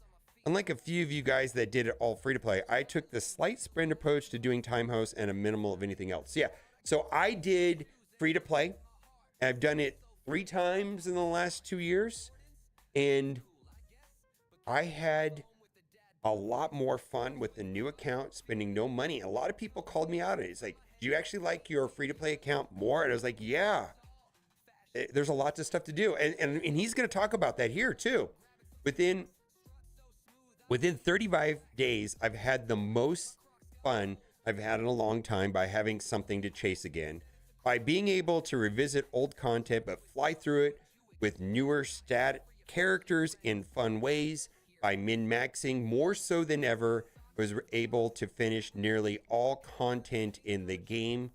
a few of you guys that did it all free to play, I took the slight sprint approach to doing time host and a minimal of anything else. Yeah, so I did free to play. I've done it 3 times in the last 2 years, and I had a lot more fun with the new account, spending no money. A lot of people called me out on it. It's like, do you actually like your free-to-play account more? And I was like, yeah. There's a lot of stuff to do. And he's going to talk about that here, too. Within 35 days, I've had the most fun I've had in a long time by having something to chase again. By being able to revisit old content but fly through it with newer stat characters in fun ways. By min-maxing more so than ever, was able to finish nearly all content in the game.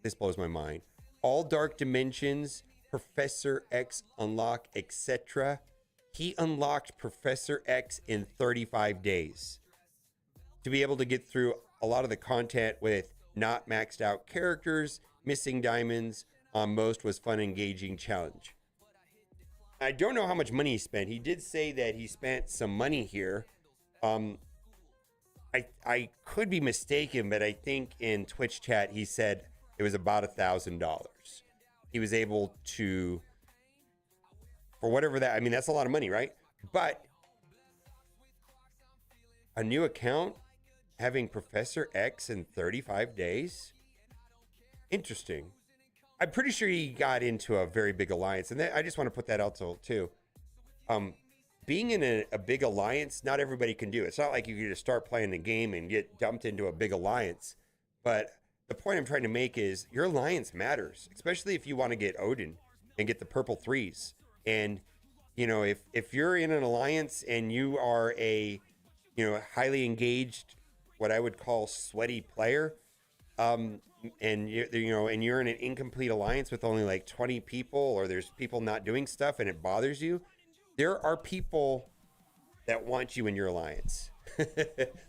This blows my mind. All Dark Dimensions, Professor X unlock, etc. He unlocked Professor X in 35 days. To be able to get through a lot of the content with not maxed out characters, missing diamonds on most was fun, engaging challenge. I don't know how much money he spent. He did say that he spent some money here. I could be mistaken, but I think in Twitch chat he said it was about $1,000. He was able to for whatever that, I mean, that's a lot of money, right? But a new account having Professor X in 35 days? Interesting. I'm pretty sure he got into a very big alliance, and I just want to put that out too. Being in a big alliance, not everybody can do. It's not like you can just start playing the game and get dumped into a big alliance. But the point I'm trying to make is your alliance matters, especially if you want to get Odin and get the purple 3s. And, you know, if you're in an alliance and you are a, you know, highly engaged, what I would call sweaty player, and you're in an incomplete alliance with only like 20 people, or there's people not doing stuff and it bothers you, there are people that want you in your alliance.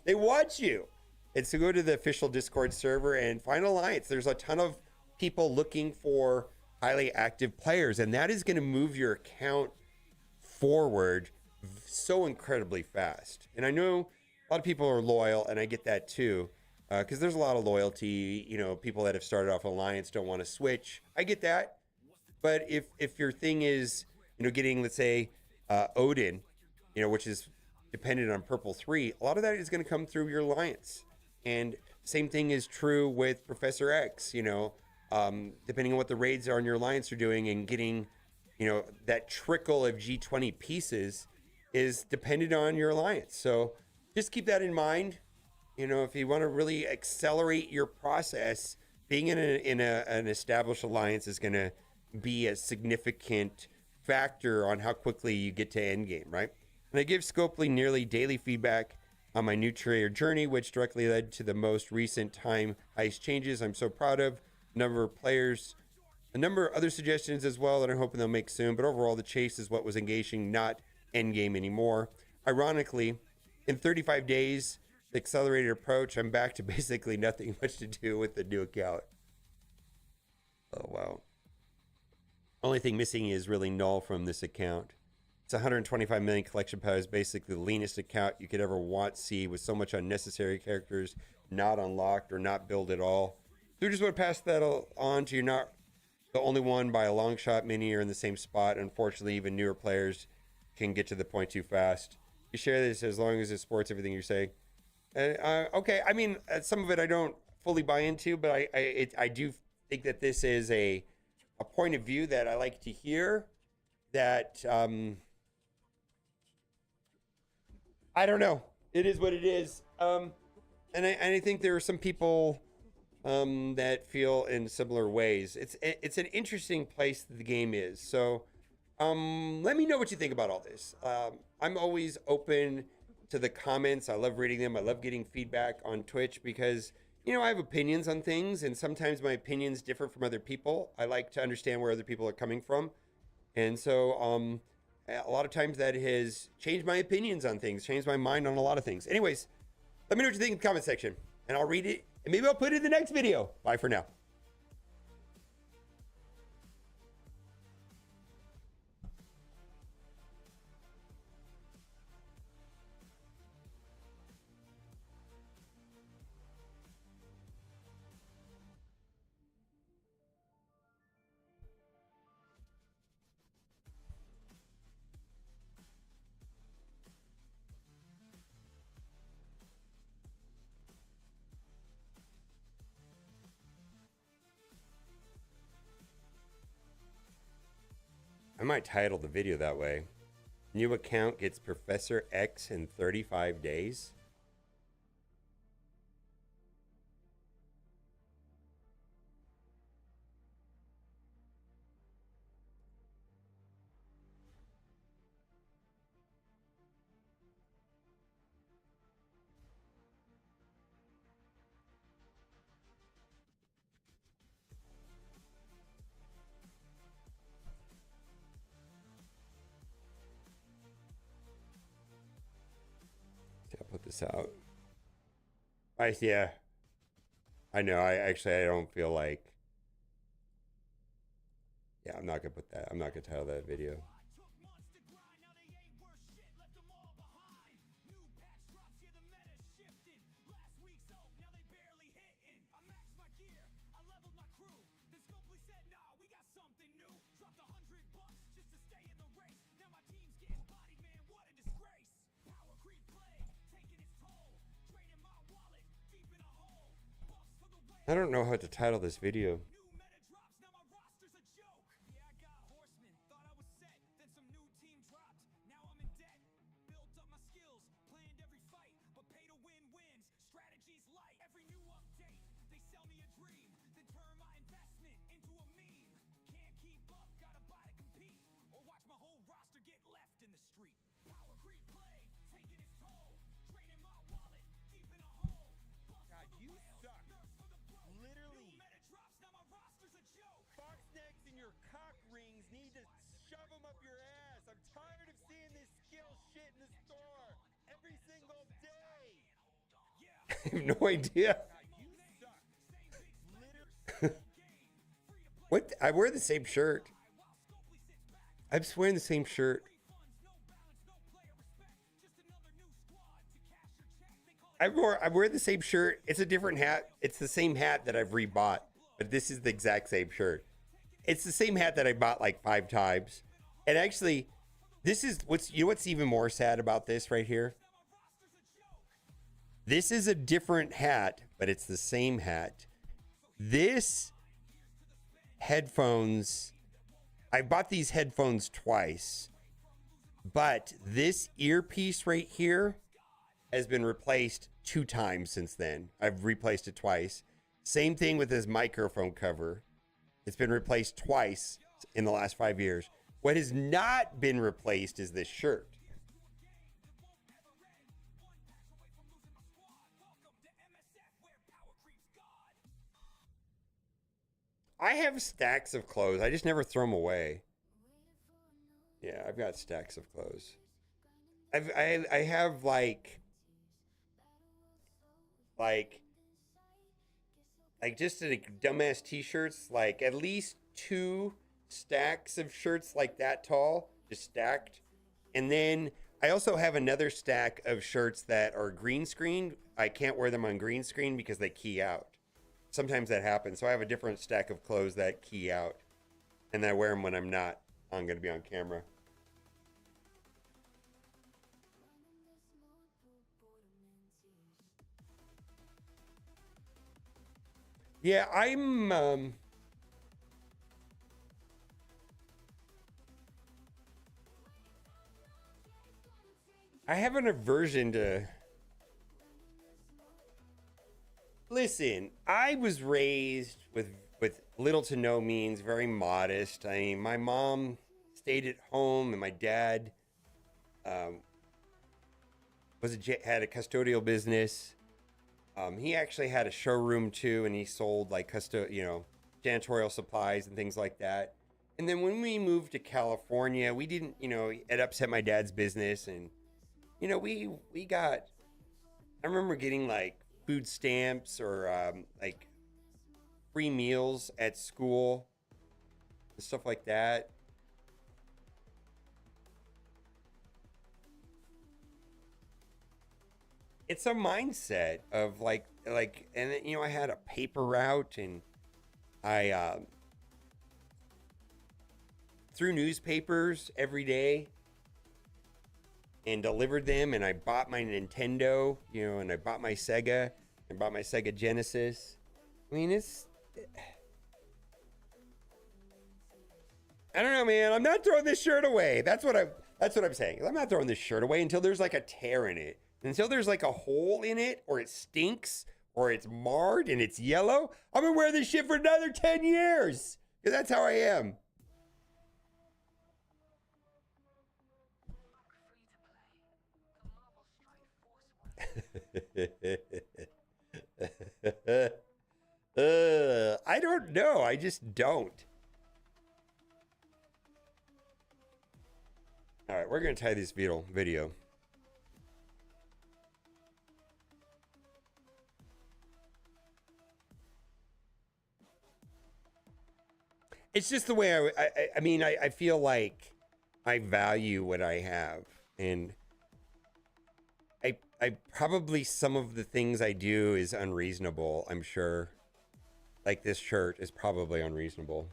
They want you. And so go to the official Discord server and find an alliance. There's a ton of people looking for highly active players, and that is going to move your account forward so incredibly fast. And I know a lot of people are loyal, and I get that too, because there's a lot of loyalty. You know, people that have started off alliance don't want to switch. I get that. But if your thing is, you know, getting, let's say, Odin, you know, which is dependent on purple 3, a lot of that is going to come through your alliance. And same thing is true with Professor X, you know, depending on what the raids are in your alliance are doing, and getting, you know, that trickle of G20 pieces is dependent on your alliance. So just keep that in mind. You know, if you want to really accelerate your process, being in an established alliance is going to be a significant factor on how quickly you get to endgame, right? And I give Scopely nearly daily feedback on my new trader journey, which directly led to the most recent time heist changes I'm so proud of. A number of other suggestions as well that I'm hoping they'll make soon. But overall, the chase is what was engaging, not endgame anymore. Ironically, in 35 days, the accelerated approach, I'm back to basically nothing much to do with the new account. Oh, wow. Only thing missing is really null from this account. It's 125 million collection powers, basically the leanest account you could ever see, with so much unnecessary characters not unlocked or not built at all. So we just want to pass that on to you. Not the only one by a long shot. Many are in the same spot. Unfortunately, even newer players can get to the point too fast. You share this as long as it supports everything you're saying. Okay, I mean, some of it I don't fully buy into, but I do think that this is a point of view that I like to hear. That I don't know. It is what it is. And I think there are some people that feel in similar ways. It's an interesting place that the game is. So let me know what you think about all this. I'm always open to the comments. I love reading them. I love getting feedback on Twitch because, you know, I have opinions on things, and sometimes my opinions differ from other people. I like to understand where other people are coming from. And so a lot of times that has changed my opinions on things, changed my mind on a lot of things. Anyways, let me know what you think in the comment section, and I'll read it, and maybe I'll put it in the next video. Bye for now. I might title the video that way. New account gets Professor X in 35 days. I'll put this out. Yeah. I know. I don't feel like. Yeah, I'm not gonna put that. I'm not gonna title that video. I don't know how to title this video. I have no idea. What? I wear the same shirt. I'm just wearing the same shirt. I wear the same shirt. It's a different hat. It's the same hat that I've rebought, but this is the exact same shirt. It's the same hat that I bought like 5 times. And actually, this is what's even more sad about this right here. This is a different hat, but it's the same hat. This headphones, I bought these headphones twice, but this earpiece right here has been replaced 2 times since then. I've replaced it twice. Same thing with this microphone cover. It's been replaced twice in the last 5 years. What has not been replaced is this shirt. I have stacks of clothes. I just never throw them away. Yeah, I've got stacks of clothes. I have like just like dumbass t-shirts, like at least 2 stacks of shirts like that tall, just stacked. And then I also have another stack of shirts that are green screen. I can't wear them on green screen because they key out. Sometimes that happens. So I have a different stack of clothes that key out, and I wear them when I'm not going to be on camera. Yeah, I have an aversion to... Listen, I was raised with little to no means, very modest. I mean, my mom stayed at home, and my dad had a custodial business. He actually had a showroom too, and he sold like janitorial supplies and things like that. And then when we moved to California, we didn't, it upset my dad's business, and we got. I remember getting like food stamps or like free meals at school and stuff like that. It's a mindset of like, and then, I had a paper route, and I threw newspapers every day and delivered them, and I bought my Nintendo, and I bought my Sega, and bought my Sega Genesis. I mean, I don't know, man. I'm not throwing this shirt away. That's what I'm saying. I'm not throwing this shirt away until there's like a tear in it. Until there's like a hole in it, or it stinks, or it's marred and it's yellow. I'm gonna wear this shit for another 10 years. Because that's how I am. I don't know. I just don't. All right, we're going to tie this video. It's just the way I mean, I feel like I value what I have, and I probably, some of the things I do is unreasonable, I'm sure. Like this shirt is probably unreasonable.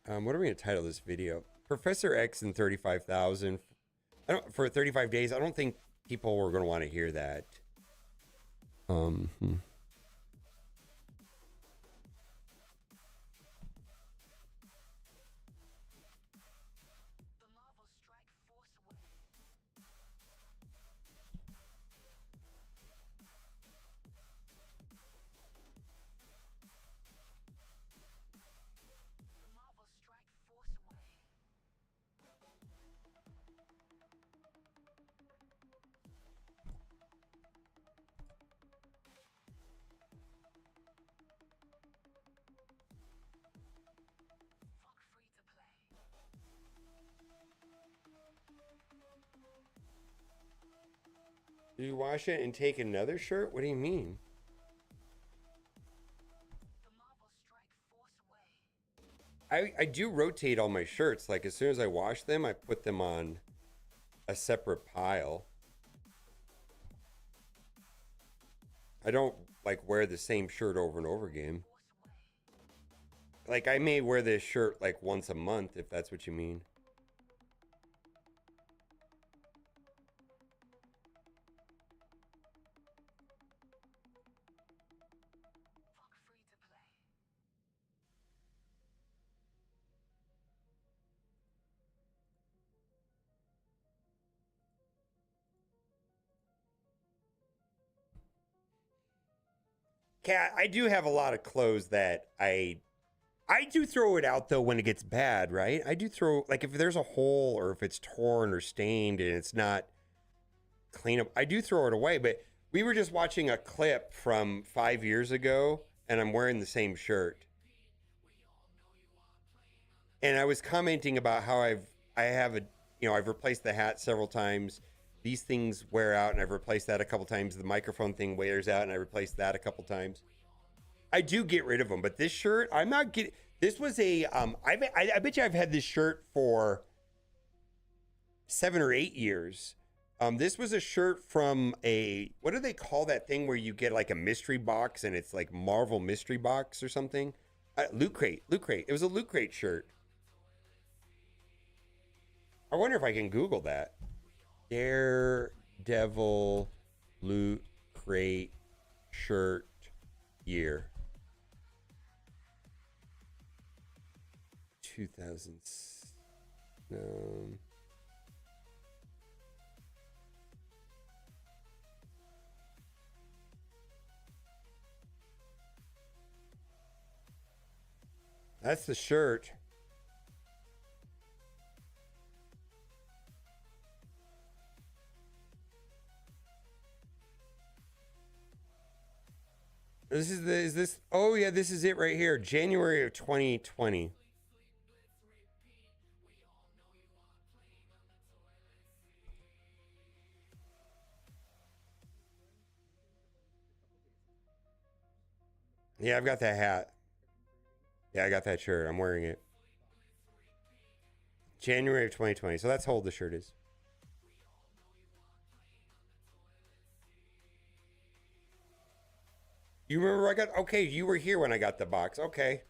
What are we going to title this video? Professor X and 35,000. For 35 days. I don't think people were going to want to hear that. Do you wash it and take another shirt? What do you mean? I do rotate all my shirts. Like, as soon as I wash them, I put them on a separate pile. I don't, like, wear the same shirt over and over again. Like, I may wear this shirt, like, once a month, if that's what you mean. Cat, I do have a lot of clothes that I do throw it out though when it gets bad, right? I do throw, like, if there's a hole or if it's torn or stained and it's not clean up, I do throw it away. But we were just watching a clip from 5 years ago and I'm wearing the same shirt. And I was commenting about how I've replaced the hat several times. These things wear out and I've replaced that a couple times. The microphone thing wears out and I replaced that a couple times. I do get rid of them, but this shirt, I'm not getting, this was a, I bet you I've had this shirt for 7 or 8 years. This was a shirt from what do they call that thing where you get like a mystery box and it's like Marvel mystery box or something? Loot Crate. It was a Loot Crate shirt. I wonder if I can Google that. Daredevil Loot Crate shirt year. 2000. That's the shirt. Oh yeah, this is it right here. January of 2020. Yeah, I've got that hat. Yeah, I got that shirt. I'm wearing it. January of 2020. So that's how old the shirt is. You remember okay, you were here when I got the box. Okay.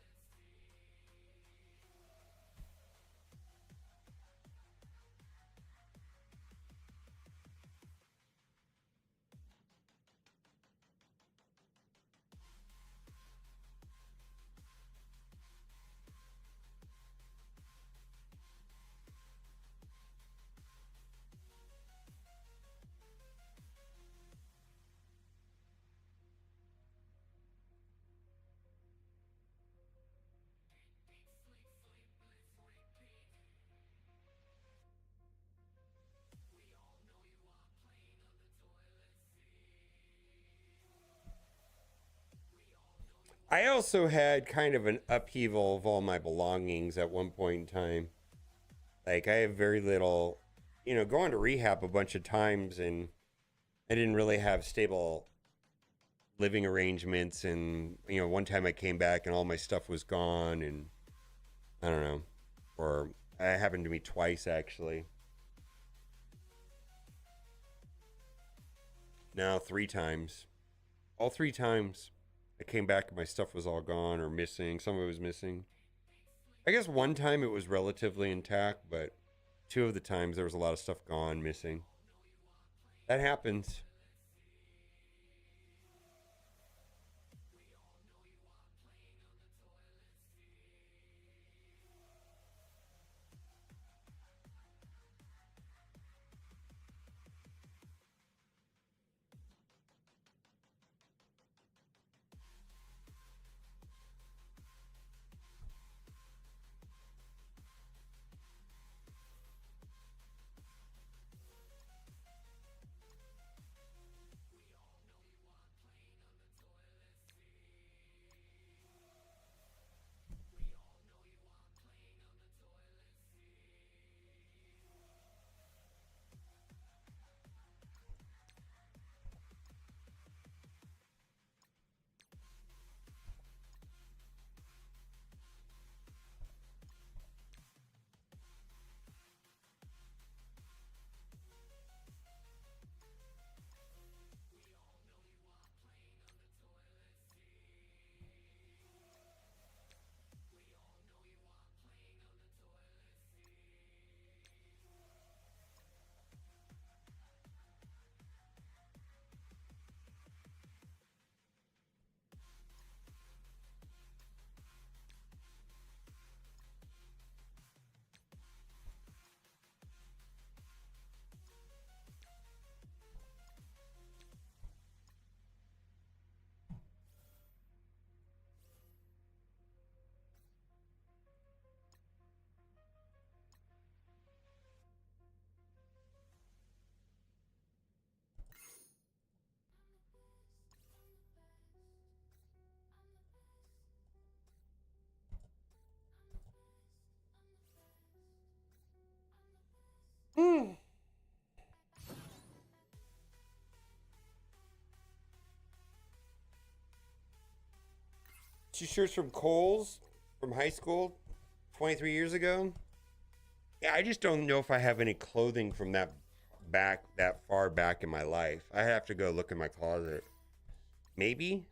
I also had kind of an upheaval of all my belongings at one point in time. Like, I have very little, going to rehab a bunch of times, and I didn't really have stable living arrangements. And, one time I came back and all my stuff was gone, and I don't know. Or it happened to me twice, actually. No, 3 times. All 3 times. I came back and my stuff was all gone or missing. Some of it was missing. I guess one time it was relatively intact, but 2 of the times there was a lot of stuff gone, missing. That happens. Two shirts from Kohl's from high school 23 years ago. Yeah, I just don't know if I have any clothing from that far back in my life. I have to go look in my closet. Maybe.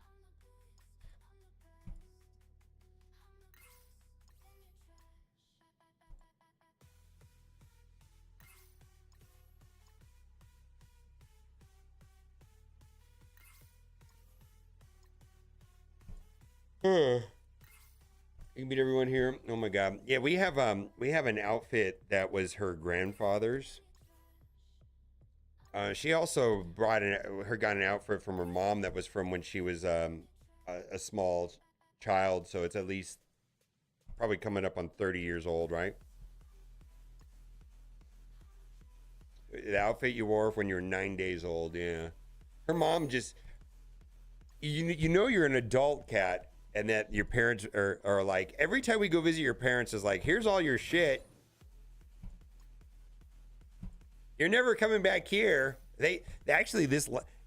You can meet everyone here. Oh my god. Yeah, we have an outfit that was her grandfather's. She also got an outfit from her mom that was from when she was a small child, so it's at least probably coming up on 30 years old, right? The outfit you wore when you were 9 days old, yeah. Her mom just, you know you're an adult, Cat, and that your parents are like, every time we go visit your parents is like, here's all your shit. You're never coming back here. They actually,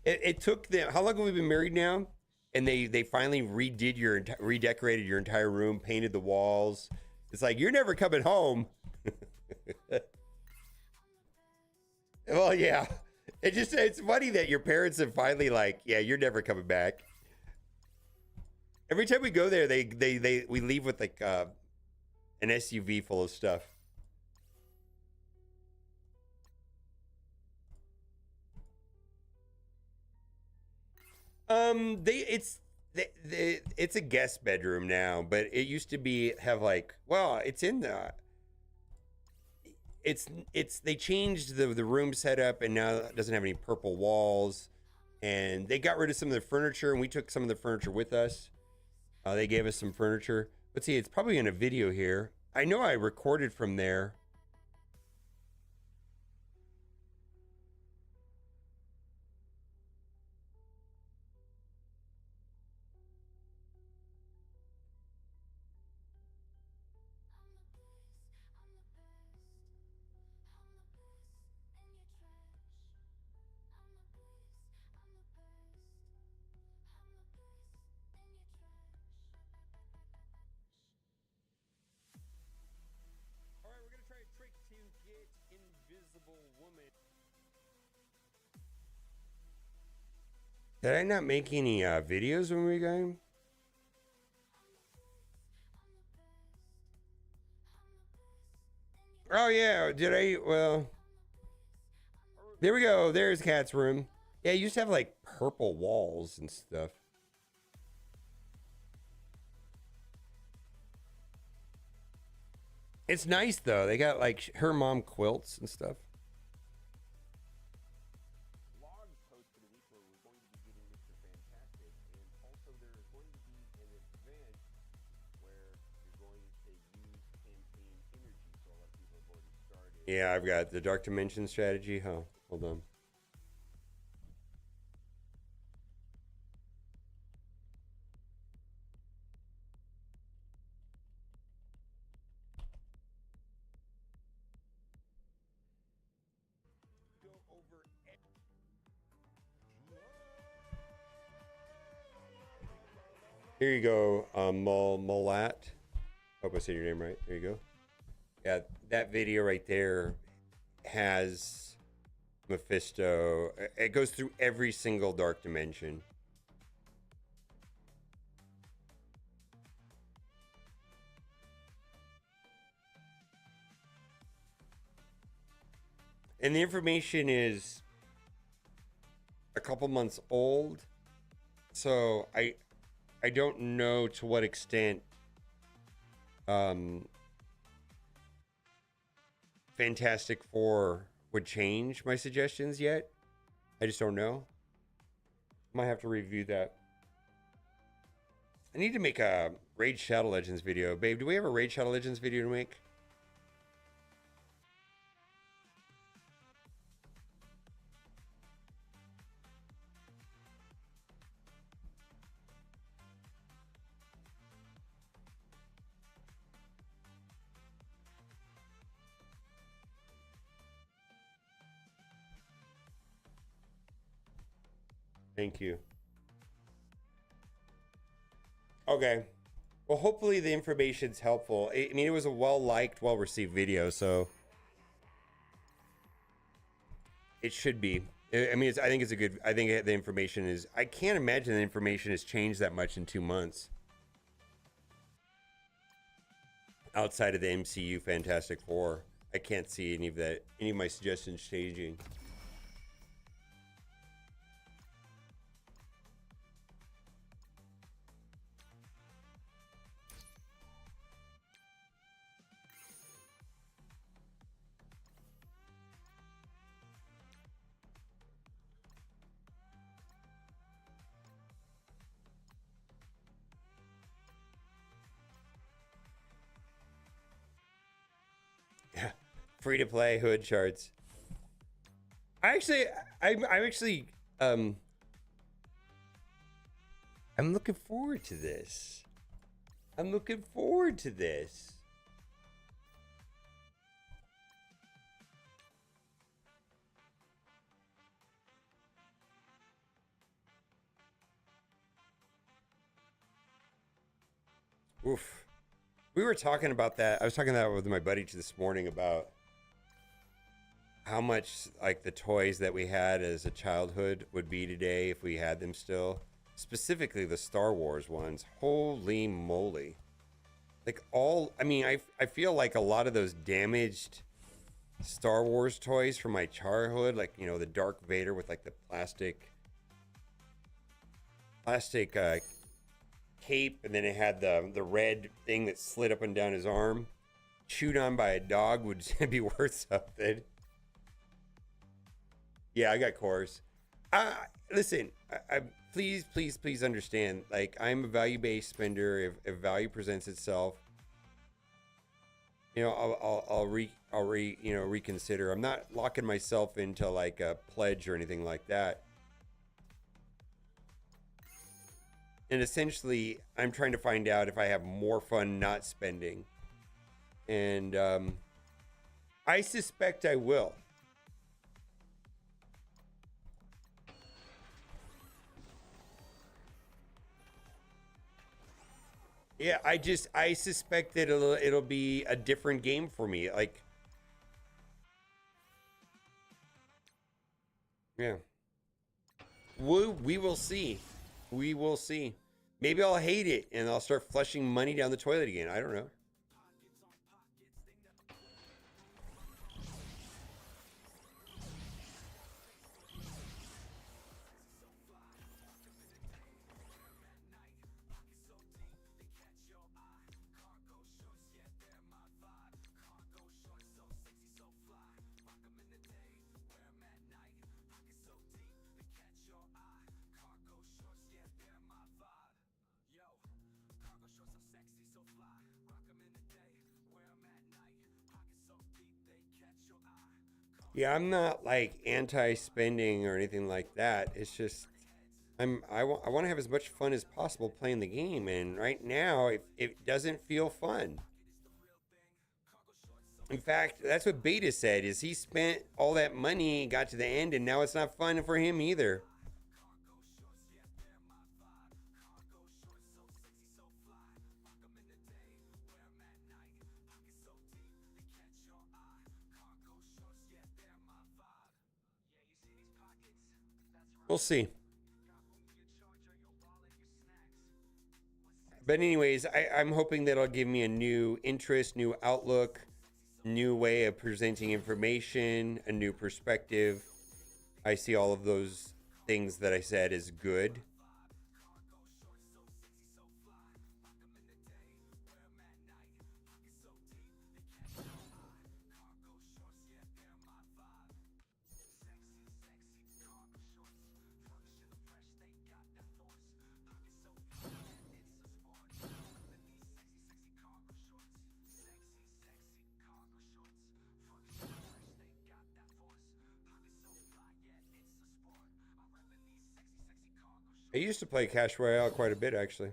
it took them, how long have we been married now? And they finally redecorated your entire room, painted the walls. It's like, you're never coming home. Well, yeah. It's funny that your parents have finally like, yeah, you're never coming back. Every time we go there, we leave with like an SUV full of stuff. It's a guest bedroom now, but it used to have like, well, it's in the they changed the room setup, and now it doesn't have any purple walls, and they got rid of some of the furniture, and we took some of the furniture with us. They gave us some furniture. Let's see, it's probably in a video here. I know I recorded from there. All right, we're gonna try a trick to get Invisible Woman. Did I not make any videos when we got him? Oh yeah, did I? Well, There we go. There's Cat's room. Yeah, you used to have like purple walls and stuff. It's nice though. They got like her mom quilts and stuff. Yeah, I've got the Dark Dimension strategy. Huh? Hold on. Here you go, Molat. Hope I said your name right. There you go. Yeah, that video right there has Mephisto. It goes through every single Dark Dimension. And the information is a couple months old. So I don't know to what extent Fantastic Four would change my suggestions yet. I just don't know. Might have to review that. I need to make a Raid Shadow Legends video. Babe, do we have a Raid Shadow Legends video to make? Thank you. Okay. Well, hopefully the information's helpful. I mean, it was a well-liked, well-received video, so it should be. I mean, I think it's a good. I think the information is. I can't imagine the information has changed that much in 2 months. Outside of the MCU Fantastic Four, I can't see any of my suggestions changing. Free to play hood charts. I'm looking forward to this. I'm looking forward to this. Oof. We were talking about that. I was talking that with my buddy this morning about how much like the toys that we had as a childhood would be today if we had them still. Specifically the Star Wars ones. Holy moly. Like I feel like a lot of those damaged Star Wars toys from my childhood, like, you know, the Darth Vader with like the plastic cape, and then it had the red thing that slid up and down his arm, chewed on by a dog, would be worth something. Yeah, I got cores. Listen, please understand. Like, I'm a value-based spender. If value presents itself, you know, I'll reconsider. I'm not locking myself into like a pledge or anything like that. And essentially, I'm trying to find out if I have more fun not spending. And I suspect I will. Yeah, I suspect that it'll be a different game for me. Like, yeah. We will see. We will see. Maybe I'll hate it and I'll start flushing money down the toilet again. I don't know. Yeah, I'm not like anti-spending or anything like that. It's just I want to have as much fun as possible playing the game, and right now it doesn't feel fun. In fact, that's what Beta said, is he spent all that money, got to the end, and now it's not fun for him either. We'll see. But anyways, I'm hoping that'll give me a new interest, new outlook, new way of presenting information, a new perspective. I see all of those things that I said as good. I used to play Clash Royale quite a bit, actually.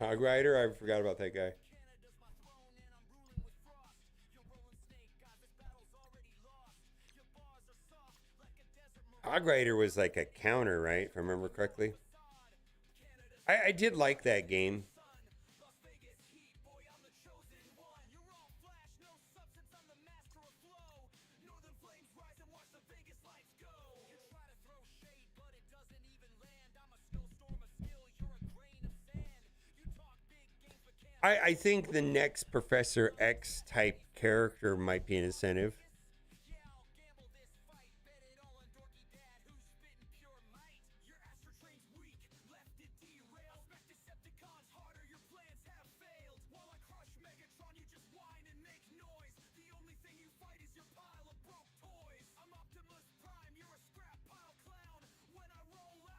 Hog Rider, I forgot about that guy. Hog Rider was like a counter, right? If I remember correctly. I did like that game. I think the next Professor X type character might be an incentive.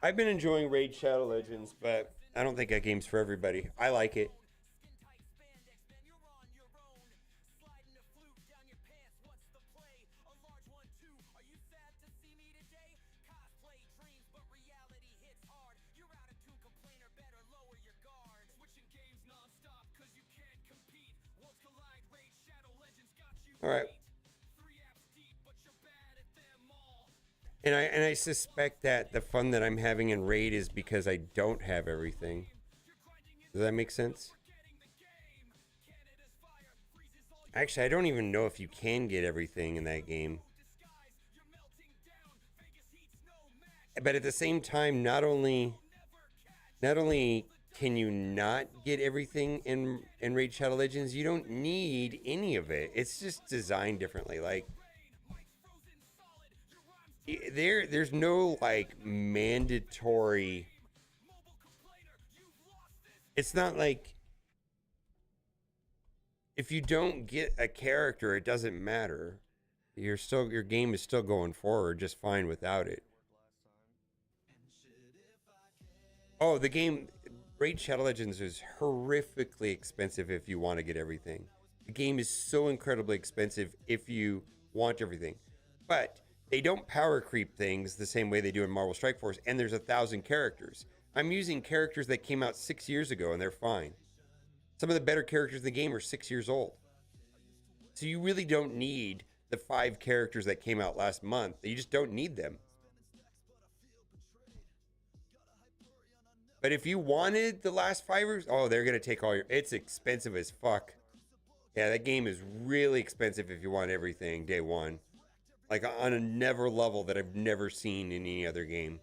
I've been enjoying Raid Shadow Legends, but I don't think that game's for everybody. I like it. All right. And I suspect that the fun that I'm having in Raid is because I don't have everything. Does that make sense? Actually, I don't even know if you can get everything in that game. But at the same time, not only can you not get everything in Raid Shadow Legends, you don't need any of it. It's just designed differently. Like, there's no like mandatory. It's not like if you don't get a character, it doesn't matter. Your game is still going forward just fine without it. Oh, the game Raid Shadow Legends is horrifically expensive if you want to get everything. The game is so incredibly expensive if you want everything. But they don't power creep things the same way they do in Marvel Strike Force, and there's 1,000 characters. I'm using characters that came out 6 years ago, and they're fine. Some of the better characters in the game are 6 years old. So you really don't need the 5 characters that came out last month. You just don't need them. But if you wanted the last 5, oh, they're going to take all your... It's expensive as fuck. Yeah, that game is really expensive if you want everything day one. Like on a never level that I've never seen in any other game.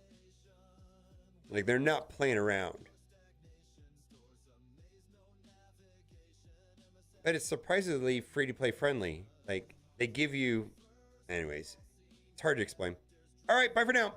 Like they're not playing around. But it's surprisingly free to play friendly. Like they give you... Anyways, it's hard to explain. All right, bye for now.